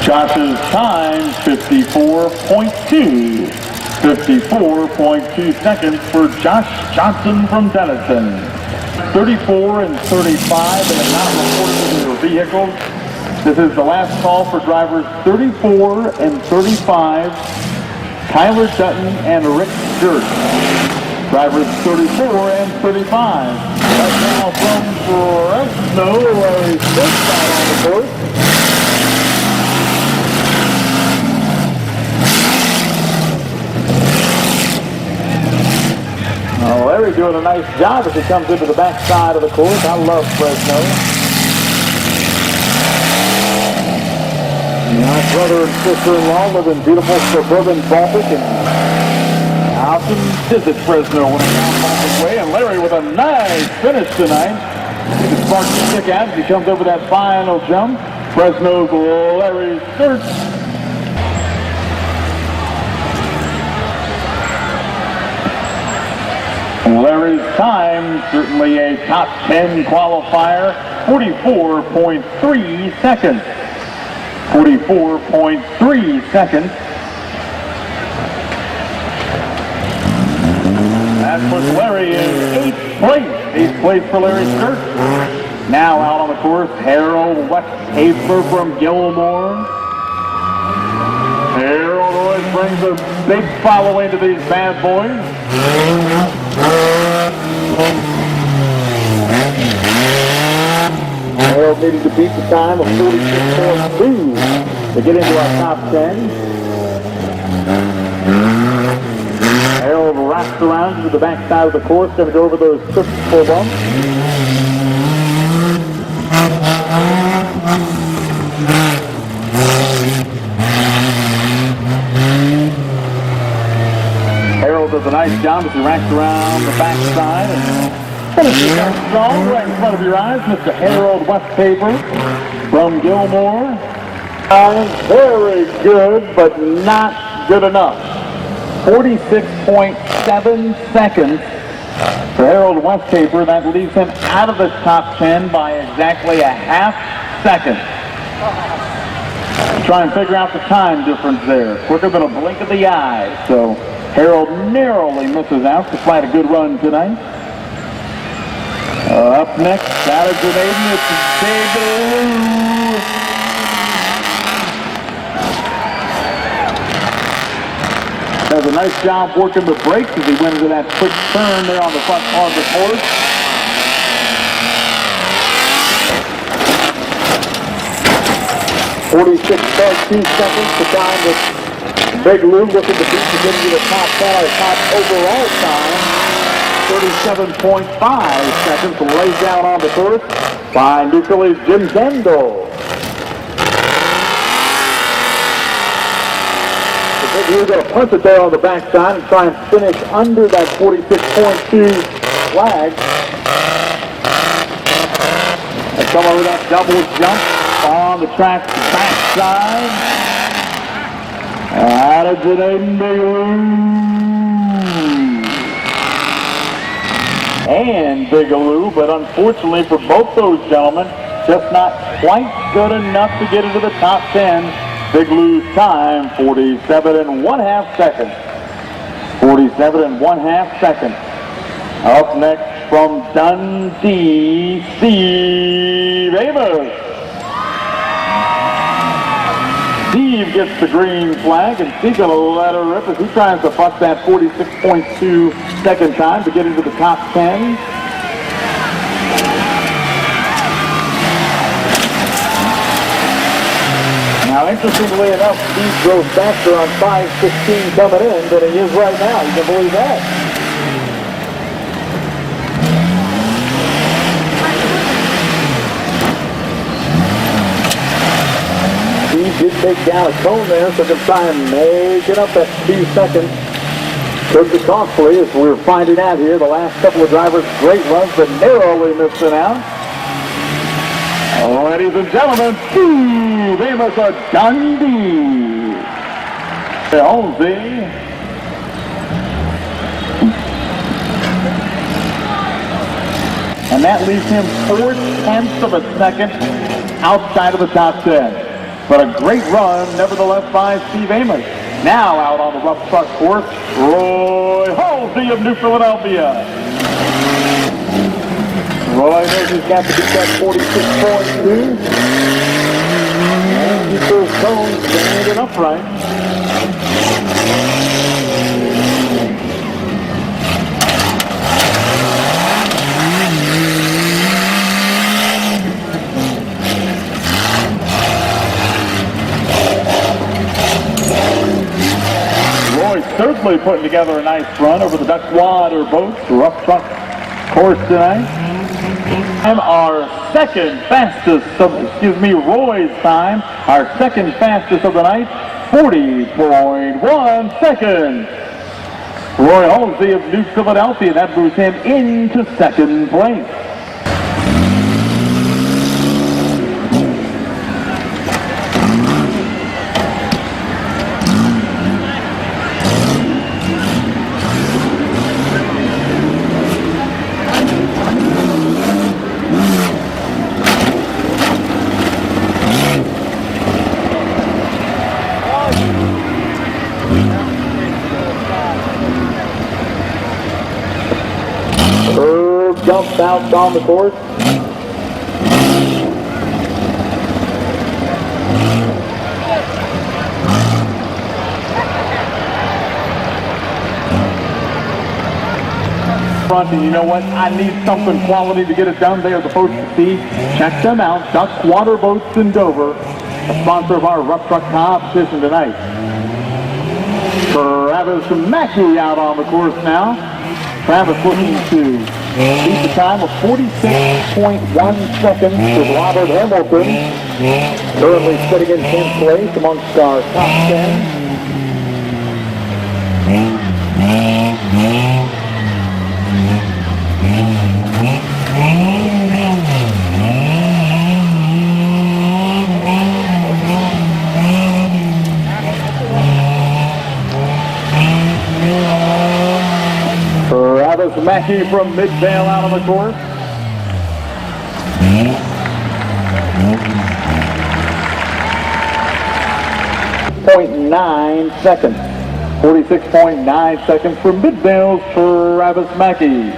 Josh's time, 54.2. 54.2 seconds for Josh Johnson from Denison. 34 and 35 and have not reported to their vehicles. This is the last call for drivers 34 and 35, Tyler Dutton and Rick Gert. Drivers 34 and 35. Right now from Fresno, Larry Smith out on the course. Oh, Larry doing a nice job as he comes into the backside of the course. I love Fresno. My brother and sister-in-law live in beautiful suburban Baltic, and I often visit Fresno when I'm down Baltic Way. And Larry with a nice finish tonight. You can spark the stick out as he comes over that final jump. Fresno's Larry Sturt. Larry's time, certainly a top 10 qualifier, 44.3 seconds. 44.3 seconds. That puts Larry in 8th place. 8th place for Larry Sturt. Now out on the course, Harold Westhafer from Gilmore. Harold always brings a big following to these bad boys. Harold needed to beat the time of 46.2 to get into our top 10. Harold wraps around to the backside of the course, going to go over those 54 bumps. Harold does a nice job as he racks around the backside and finishes up strong right in front of your eyes. Mr. Harold Westhafer from Gilmore. Very good, but not good enough. 46.7 seconds for Harold Westhafer. That leaves him out of the top 10 by exactly a half second. Try and figure out the time difference there. Quicker than a blink of the eye. So Harold narrowly misses out despite a good run tonight. Up next, Saturday, it's David Does a nice job working the brakes as he went into that quick turn there on the front part of the course. .46.2 seconds to time with Big Lou looking to beat to get into the top 10, our top overall time. 37.5 seconds laid down on the course by New Philly's Jim Zendo. He's going to punch it there on the backside and try and finish under that 46.2 flag. And come over that double jump on the track's backside. Out of Janaden and Bigelow, but unfortunately for both those gentlemen, just not quite good enough to get into the top 10. Bigelow's time, 47.5 seconds. 47.5 seconds. Up next from Dundee, Steve Amos. Steve gets the green flag, and Steve's going to let her rip as he tries to buck that 46.2 second time to get into the top 10. Now, interestingly enough, Steve drove faster on 5:16 coming in than he is right now. You can believe that. Steve did take down a cone there, so can try and make it up that 2 seconds. Could be costly, as we're finding out here. The last couple of drivers, great runs, but narrowly missing out. Ladies and gentlemen, Steve Amos of Dundee. Halsey. And that leaves him 0.4 of a second outside of the top 10. But a great run, nevertheless, by Steve Amos. Now out on the rough truck course, Roy Halsey of New Philadelphia. Roy knows he's got to beat that 46.2. And keep those cones standing upright. Roy certainly putting together a nice run over the Duckwater boats, rough truck course tonight. And our second fastest of, Roy's time, our second fastest of the night, 40.1 seconds. Roy Halsey of New Philadelphia, that moves him into second place. Jumps out on the course. Front, and you know what? I need something quality to get it done. They are supposed to see. Check them out. Duckwater Boats in Dover, a sponsor of our rough truck competition tonight. Travis Mackey out on the course now. Travis looking to beat the time of 46.1 seconds with Robert Hamilton, currently sitting in 10th place amongst our top 10. Travis Mackey from Midvale out on the course. .9 seconds. 46.9 seconds for Midvale's Travis Mackey.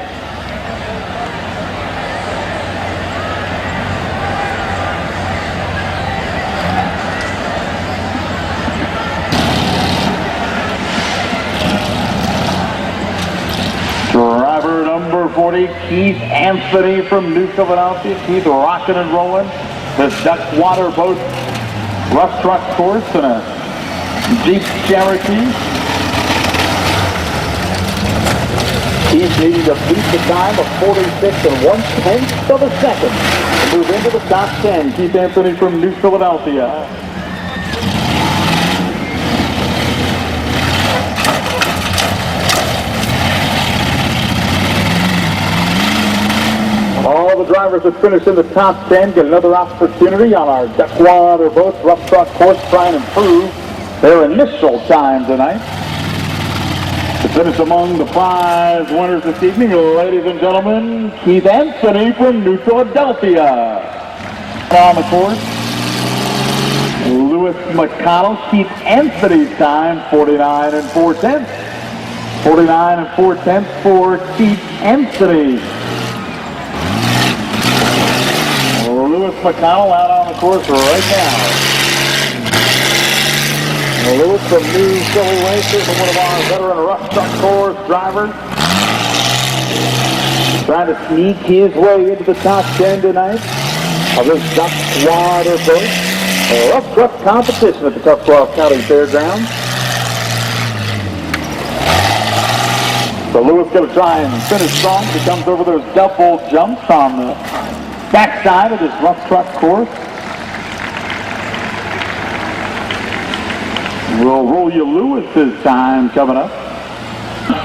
40, Keith Anthony from New Philadelphia. Keith rocking and rolling this duck water boat rough truck course in a Jeep Cherokee. Keith needing to beat the time of 46 1/10 of a second to move into the top 10. Keith Anthony from New Philadelphia. All the drivers that finish in the top 10 get another opportunity on our Duckwater Boats rough truck course, try and improve their initial time tonight. To finish among the prize winners this evening, ladies and gentlemen, Keith Anthony from New Philadelphia. On the course, Lewis McConnell. Keith Anthony's time, 49 4/10. 49 4/10 for Keith Anthony. Lewis McConnell out on the course right now. Lewis from New Philly Racers, one of our veteran rough truck course drivers, trying to sneak his way into the top 10 tonight of this Duckwater boat, a rough truck competition at the Tuscarawas County Fairgrounds. So Lewis going to try and finish strong. He comes over those double jumps on the backside of this rough truck course. We'll roll you Lewis's time coming up.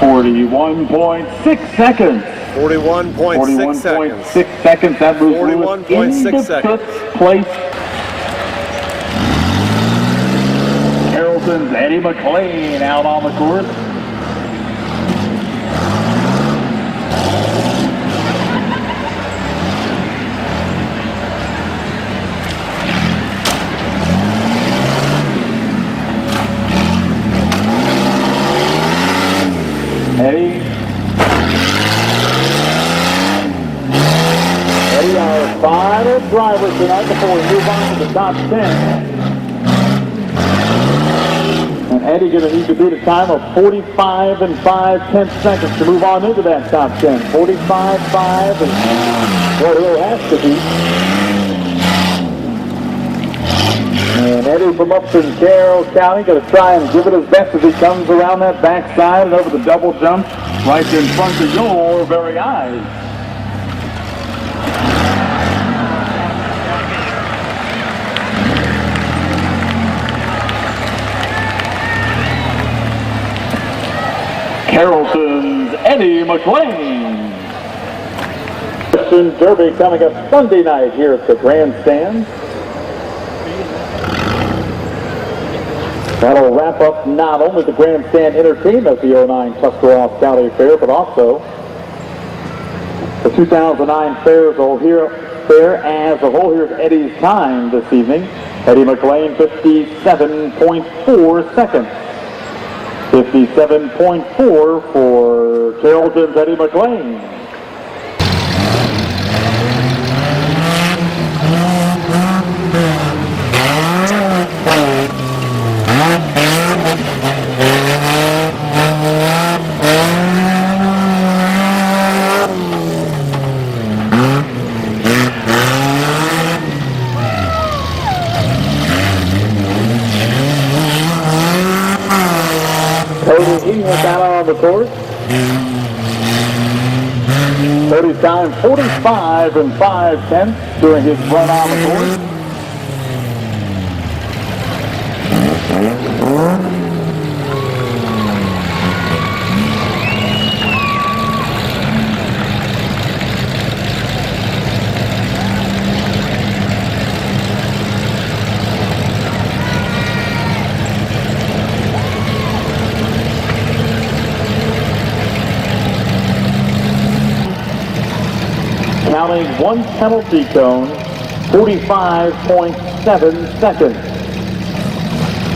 41.6 seconds. 41.6 seconds. 41.6 seconds. That moves Lewis 41.6 into seconds. 5th place. Carrollton's Eddie McLean out on the course. Eddie, our final driver tonight before we move on to the top 10. And Eddie going to need to beat a time of 45 5/10 seconds to move on into that top 10. 45.5 is what he'll have to beat. And Eddie from up in Carroll County going to try and give it his best as he comes around that backside and over the double jump right in front of your very eyes. Carrollton's Eddie McLean. Derby coming up Sunday night here at the grandstand. That'll wrap up not only the grandstand entertainment of the 09 Tuscarawas County Fair, but also the 2009 fair as a whole. Here's Eddie's time this evening. Eddie McLean, 57.4 seconds. 57.4 for Carrollton's Eddie McLean. Cody out on the course. Cody's time 45 5/10 during his run on the course. Counting one penalty cone, 45.7 seconds.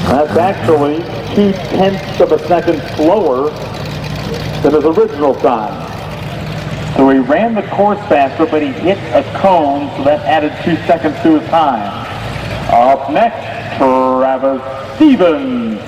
That's actually 2/10 of a second slower than his original time. So he ran the course faster, but he hit a cone, so that added 2 seconds to his time. Up next, Travis Stevens.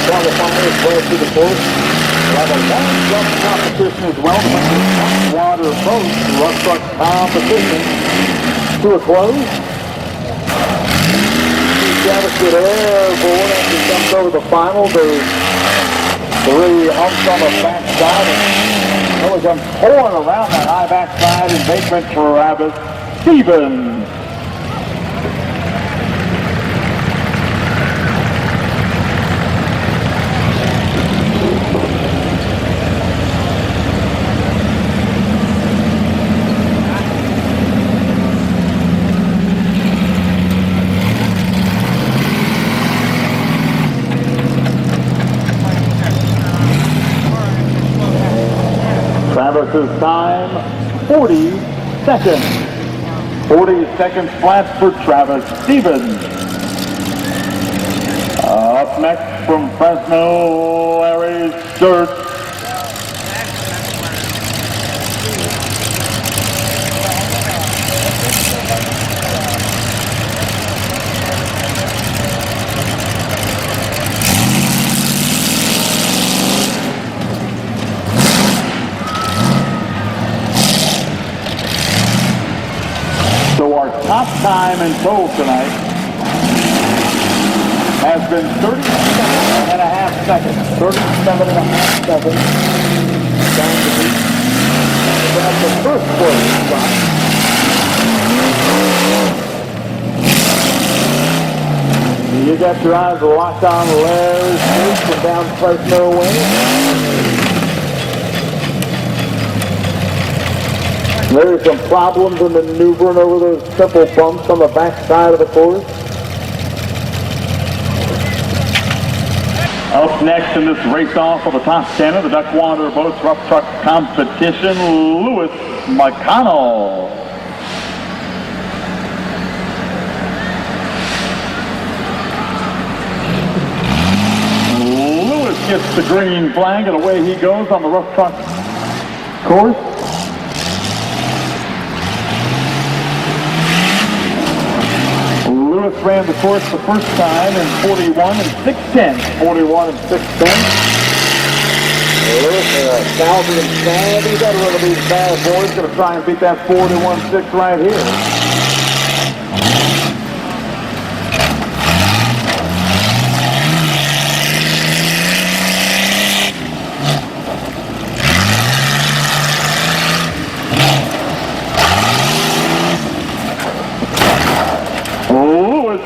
qualifying as well to the course. We have a long jump competition as well. The water boat rough truck competition to a close. Travis with airborne as he comes over the final. There's 3 humps on the backside. And really comes pouring around that high backside embankment for Travis Stevens. Travis's time, 40 seconds. 40 seconds flat for Travis Stevens. Up next from Fresno, Larry Sturts. So our top time in total tonight has been 37.5 seconds. 37.5 seconds. Down to beat. That's the first place spot. You got your eyes locked on Larry Sturts from down Fresno way. There's some problems in maneuvering over those triple bumps on the backside of the course. Up next in this race-off of the top 10 of the Duckwater Boats Rough Truck Competition, Lewis McConnell. Lewis gets the green flag and away he goes on the rough truck course. Lewis ran the course the first time in 41 and 6/10. 41 and 6/10. Lewis, 1,000 he's got to run these bad boys. Going to try and beat that 41-6 right here.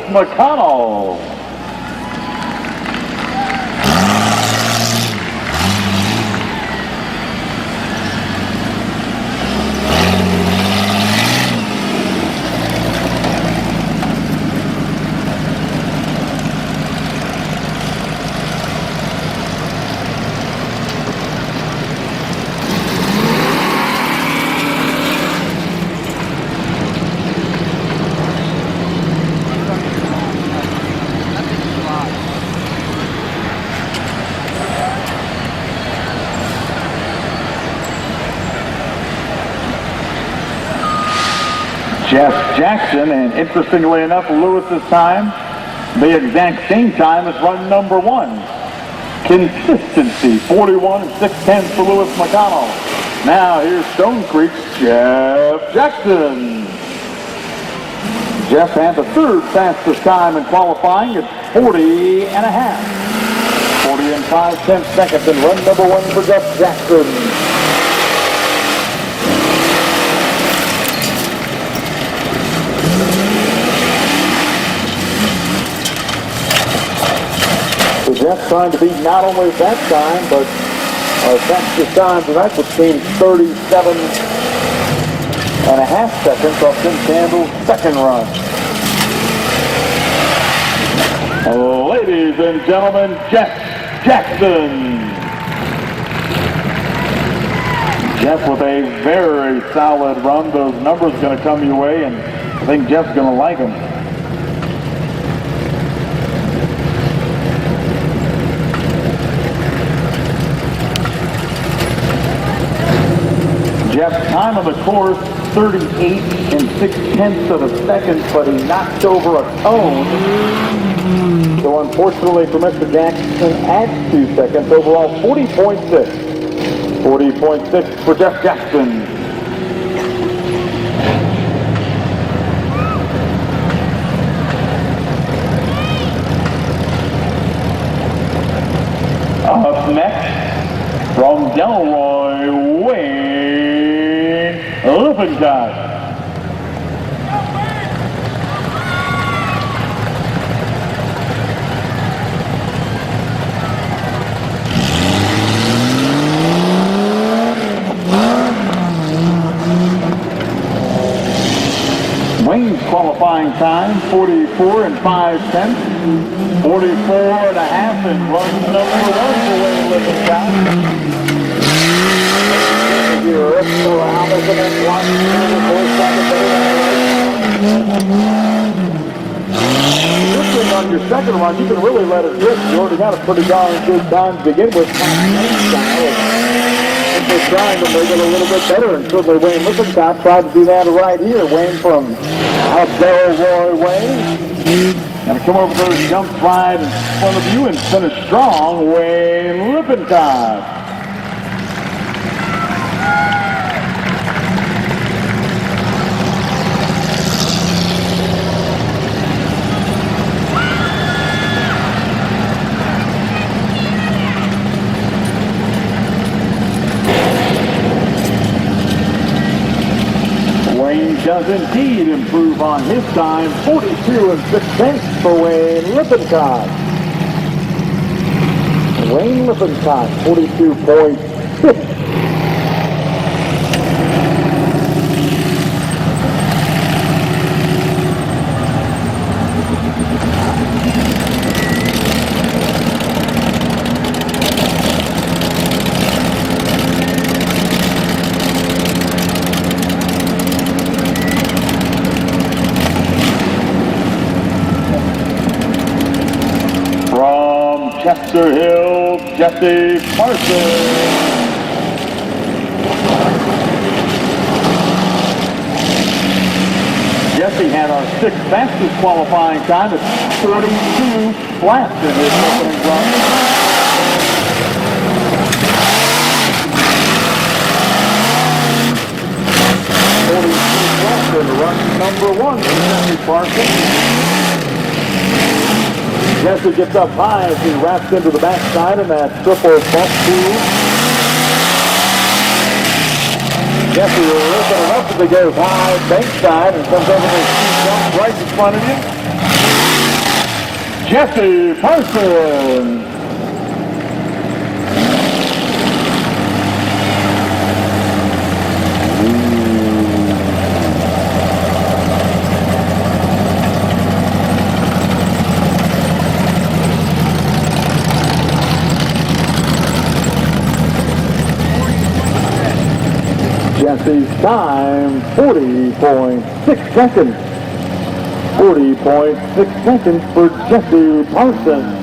McConnell. Jeff Jackson, and interestingly enough, Lewis's time, the exact same time as run number 1. Consistency, 41 and 6/10 for Lewis McConnell. Now here's Stone Creek's Jeff Jackson. Jeff had the third fastest time in qualifying at 40 and a half. 40 and 5/10 seconds in run number 1 for Jeff Jackson. Jeff trying to beat not only that time, but our fastest time tonight, which came 37 and a half seconds off Tim Campbell's second run. Ladies and gentlemen, Jeff Jackson. Jeff with a very solid run. Those numbers are going to come your way, and I think Jeff's going to like them. Jeff's time on the course, 38 6/10 of a second, but he knocked over a cone. So unfortunately for Mr. Jackson, adds 2 seconds. Overall, 40.6. 40.6 for Jeff Jackson. Up next, from Delroy, Wayne Lippincott. Wayne's qualifying time, 44 5/10. 44 1/2 and run number 1 for Wayne Lippincott. You're up around as an F1, 4 seconds. On your second run, you can really let it drift. You already got a pretty darn good time to begin with. They're trying to make it a little bit better, and certainly Wayne Lippincott tried to do that right here. Wayne from Delroy Wayne. Gonna come over there, jump right in front of you and finish strong. Wayne Lippincott. Wayne does indeed improve on his time, 42 6/10 for Wayne Lippincott. Wayne Lippincott, 42.6. Chester Hill, Jesse Parsons. Jesse had our 6th fastest qualifying time at 42 flat in his opening run. 42 flat in run number 1 for Jesse Parsons. Jesse gets up high as he wraps into the backside in that triple bump move. Jesse lifting it up as he goes high bankside and comes over the jump right in front of you. Jesse Parsons. Jesse's time, 40.6 seconds. 40.6 seconds for Jesse Parsons.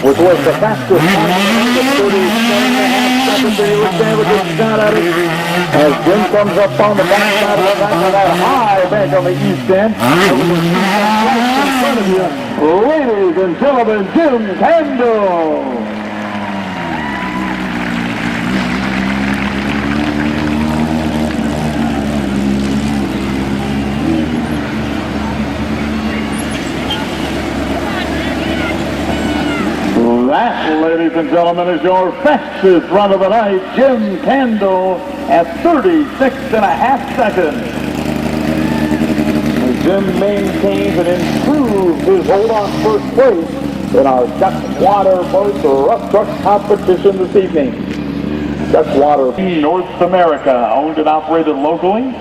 Which was the fastest time, 37.5 seconds, he was able to get a shot at it. As Jim comes up on the backside of the back of that high bank on the east end. Right in front of you, ladies and gentlemen, Jim Kendall. That, ladies and gentlemen, is your fastest run of the night, Jim Candle, at 36.5 seconds. As Jim maintains and improves his hold on first place in our Duckwater Boat Rough Truck competition this evening. Duckwater, North America, owned and operated locally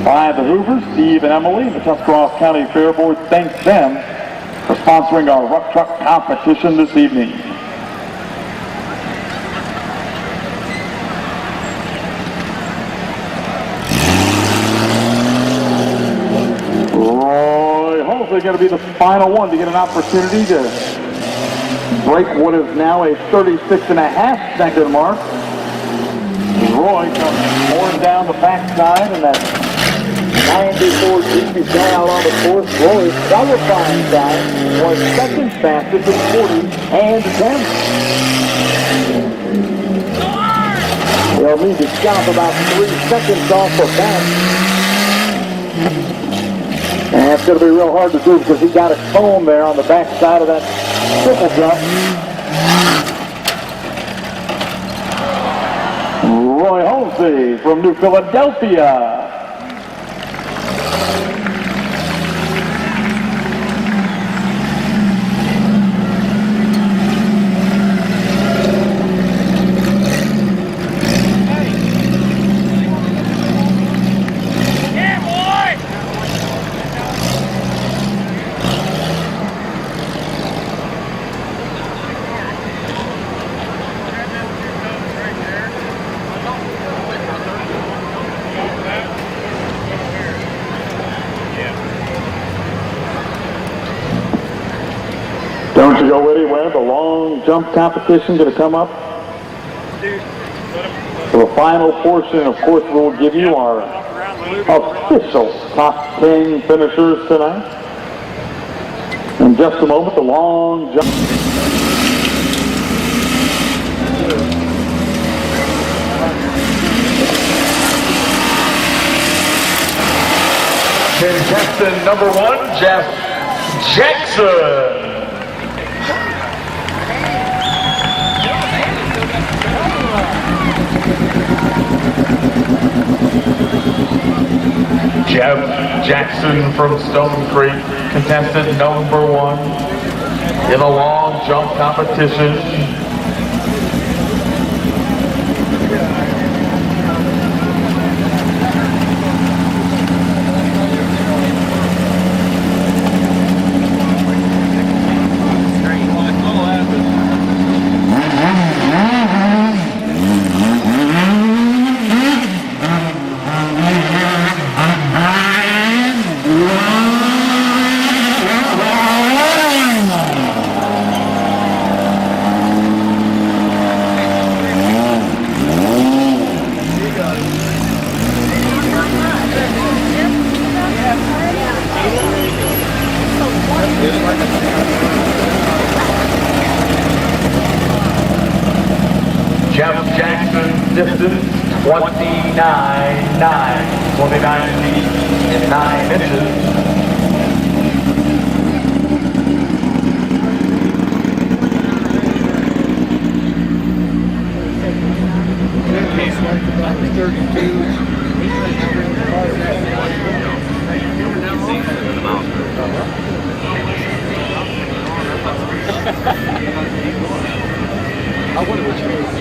by the Hoovers, Steve and Emily. The Tuscarawas County Fair Board thanks them for sponsoring our rough truck competition this evening. Roy hopefully going to be the final one to get an opportunity to break what is now a 36.5 second mark. Roy comes pouring down the backside, and that 94 Jeep is going out on the course. Roy's qualifying time was second fastest at 40 and 10. They'll need to chop about 3 seconds off of that. And it's going to be real hard to do because he got a cone there on the backside of that triple jump. Roy Halsey from New Philadelphia. Don't you go anywhere. The long jump competition going to come up. For the final portion, of course, we'll give you our official top 10 finishers tonight. In just a moment, the long jump. Contestant number 1, Jeff Jackson. Jeff Jackson from Stone Creek, contestant number 1 in a long jump competition. Jeff Jackson, distance 29 feet and 9 inches. I wonder what you're going to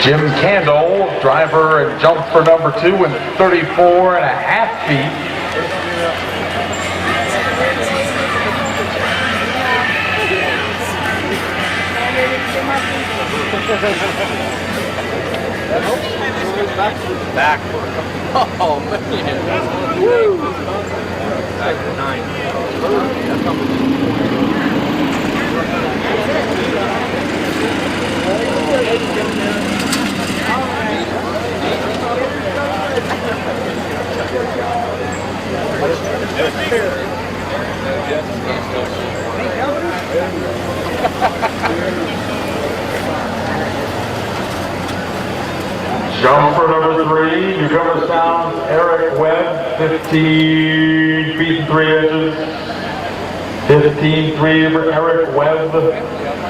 Jim Candle, driver and jump for number 2 in 34.5 feet. Backward. Oh, man. Woo. Jumper number 3, newcomer sound, Eric Webb, 15 feet and 3 inches. 15-3 for Eric Webb.